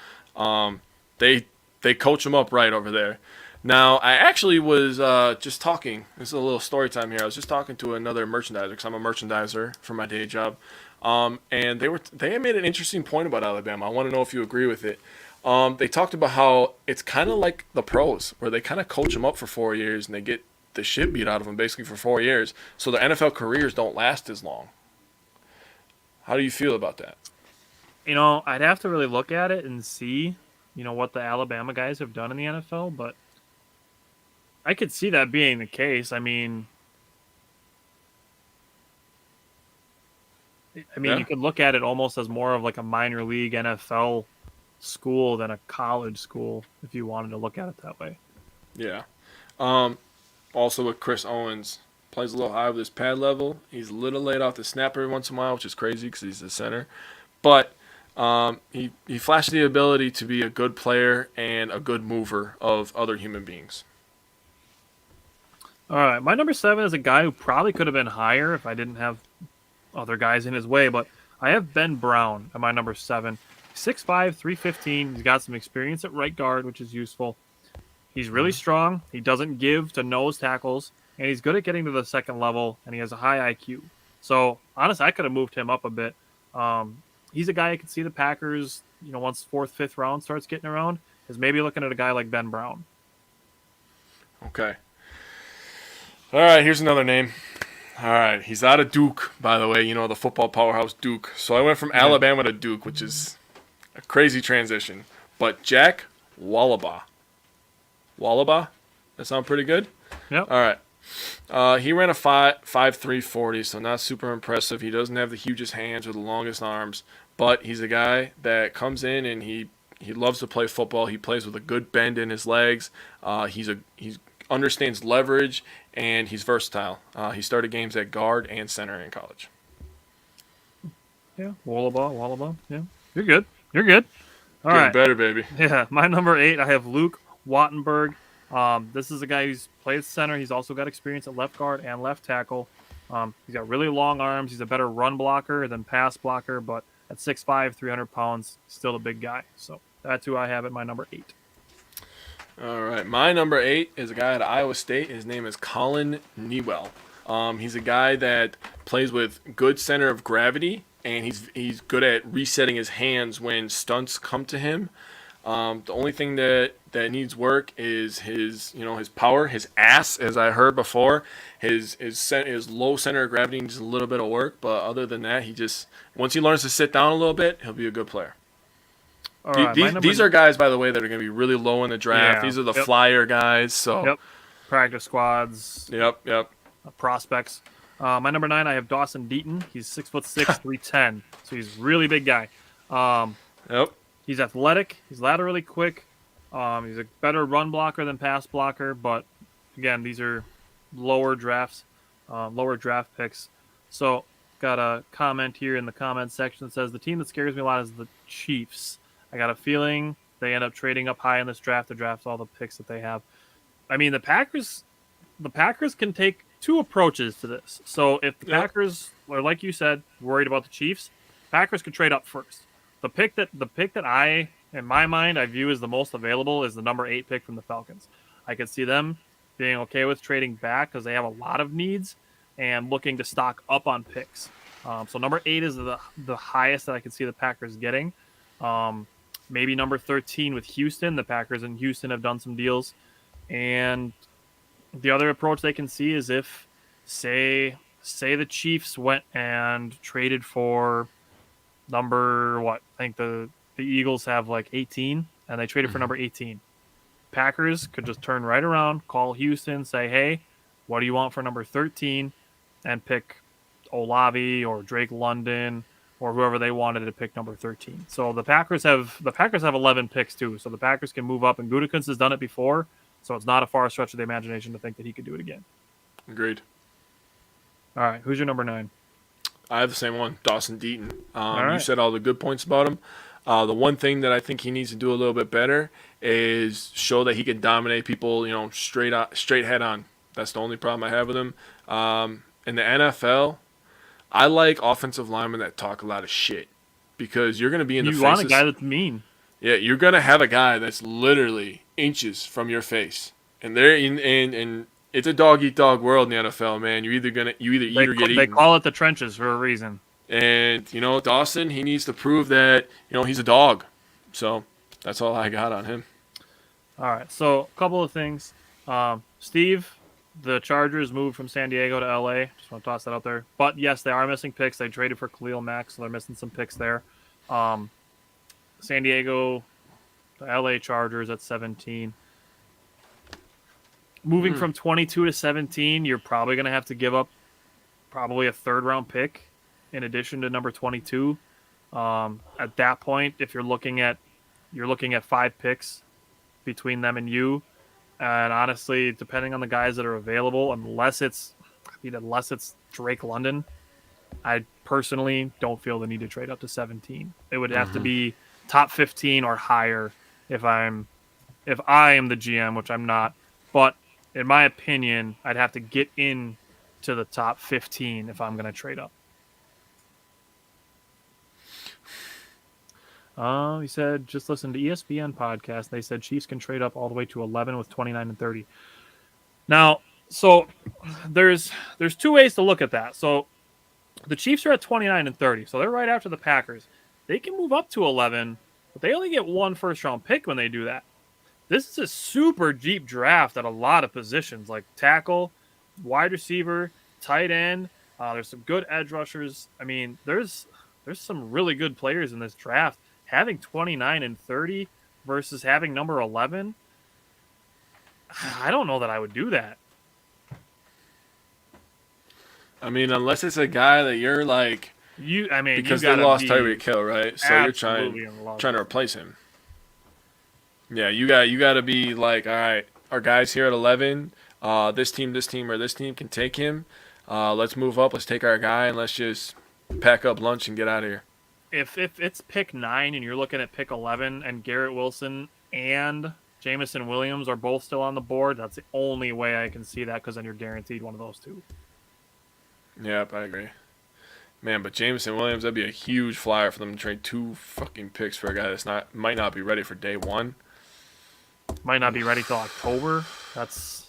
They coach them up right over there. Now, I actually was just talking. This is a little story time here. I was just talking to another merchandiser because I'm a merchandiser for my day job, and they had made an interesting point about Alabama. I want to know if you agree with it. They talked about how it's kind of like the pros, where they kind of coach them up for 4 years and they get the shit beat out of them basically for 4 years, so their NFL careers don't last as long. How do you feel about that? I'd have to really look at it and see, what the Alabama guys have done in the NFL, but I could see that being the case. I mean, Yeah, you could look at it almost as more of like a minor league NFL school than a college school if you wanted to look at it that way. yeah. Um, Also with Chris Owens, plays a little high with his pad level. He's a little late off the snap every once in a while, which is crazy because he's the center. But he flashed the ability to be a good player and a good mover of other human beings. All right, my number 7 is a guy who probably could have been higher if I didn't have other guys in his way, but I have Ben Brown at my number 7. 6'5", 315. He's got some experience at right guard, which is useful. He's really strong. He doesn't give to nose tackles, and he's good at getting to the second level, and he has a high IQ. So, honestly, I could have moved him up a bit. He's a guy I could see the Packers, once fourth, fifth round starts getting around, is maybe looking at a guy like Ben Brown. Okay. All right, here's another name. All right, he's out of Duke, by the way, the football powerhouse Duke. So I went from Alabama to Duke, which is a crazy transition. But Jack Wallaba. Wallaba? That sound pretty good? Yep. All right. He ran a 5'3", 40, so not super impressive. He doesn't have the hugest hands or the longest arms, but he's a guy that comes in and he loves to play football. He plays with a good bend in his legs. He understands leverage, and he's versatile. He started games at guard and center in college. Yeah, Wallaba. Yeah, you're good. You're good. All Getting right. better, baby. Yeah, my number 8, I have Luke Wattenberg. This is a guy who's played center. He's also got experience at left guard and left tackle. He's got really long arms. He's a better run blocker than pass blocker, but at 6'5", 300 pounds, still a big guy. So that's who I have at my number 8. All right, my number 8 is a guy at Iowa State. His name is Colin Newell. He's a guy that plays with good center of gravity, and he's good at resetting his hands when stunts come to him. The only thing that needs work is his power, his ass, as I heard before. His low center of gravity needs a little bit of work, but other than that, once he learns to sit down a little bit, he'll be a good player. All right, These are guys, by the way, that are going to be really low in the draft. Yeah, These are the yep. flyer guys. So Yep. Practice squads, Yep. prospects. My number 9, I have Dawson Deaton. He's 6'6", 310. So he's a really big guy. Yep. He's athletic. He's laterally quick. He's a better run blocker than pass blocker. But again, these are lower draft picks. So got a comment here in the comment section that says the team that scares me a lot is the Chiefs. I got a feeling they end up trading up high in this draft to draft all the picks that they have. I mean, the Packers can take two approaches to this. So if the Packers are, like you said, worried about the Chiefs, Packers could trade up first. The pick that I, in my mind, I view as the most available is the number 8 pick from the Falcons. I could see them being okay with trading back because they have a lot of needs and looking to stock up on picks. So number 8 is the highest that I could see the Packers getting. Maybe number 13 with Houston. The Packers and Houston have done some deals. And the other approach they can see is if, say the Chiefs went and traded for number, I think the Eagles have like 18, and they traded for number 18. Packers could just turn right around, call Houston, say, hey, what do you want for number 13? And pick Olavi or Drake London or whoever they wanted to pick number 13. So the Packers have 11 picks too. So the Packers can move up, and Gutekunst has done it before. So it's not a far stretch of the imagination to think that he could do it again. Agreed. All right, who's your number 9? I have the same one, Dawson Deaton. All right. You said all the good points about him. The one thing that I think he needs to do a little bit better is show that he can dominate people, straight head on. That's the only problem I have with him. In the NFL, I like offensive linemen that talk a lot of shit. because you're going to be in the You faces. want a guy that's mean. Yeah, you're going to have a guy that's literally inches from your face. And and it's a dog eat dog world in the NFL, man. You either eat or get They eaten. call it the trenches for a reason. And Dawson, he needs to prove that he's a dog. So that's all I got on him. All right, so a couple of things. Steve, the Chargers moved from San Diego to LA. Just want to toss that out there. But yes, they are missing picks. They traded for Khalil Mack, so they're missing some picks there. San Diego, the LA Chargers at 17. Moving from 22 to 17, you're probably going to have to give up probably a third-round pick in addition to number 22. At that point, if you're looking at 5 picks between them and you, and honestly, depending on the guys that are available, unless it's Drake London, I personally don't feel the need to trade up to 17. It would have to be top 15 or higher if I am the GM, which I'm not. But in my opinion, I'd have to get in to the top 15 if I'm going to trade up. He said, just listen to ESPN podcast. They said Chiefs can trade up all the way to 11 with 29 and 30. Now, so there's 2 ways to look at that. So the Chiefs are at 29 and 30, so they're right after the Packers. They can move up to 11, but they only get 1 first-round pick when they do that. This is a super deep draft at a lot of positions, like tackle, wide receiver, tight end. There's some good edge rushers. I mean, there's some really good players in this draft. Having 29 and 30 versus having number 11, I don't know that I would do that. I mean, unless it's a guy that you're like, because they lost Tyreek Hill, right? So you're trying to replace him. Yeah, you got to be like, all right, our guy's here at 11. This team, or this team can take him. Let's move up. Let's take our guy, and let's just pack up lunch and get out of here. If it's pick 9 and you're looking at pick 11 and Garrett Wilson and Jameson Williams are both still on the board, that's the only way I can see that, because then you're guaranteed one of those 2. Yep, I agree. Man, but Jameson Williams, that'd be a huge flyer for them to trade 2 fucking picks for a guy that's might not be ready for day 1. Might not be ready till October. That's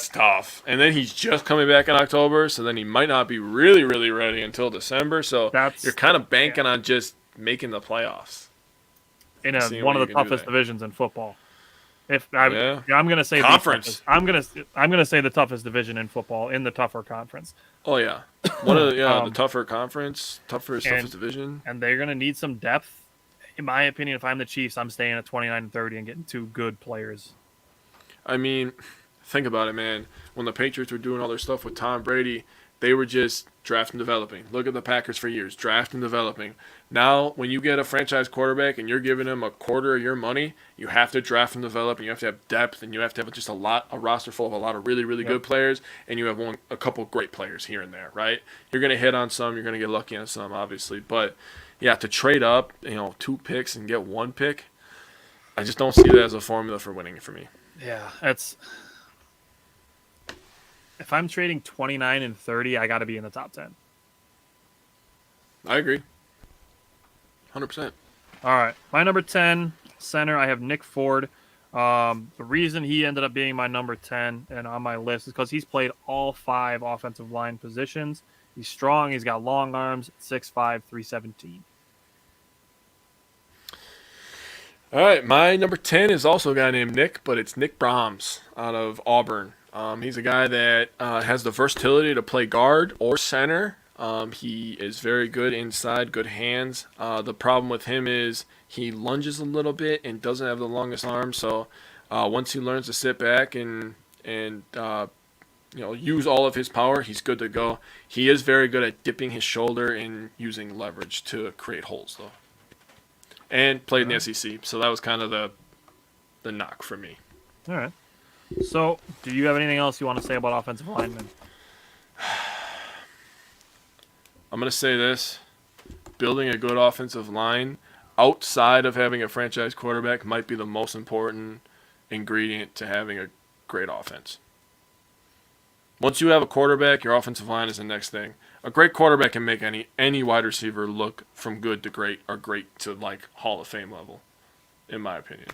tough. And then he's just coming back in October, so then he might not be really, really ready until December. So you're kind of banking on just making the playoffs. In one of the toughest divisions in football. I'm going to say conference. I'm going to say the toughest division in football in the tougher conference. Oh yeah, one of the tougher conference, toughest division. And they're going to need some depth. In my opinion, if I'm the Chiefs, I'm staying at 29 and 30 and getting 2 good players. I mean, think about it, man. When the Patriots were doing all their stuff with Tom Brady, they were just draft and developing. Look at the Packers for years, draft and developing. Now, when you get a franchise quarterback and you're giving him a quarter of your money, you have to draft and develop, and you have to have depth, and you have to have just a roster full of a lot of really, really good players, and you have a couple great players here and there, right? You're going to hit on some, you're going to get lucky on some, obviously, but yeah, to trade up, 2 picks and get 1 pick, I just don't see that as a formula for winning for me. Yeah, if I'm trading 29 and 30, I got to be in the top 10. I agree. 100%. All right. My number 10 center, I have Nick Ford. The reason he ended up being my number 10 and on my list is because he's played all 5 offensive line positions. He's strong. He's got long arms, 6'5", 317. All right. My number 10 is also a guy named Nick, but it's Nick Brahms out of Auburn. He's a guy that has the versatility to play guard or center. He is very good inside, good hands. The problem with him is he lunges a little bit and doesn't have the longest arm. So once he learns to sit back and use all of his power, he's good to go. He is very good at dipping his shoulder and using leverage to create holes, though. And played in the SEC, so that was kind of the knock for me. All right. So, do you have anything else you want to say about offensive linemen? I'm going to say this. Building a good offensive line outside of having a franchise quarterback might be the most important ingredient to having a great offense. Once you have a quarterback, your offensive line is the next thing. A great quarterback can make any wide receiver look from good to great or great to like Hall of Fame level, in my opinion.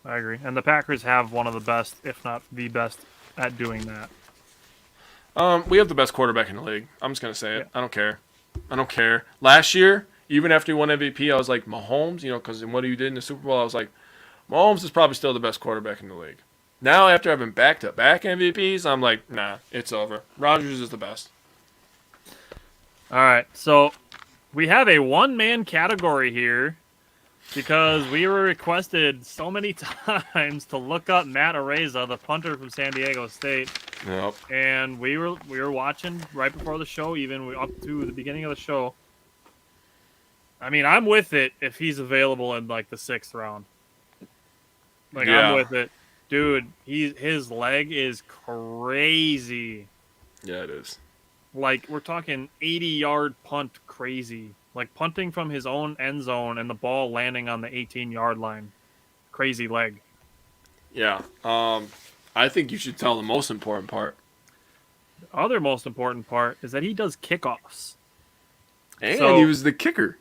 I agree. And the Packers have one of the best, if not the best, at doing that. We have the best quarterback in the league. I'm just gonna say it. Yeah. I don't care. Last year, even after he won MVP, I was like Mahomes, because in what he did in the Super Bowl, I was like, Mahomes is probably still the best quarterback in the league. Now, after having back-to-back MVPs, I'm like, nah, it's over. Rodgers is the best. All right, so we have a one-man category here because we were requested so many times to look up Matt Araiza, the punter from San Diego State. Yep. And we were watching right before the show, even up to the beginning of the show. I mean, I'm with it if he's available in like the 6th round. Like, Yeah. I'm with it. Dude, his leg is crazy. Yeah, it is. Like, we're talking 80-yard punt crazy. Like, punting from his own end zone and the ball landing on the 18-yard line. Crazy leg. Yeah. I think you should tell the most important part. The other most important part is that he does kickoffs. And So- he was the kicker.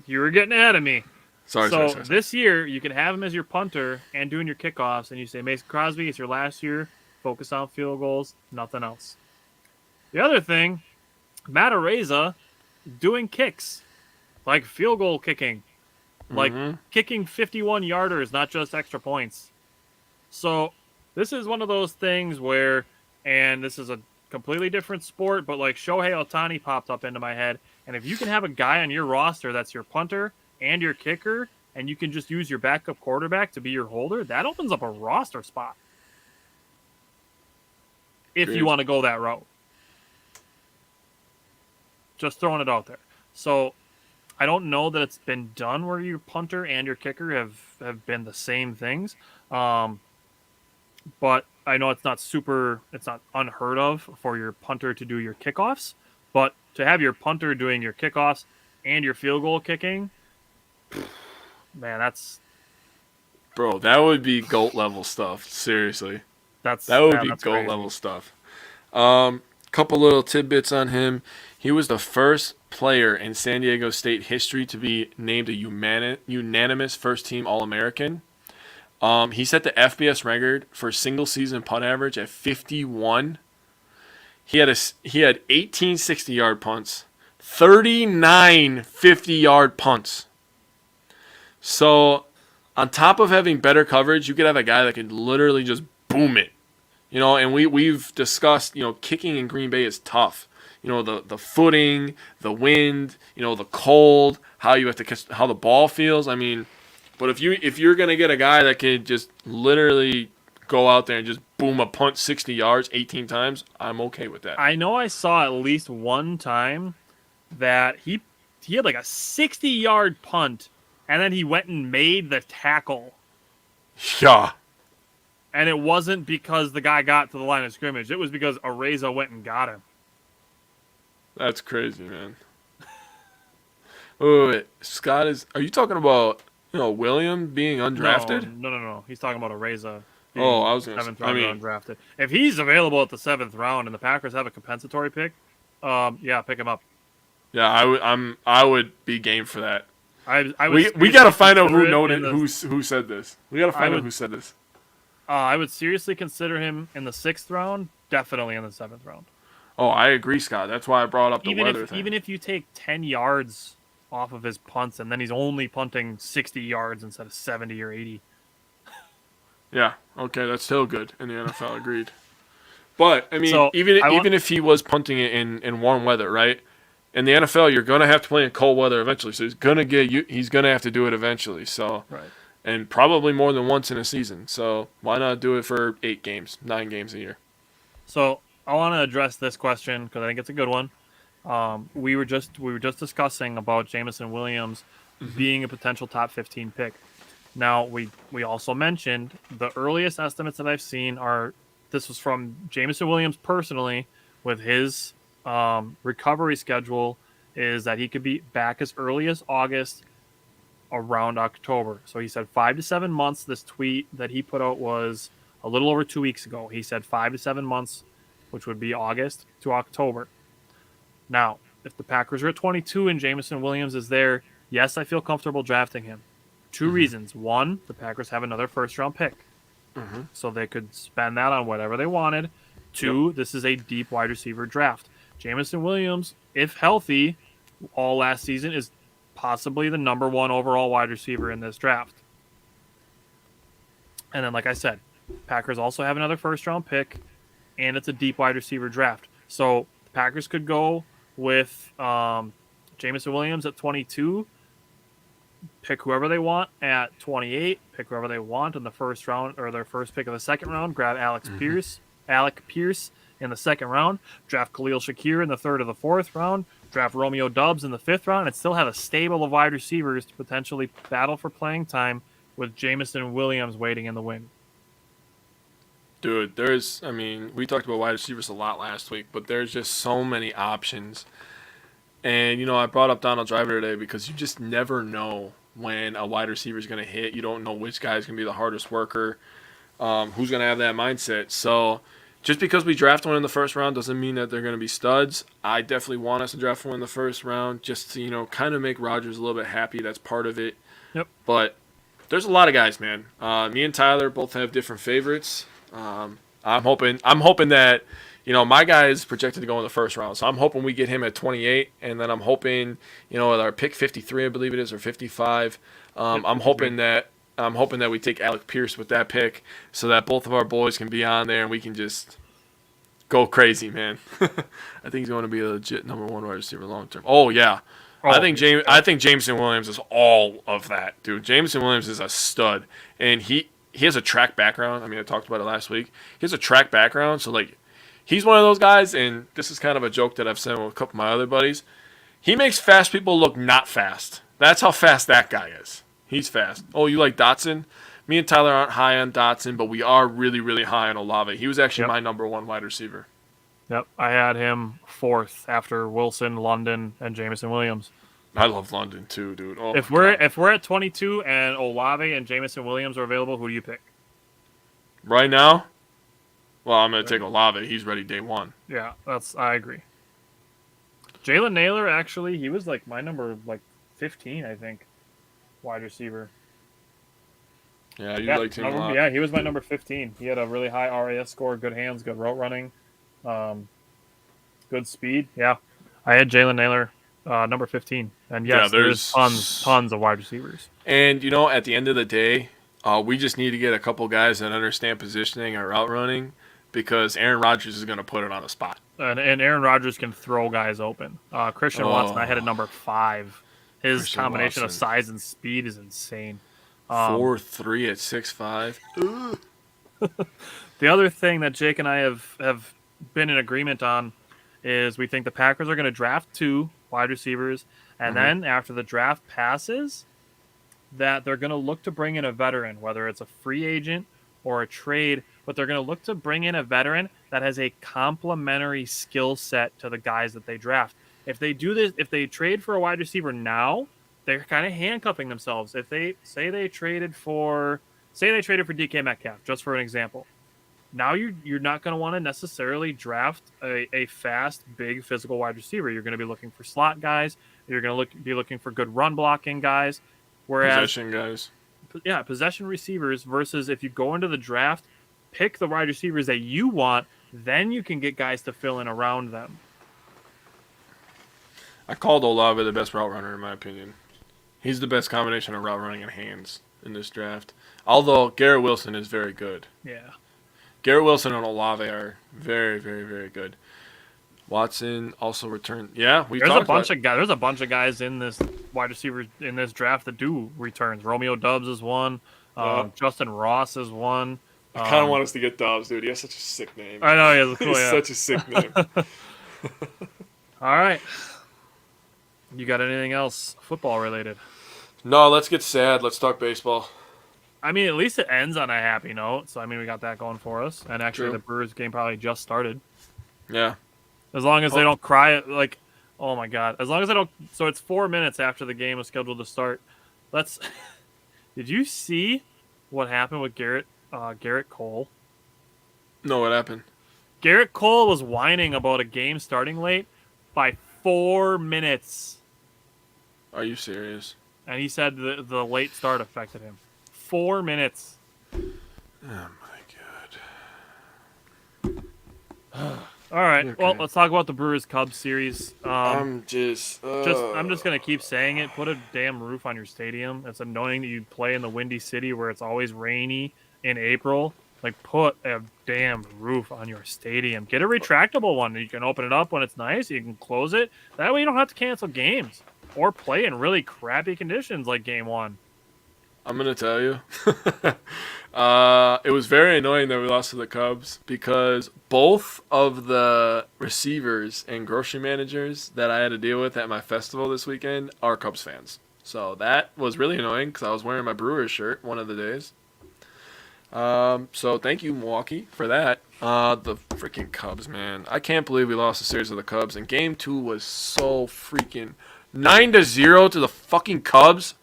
You were getting ahead of me. Sorry. This year, you can have him as your punter and doing your kickoffs, and you say, Mason Crosby, it's your last year. Focus on field goals, nothing else. The other thing, Matt Araiza doing kicks, like field goal kicking, like kicking 51-yarders, not just extra points. So this is one of those things where, and this is a completely different sport, but like Shohei Ohtani popped up into my head, and if you can have a guy on your roster that's your punter and your kicker, and you can just use your backup quarterback to be your holder, that opens up a roster spot. If you want to go that route. Just throwing it out there. So I don't know that it's been done where your punter and your kicker have been the same things. But I know it's not unheard of for your punter to do your kickoffs. But to have your punter doing your kickoffs and your field goal kicking, man, Bro, that would be GOAT level stuff. Seriously. That would be GOAT crazy. level stuff. Couple little tidbits on him. He was the first player in San Diego State history to be named a unanimous first-team All-American. He set the FBS record for single-season punt average at 51. He had 18 60-yard punts, 39 50-yard punts. So, on top of having better coverage, you could have a guy that could literally just boom it. And we've discussed, kicking in Green Bay is tough. The footing, the wind, the cold, how you have to catch, how the ball feels. I mean, but if you're gonna get a guy that can just literally go out there and just boom a punt 60 yards 18 times, I'm okay with that. I know I saw at least one time that he had like a 60-yard punt, and then he went and made the tackle. Yeah. And it wasn't because the guy got to the line of scrimmage. It was because Araiza went and got him. That's crazy, man. Wait. Scott are you talking about, William being undrafted? No. He's talking about Araiza. Oh, I was going to say. 7th round undrafted. If he's available at the 7th round and the Packers have a compensatory pick, pick him up. Yeah, I would be game for that. We got to find out who said this. We got to find out who said this. I would seriously consider him in the 6th round, definitely in the 7th round. Oh, I agree, Scott. That's why I brought up the weather thing. Even if you take 10 yards off of his punts and then he's only punting 60 yards instead of 70 or 80. Yeah, okay, that's still good in the NFL, agreed. But, I mean, So, even if he was punting it in warm weather, right? In the NFL, you're going to have to play in cold weather eventually, so he's going to have to do it eventually. So, right. And probably more than once in a season. So why not do it for 9 games a year? So I want to address this question because I think it's a good one. We were just discussing about Jameson Williams being a potential top 15 pick. Now we also mentioned the earliest estimates that I've seen this was from Jameson Williams personally with his recovery schedule is that he could be back as early as August, around October. So he said 5 to 7 months. This tweet that he put out was a little over 2 weeks ago. He said 5 to 7 months, which would be August to October. Now, if the Packers are at 22 and Jameson Williams is there, yes, I feel comfortable drafting him. Two reasons. One, the Packers have another first-round pick, so they could spend that on whatever they wanted. Two, this is a deep wide receiver draft. Jameson Williams, if healthy, all last season is possibly the number 1 overall wide receiver in this draft. And then, like I said, Packers also have another first-round pick, and it's a deep wide receiver draft. So the Packers could go with Jameson Williams at 22, pick whoever they want at 28, pick whoever they want in the first round or their first pick of the second round, grab Alec Pierce in the second round, draft Khalil Shakir in the third or the fourth round, draft Romeo Doubs in the fifth round, and still have a stable of wide receivers to potentially battle for playing time with Jameson Williams waiting in the wing. Dude, we talked about wide receivers a lot last week, but there's just so many options. And, I brought up Donald Driver today because you just never know when a wide receiver is going to hit. You don't know which guy is going to be the hardest worker, who's going to have that mindset. So just because we draft one in the first round doesn't mean that they're going to be studs. I definitely want us to draft one in the first round just to, kind of make Rodgers a little bit happy. That's part of it. Yep. But there's a lot of guys, man. Me and Tyler both have different favorites. I'm hoping that, my guy is projected to go in the first round. So I'm hoping we get him at 28. And then I'm hoping, with our pick 53, I believe it is, or 55, I'm hoping that we take Alec Pierce with that pick so that both of our boys can be on there and we can just go crazy, man. I think he's going to be a legit number 1 wide receiver long term. Oh, yeah. I think Jameson Williams is all of that, dude. Jameson Williams is a stud. And he has a track background. I talked about it last week. He has a track background, so, he's one of those guys, and this is kind of a joke that I've said with a couple of my other buddies. He makes fast people look not fast. That's how fast that guy is. He's fast. Oh, you like Dotson? Me and Tyler aren't high on Dotson, but we are really, really high on Olave. He was actually my number 1 wide receiver. Yep, I had him 4th after Wilson, London, and Jameson Williams. I love London too, dude. Oh, if we're at 22 and Olave and Jameson Williams are available, who do you pick? Right now? Well, I'm going to take Olave. He's ready day 1. Yeah, I agree. Jalen Naylor, actually, he was my number 15, I think, wide receiver. Yeah, you liked him a lot. Yeah, he was my number 15. He had a really high RAS score, good hands, good route running, good speed. Yeah, I had Jalen Naylor number 15. And yes, there's tons of wide receivers. And, at the end of the day, we just need to get a couple guys that understand positioning and route running because Aaron Rodgers is going to put it on the spot. And Aaron Rodgers can throw guys open. Christian Watson, I had at number 5. His Christian combination Watson. Of size and speed is insane. 4'3" at 6'5". The other thing that Jake and I have been in agreement on is we think the Packers are going to draft 2 wide receivers, and then after the draft passes, that they're going to look to bring in a veteran, whether it's a free agent or a trade, but they're going to look to bring in a veteran that has a complementary skill set to the guys that they draft. If they do this, if they trade for a wide receiver now, they're kind of handcuffing themselves. If they say they traded for DK Metcalf, just for an example, now you're not going to want to necessarily draft a fast, big, physical wide receiver. You're going to be looking for slot guys. You're going to be looking for good run blocking guys. Whereas, possession guys. Yeah, possession receivers versus if you go into the draft, pick the wide receivers that you want, then you can get guys to fill in around them. I called Olave the best route runner in my opinion. He's the best combination of route running and hands in this draft. Although Garrett Wilson is very good. Yeah. Garrett Wilson and Olave are very, very, very good. Watson also returned. Yeah, there's a bunch of guys. There's a bunch of guys in this wide receiver in this draft that do returns. Romeo Doubs is one. Justin Ross is one. I kind of want us to get Dobbs, dude. He has such a sick name. I know he has a cool. He's such a sick name. All right. You got anything else football related? No, let's get sad. Let's talk baseball. At least it ends on a happy note. So, we got that going for us. And actually, True. The Brewers game probably just started. Yeah. As long as they don't cry, oh my God. As long as they don't. So, it's 4 minutes after the game was scheduled to start. Did you see what happened with Garrett Cole? No, what happened? Garrett Cole was whining about a game starting late by 4 minutes. Are you serious? And he said the late start affected him. 4 minutes. Oh my god. All right. Okay. Well, let's talk about the Brewers Cubs series. I'm just I'm just gonna keep saying it. Put a damn roof on your stadium. It's annoying that you play in the Windy City where it's always rainy in April. Like, put a damn roof on your stadium. Get a retractable one. You can open it up when it's nice. You can close it. That way you don't have to cancel games or play in really crappy conditions like Game 1. I'm gonna tell you. It was very annoying that we lost to the Cubs because both of the receivers and grocery managers that I had to deal with at my festival this weekend are Cubs fans. So that was really annoying because I was wearing my Brewers shirt one of the days. So thank you, Milwaukee, for that. The freaking Cubs, man. I can't believe we lost the series to the Cubs. And Game 2 was so freaking 9-0 to the fucking Cubs.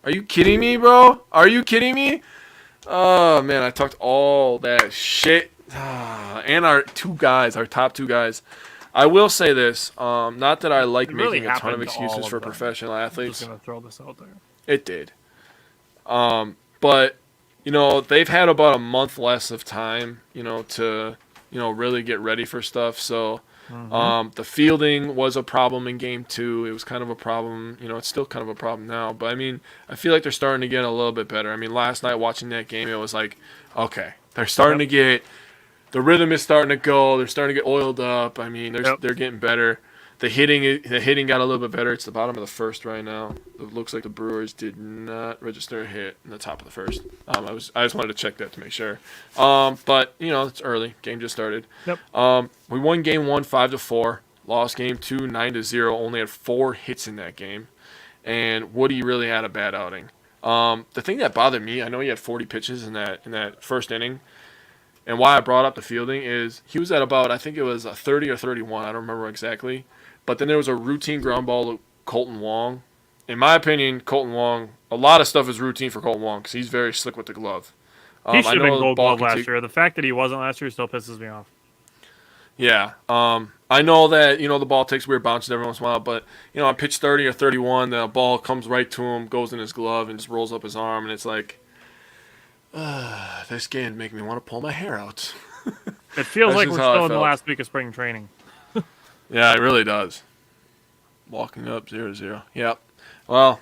Are you kidding me, bro? Are you kidding me? Oh, man, I talked all that shit. And our top two guys. I will say this. Not that I like really making a ton of happened to excuses all for of them. professional I'm athletes. just going to throw this out there. It did. But, they've had about a month less of time, to, really get ready for stuff. So the fielding was a problem in Game 2. It was kind of a problem. It's still kind of a problem now. But, I feel like they're starting to get a little bit better. Last night watching that game, it was like, okay, they're starting to get – the rhythm is starting to go. They're starting to get oiled up. They're getting better. The hitting got a little bit better. It's the bottom of the first right now. It looks like the Brewers did not register a hit in the top of the first. I just wanted to check that to make sure. But it's early. Game just started. Yep. We won Game 1 5-4. Lost Game 2 9-0. Only had 4 hits in that game, and Woody really had a bad outing. The thing that bothered me, I know he had 40 pitches in that first inning. And why I brought up the fielding is he was at about, I think it was a 30 or 31. I don't remember exactly. But then there was a routine ground ball to Colton Wong. In my opinion, Colton Wong, a lot of stuff is routine for Colton Wong because he's very slick with the glove. He should have been Gold Glove last year. The fact that he wasn't last year still pisses me off. Yeah. I know that, the ball takes weird bounces every once in a while, but, I pitch 30 or 31, the ball comes right to him, goes in his glove, and just rolls up his arm, and it's like, this game making me want to pull my hair out. It feels like we're still in the last week of spring training. Yeah, it really does. Walking up 0-0. Yep. Well,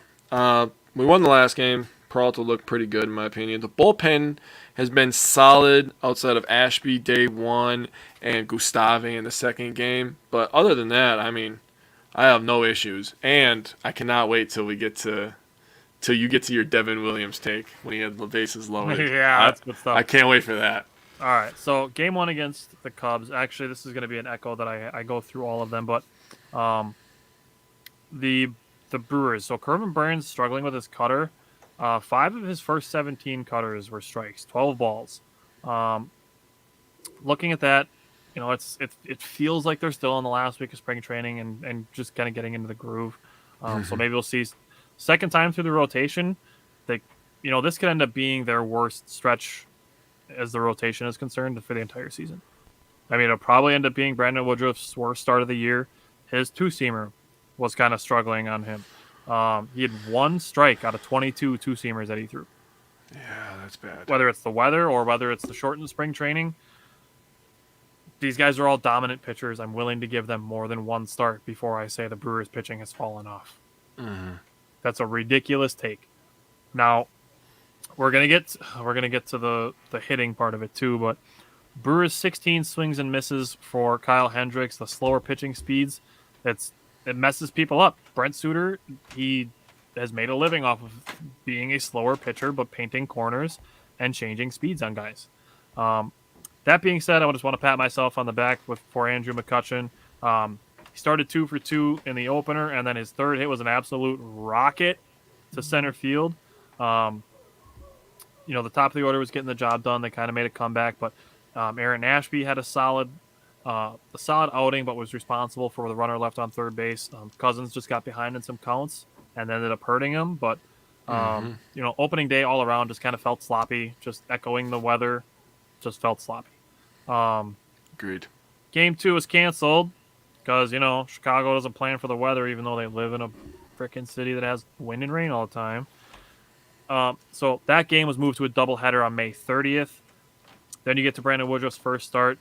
we won the last game. Peralta looked pretty good in my opinion. The bullpen has been solid outside of Ashby day 1 and Gustave in the second game. But other than that, I have no issues. And I cannot wait till you get to your Devin Williams take when he had the bases loaded. Yeah, that's good stuff. I can't wait for that. All right, so Game 1 against the Cubs. Actually, this is going to be an echo that I go through all of them, but the Brewers. So Corbin Burns struggling with his cutter. 5 of his first 17 cutters were strikes, 12 balls. Looking at that, it feels like they're still in the last week of spring training and just kind of getting into the groove. So maybe we'll see second time through the rotation. This could end up being their worst stretch as the rotation is concerned for the entire season. It'll probably end up being Brandon Woodruff's worst start of the year. His two-seamer was kind of struggling on him. He had 1 strike out of 22 two-seamers that he threw. Yeah, that's bad. Whether it's the weather or whether it's the shortened spring training, these guys are all dominant pitchers. I'm willing to give them more than 1 start before I say the Brewers' pitching has fallen off. Mm-hmm. That's a ridiculous take. Now, we're gonna get to the hitting part of it too, but Brewers 16 swings and misses for Kyle Hendricks. The slower pitching speeds, it messes people up. Brent Suter, he has made a living off of being a slower pitcher, but painting corners and changing speeds on guys. That being said, I just want to pat myself on the back for Andrew McCutchen. He started 2 for 2 in the opener, and then his third hit was an absolute rocket to center field. The top of the order was getting the job done. They kind of made a comeback, but Aaron Ashby had a solid outing, but was responsible for the runner left on third base. Cousins just got behind in some counts and ended up hurting him. But opening day all around just kind of felt sloppy. Just echoing the weather, just felt sloppy. Agreed. Game 2 was canceled because, Chicago doesn't plan for the weather, even though they live in a freaking city that has wind and rain all the time. So that game was moved to a doubleheader on May 30th. Then you get to Brandon Woodruff's first start.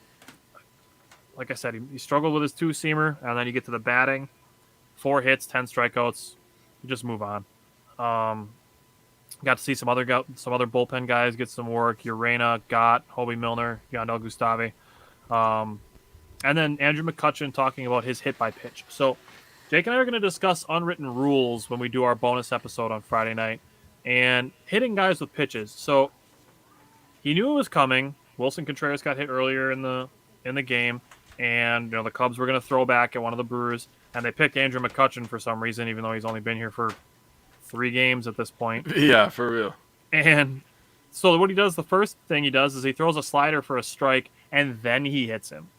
Like I said, he struggled with his two-seamer, and then you get to the batting. 4 hits, 10 strikeouts. You just move on. Got to see some other bullpen guys get some work. Urena, Gott, Hobie Milner, Yandel Gustave. And then Andrew McCutchen talking about his hit by pitch. So Jake and I are going to discuss unwritten rules when we do our bonus episode on Friday night and hitting guys with pitches. So he knew it was coming. Wilson Contreras got hit earlier in the game, and the Cubs were going to throw back at one of the Brewers, and they picked Andrew McCutchen for some reason, even though he's only been here for 3 games at this point. Yeah, for real. And so what he does, the first thing he does is he throws a slider for a strike, and then he hits him.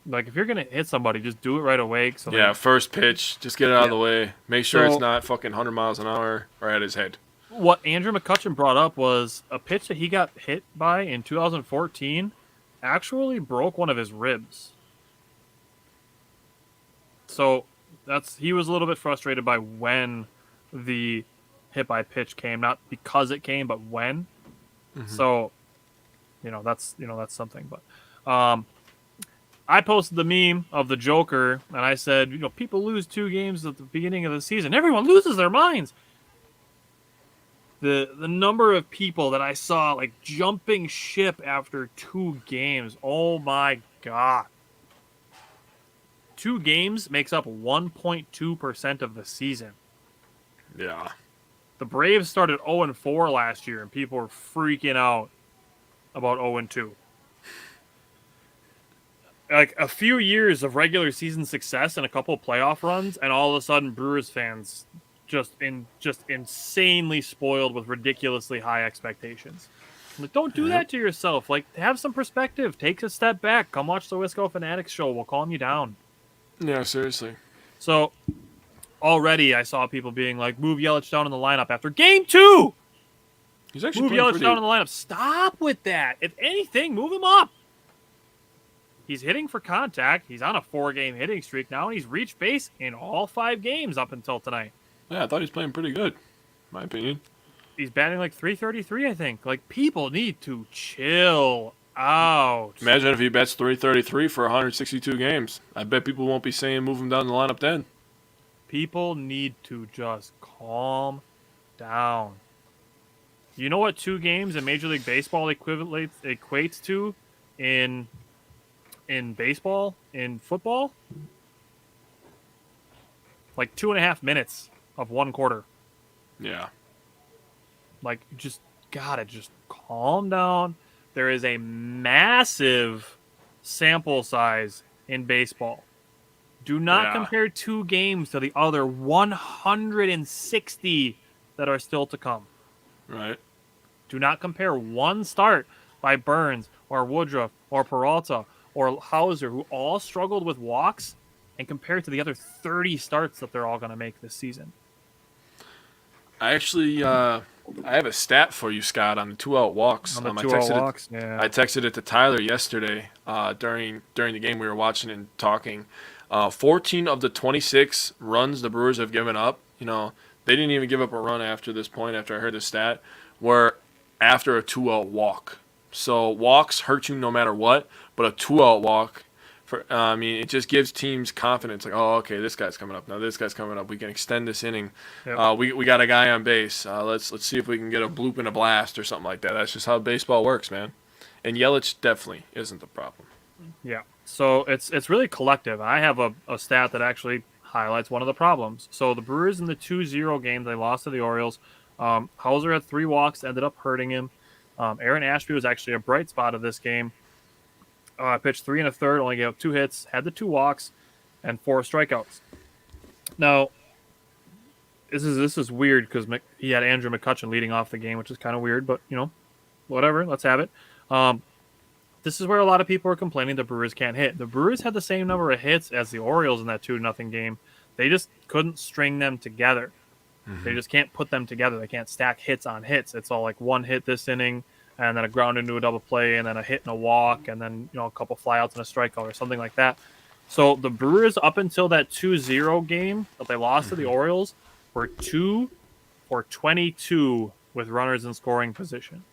Like, if you're going to hit somebody, just do it right away. First pitch. Just get it out of the way. Make sure it's not fucking 100 miles an hour or at his head. What Andrew McCutchen brought up was a pitch that he got hit by in 2014 actually broke one of his ribs. So he was a little bit frustrated by when the hit by pitch came, not because it came, but when. Mm-hmm. So, that's something. But I posted the meme of the Joker, and I said, people lose 2 games at the beginning of the season. Everyone loses their minds. The number of people that I saw like jumping ship after 2 games. Oh my God. 2 games makes up 1.2% of the season. Yeah. The Braves started 0-4 last year, and people were freaking out about 0-2. Like a few years of regular season success and a couple of playoff runs, and all of a sudden Brewers fans just insanely spoiled with ridiculously high expectations. Like, don't do that to yourself. Like, have some perspective. Take a step back. Come watch the Wisco Fanatics show. We'll calm you down. Yeah, seriously. So, already I saw people being like, move Yelich down in the lineup after Game 2! He's actually move Yelich down in the lineup. Stop with that. If anything, move him up. He's hitting for contact. He's on a 4-game hitting streak now, and he's reached base in all 5 games up until tonight. Yeah, I thought he was playing pretty good, in my opinion. He's batting like .333, I think. Like, people need to chill out. Imagine if he bats .333 for 162 games. I bet people won't be saying move him down the lineup then. People need to just calm down. You know what 2 games in Major League Baseball equates to in baseball, in football? Like 2.5 minutes of 1 quarter. Yeah. Like, just calm down. There is a massive sample size in baseball. Do not compare 2 games to the other 160 that are still to come. Right. Do not compare one start by Burns or Woodruff or Peralta or Hauser, who all struggled with walks, and compare it to the other 30 starts that they're all going to make this season. I actually, I have a stat for you, Scott, on the 2-out walks. On the 2-out walks, yeah. I texted it to Tyler yesterday during the game we were watching and talking. 14 of the 26 runs the Brewers have given up, they didn't even give up a run after this point, after I heard the stat, were after a 2-out walk. So walks hurt you no matter what, but a 2-out walk, it just gives teams confidence. Like, oh, okay, this guy's coming up. Now this guy's coming up. We can extend this inning. Yep. We got a guy on base. Let's see if we can get a bloop and a blast or something like that. That's just how baseball works, man. And Yelich definitely isn't the problem. Yeah. So it's really collective. I have a stat that actually highlights one of the problems. So the Brewers in the 2-0 game, they lost to the Orioles. Hauser had 3 walks, ended up hurting him. Aaron Ashby was actually a bright spot of this game. Pitched 3 1/3, only gave up 2 hits, had the 2 walks, and 4 strikeouts. Now, this is weird because he had Andrew McCutchen leading off the game, which is kind of weird, but whatever. Let's have it. This is where a lot of people are complaining the Brewers can't hit. The Brewers had the same number of hits as the Orioles in that 2-0 game. They just couldn't string them together. Mm-hmm. They just can't put them together. They can't stack hits on hits. It's all like 1 hit this inning, and then a ground into a double play, and then a hit and a walk, and then a couple flyouts and a strikeout or something like that. So the Brewers, up until that 2-0 game that they lost to the Orioles, were 2 for 22 with runners in scoring position.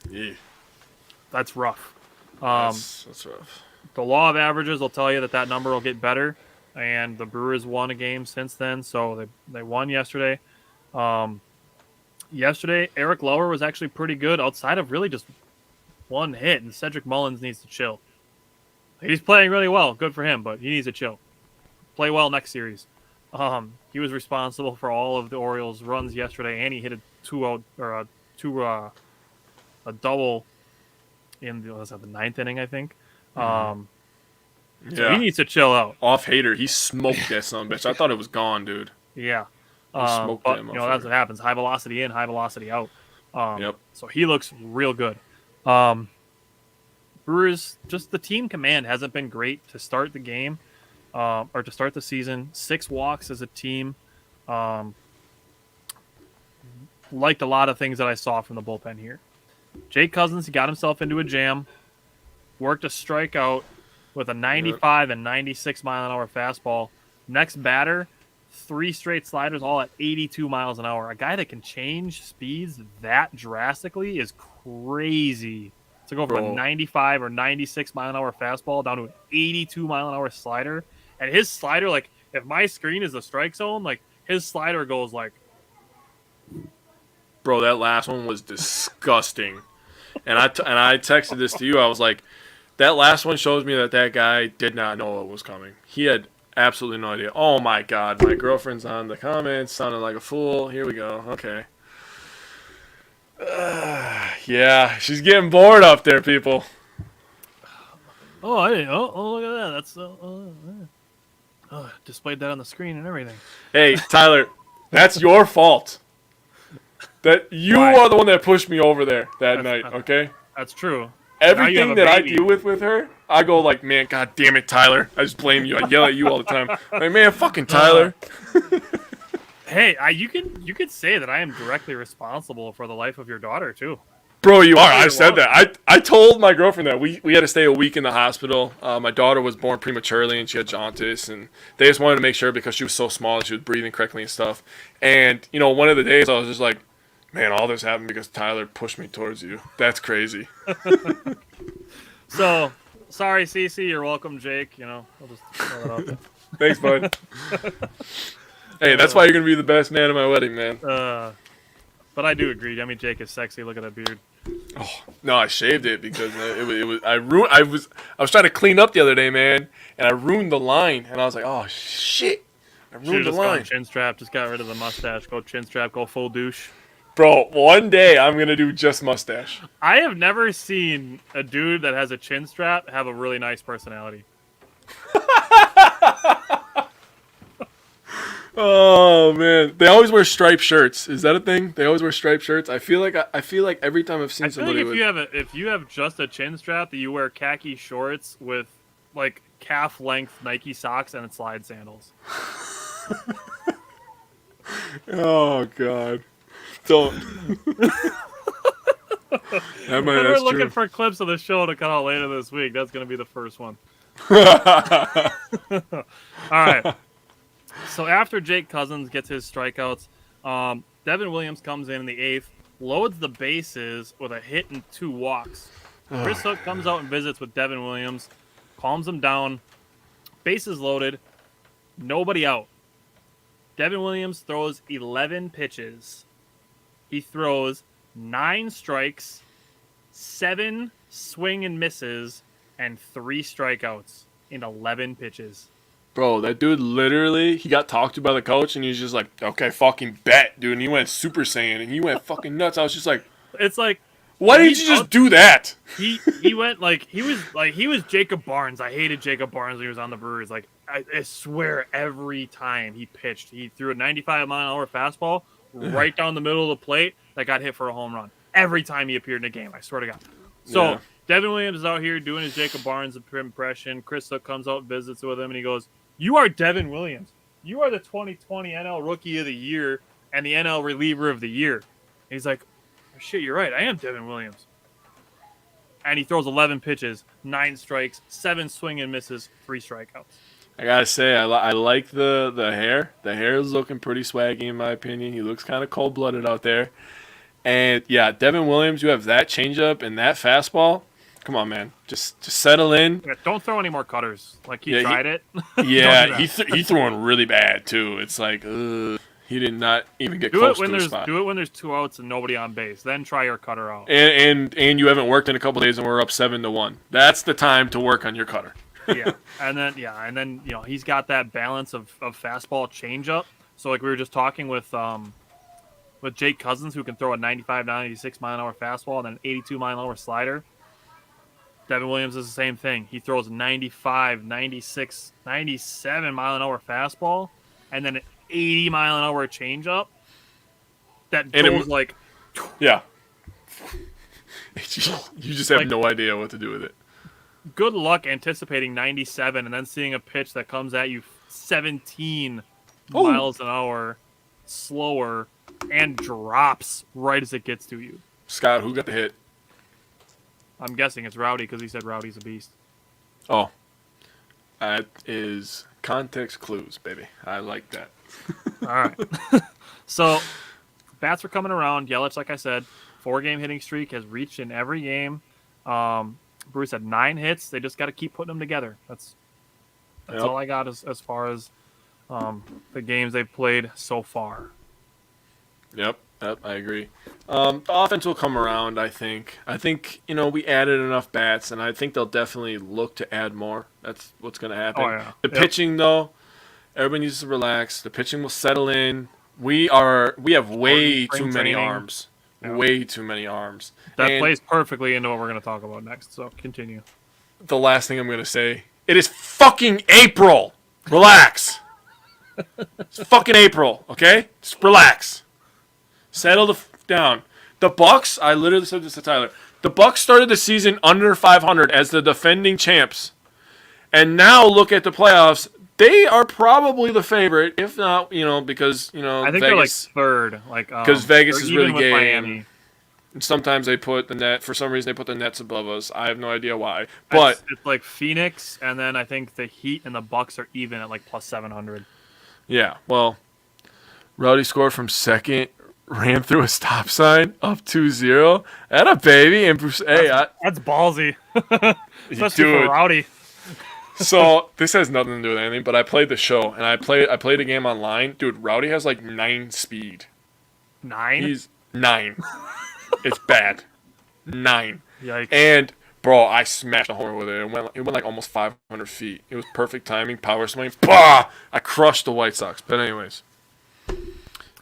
Yeah. That's rough. That's rough. The law of averages will tell you that number will get better, and the Brewers won a game since then, so they won yesterday. Yesterday, Eric Lauer was actually pretty good outside of really just one hit, and Cedric Mullins needs to chill. He's playing really well. Good for him, but he needs to chill. Play well next series. He was responsible for all of the Orioles' runs yesterday, and he hit a double in the ninth inning, I think. So he needs to chill out. Off hater, he smoked that son of a bitch. I thought it was gone, dude. Yeah. Smoked But that that's what happens. High velocity in, high velocity out. Yep. So he looks real good. Brewers, just the team command hasn't been great to start the game, or to start the season. 6 walks as a team. Liked a lot of things that I saw from the bullpen here. Jake Cousins, he got himself into a jam, worked a strikeout with a 95 and 96 mile an hour fastball. Next batter, 3 straight sliders, all at 82 miles an hour. A guy that can change speeds that drastically is crazy. To go from a 95 or 96 mile an hour fastball down to an 82 mile an hour slider. And his slider, like, if my screen is the strike zone, like, his slider goes like... Bro, that last one was disgusting. And I texted this to you. I was like, that last one shows me that guy did not know what was coming. He had absolutely no idea. Oh, my God. My girlfriend's on the comments, sounding like a fool. Here we go. Okay. Yeah, she's getting bored up there, people. Oh, I didn't. Oh, look at that. That's displayed that on the screen and everything. Hey, Tyler, that's your fault. That you are the one that pushed me over there that night, okay? That's true. Everything that I deal with her, I go like, man, God damn it, Tyler. I just blame you. I yell at you all the time. Like, man, fucking Tyler. Hey, you could say that I am directly responsible for the life of your daughter too. Bro, you are. I said that. I told my girlfriend that we had to stay a week in the hospital. My daughter was born prematurely and she had jaundice, and they just wanted to make sure because she was so small and she was breathing correctly and stuff. And one of the days I was just like, man, all this happened because Tyler pushed me towards you. That's crazy. So, sorry, Cece. You're welcome, Jake. I'll just throw that out there. Thanks, bud. Hey, that's why you're going to be the best man at my wedding, man. But I do agree. I mean, Jake is sexy. Look at that beard. Oh, no, I shaved it because I was trying to clean up the other day, man, and I ruined the line, and I was like, oh, shit. I ruined the line. Gone chin strap. Just got rid of the mustache. Go chin strap. Go full douche. Bro, one day I'm going to do just mustache. I have never seen a dude that has a chin strap have a really nice personality. Oh man, they always wear striped shirts. Is that a thing? They always wear striped shirts. I feel like every time I've seen somebody like if you have just a chin strap, that you wear khaki shorts with like calf length Nike socks and slide sandals. Oh God, don't. We're looking for clips of the show to come out later this week. That's going to be the first one. All right. So after Jake Cousins gets his strikeouts, Devin Williams comes in the 8th, loads the bases with a hit and 2 walks. Chris Hook comes out and visits with Devin Williams, calms him down, bases loaded, nobody out. Devin Williams throws 11 pitches. He throws 9 strikes, 7 swing and misses, and 3 strikeouts in 11 pitches. Bro, that dude literally, he got talked to by the coach, and he's just like, okay, fucking bet, dude. And he went Super Saiyan, and he went fucking nuts. I was just like, it's like, why didn't you just do that? He went he was Jacob Barnes. I hated Jacob Barnes when he was on the Brewers. Like, I swear every time he pitched, he threw a 95 mile an hour fastball right down the middle of the plate that got hit for a home run. Every time he appeared in a game, I swear to God. So Yeah. Devin Williams is out here doing his Jacob Barnes impression. Chris Hook comes out and visits with him, and he goes, "You are Devin Williams. You are the 2020 NL Rookie of the Year and the NL Reliever of the Year." And he's like, shit, you're right. I am Devin Williams. And he throws 11 pitches, 9 strikes, 7 swing and misses, 3 strikeouts. I gotta say, I like the hair. The hair is looking pretty swaggy in my opinion. He looks kind of cold-blooded out there. And yeah, Devin Williams, you have that changeup and that fastball. Come on, man, just settle in. Yeah, don't throw any more cutters. Like he tried it. Yeah, he throwing really bad too. It's like, he did not even get close to a spot. Do it when there's 2 outs and nobody on base. Then try your cutter out. And you haven't worked in a couple days and we're up 7-1. That's the time to work on your cutter. and then he's got that balance of fastball changeup. So like we were just talking with Jake Cousins, who can throw a 95, 96 mile an hour fastball and then an 82 mile an hour slider. Devin Williams is the same thing. He throws 95, 96, 97 mile an hour fastball and then an 80 mile an hour changeup that goes like. Yeah. You just have no idea what to do with it. Good luck anticipating 97 and then seeing a pitch that comes at you 17 miles an hour slower and drops right as it gets to you. Scott, who got the hit? I'm guessing it's Rowdy because he said Rowdy's a beast. Oh. That is context clues, baby. I like that. All right. So, bats are coming around. Yelich, like I said, 4-game hitting streak has reached in every game. Bruce had 9 hits. They just got to keep putting them together. That's all I got as far as the games they've played so far. Yep, I agree. The offense will come around, I think. I think, we added enough bats, and I think they'll definitely look to add more. That's what's going to happen. Oh, yeah. The pitching, though, everybody needs to relax. The pitching will settle in. We have way too many arms. Yeah. Way too many arms. That plays perfectly into what we're going to talk about next, so continue. The last thing I'm going to say, it is fucking April. Relax. It's fucking April, okay? Just relax. Settle down. The Bucks, I literally said this to Tyler, the Bucks started the season under 500 as the defending champs. And now look at the playoffs. They are probably the favorite, if not, because, I think Vegas, they're like third. Because Vegas is really gay. Miami. And sometimes they put the net, for some reason, they put the Nets above us. I have no idea why. But it's like Phoenix, and then I think the Heat and the Bucks are even at like plus 700. Yeah, well, Rowdy scored from second, ran through a stop sign, up 2-0. Atta baby. And Bruce, that's ballsy. Especially for Rowdy. So this has nothing to do with anything, but I played the show and I played a game online. Dude, Rowdy has like 9 speed. 9? He's 9. It's bad. 9. Yikes. And bro, I smashed a horn with it. It went like almost 500 feet. It was perfect timing, power swing. Bah! I crushed the White Sox. But anyways,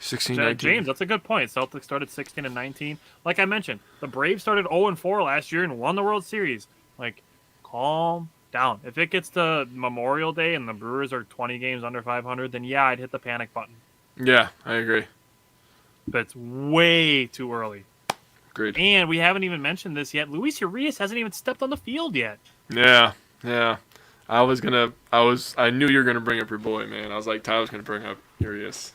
16-19. James, that's a good point. Celtics started 16-19. Like I mentioned, the Braves started 0-4 last year and won the World Series. Like, calm down. If it gets to Memorial Day and the Brewers are 20 games under 500, then yeah, I'd hit the panic button. Yeah, I agree. But it's way too early. Agreed. And we haven't even mentioned this yet. Luis Urias hasn't even stepped on the field yet. Yeah. I knew you were gonna bring up your boy, man. I was like, Tyler's gonna bring up Urias.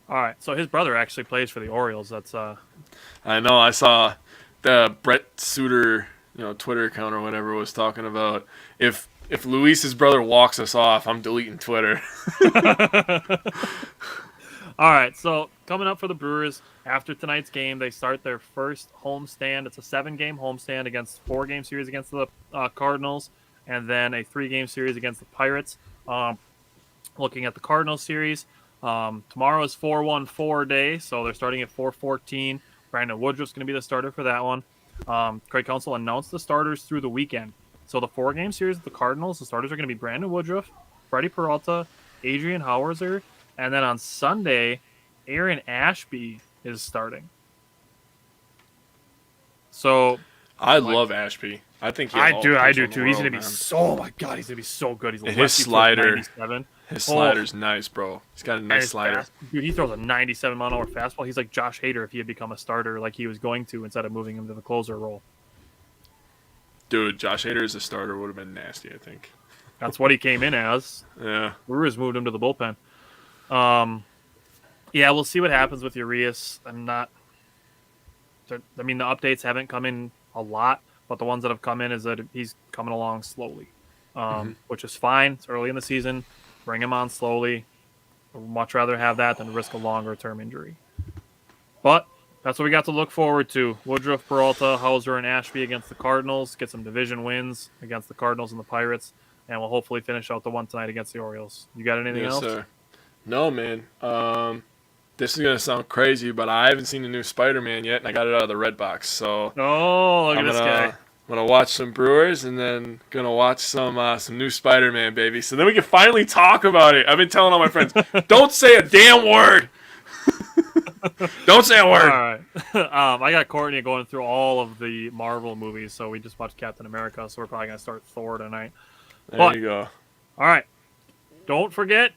All right, so his brother actually plays for the Orioles. That's I know. I saw the Brett Suter, Twitter account or whatever was talking about if Luis's brother walks us off, I'm deleting Twitter. All right, so coming up for the Brewers after tonight's game, they start their first homestand. It's a 7-game homestand against 4-game series against the Cardinals, and then a 3-game series against the Pirates. Looking at the Cardinals series, tomorrow is 4-1-4 day, so they're starting at 4-14. Brandon Woodruff's going to be the starter for that one. Craig Counsell announced the starters through the weekend. So the 4-game series with the Cardinals, the starters are going to be Brandon Woodruff, Freddie Peralta, Adrian Hauser, and then on Sunday, Aaron Ashby is starting. So I love Ashby. I think I do too. He's gonna be so good. He's his slider. His slider's nice, bro. He's got a nice slider. Dude, he throws a 97 mile an hour fastball. He's like Josh Hader if he had become a starter like he was going to instead of moving him to the closer role. Dude, Josh Hader as a starter would have been nasty, I think. That's what he came in as. Yeah. Brewers moved him to the bullpen. Yeah, we'll see what happens with Urias. I mean, the updates haven't come in a lot, but the ones that have come in is that he's coming along slowly, which is fine. It's early in the season. Bring him on slowly. I'd much rather have that than risk a longer-term injury. But that's what we got to look forward to. Woodruff, Peralta, Hauser, and Ashby against the Cardinals. Get some division wins against the Cardinals and the Pirates. And we'll hopefully finish out the one tonight against the Orioles. You got anything else? Yes, sir. No, man. This is going to sound crazy, but I haven't seen the new Spider-Man yet, and I got it out of the Red Box. So Oh, look at I'm this guy. I'm going to watch some Brewers and then going to watch some new Spider-Man, baby. So then we can finally talk about it. I've been telling all my friends, don't say a damn word. Don't say a word. All right. I got Courtney going through all of the Marvel movies, so we just watched Captain America, so we're probably going to start Thor tonight. There you go. All right. Don't forget,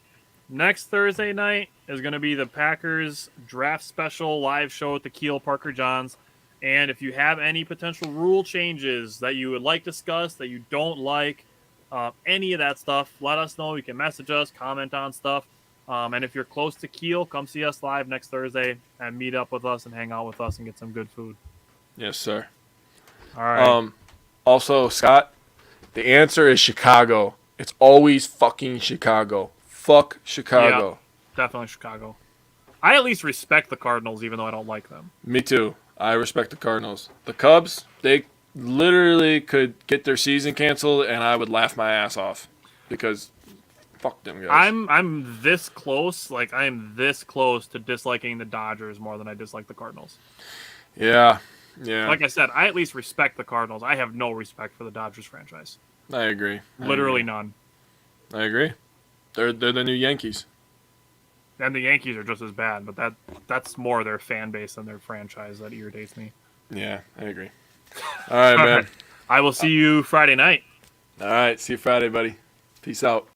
next Thursday night is going to be the Packers draft special live show at the Kiel Parker Johns. And if you have any potential rule changes that you would like discussed, that you don't like, any of that stuff, let us know. You can message us, comment on stuff. And if you're close to Kiel, come see us live next Thursday and meet up with us and hang out with us and get some good food. Yes, sir. All right. Also, Scott, the answer is Chicago. It's always fucking Chicago. Fuck Chicago. Yeah, definitely Chicago. I at least respect the Cardinals, even though I don't like them. Me too. I respect the Cardinals. The Cubs, they literally could get their season canceled, and I would laugh my ass off because fuck them guys. I'm this close. Like, I am this close to disliking the Dodgers more than I dislike the Cardinals. Yeah. Like I said, I at least respect the Cardinals. I have no respect for the Dodgers franchise. I agree. Literally none. I agree. They're the new Yankees. And the Yankees are just as bad, but that's more their fan base than their franchise that irritates me. Yeah, I agree. All right, man. I will see you Friday night. All right, see you Friday, buddy. Peace out.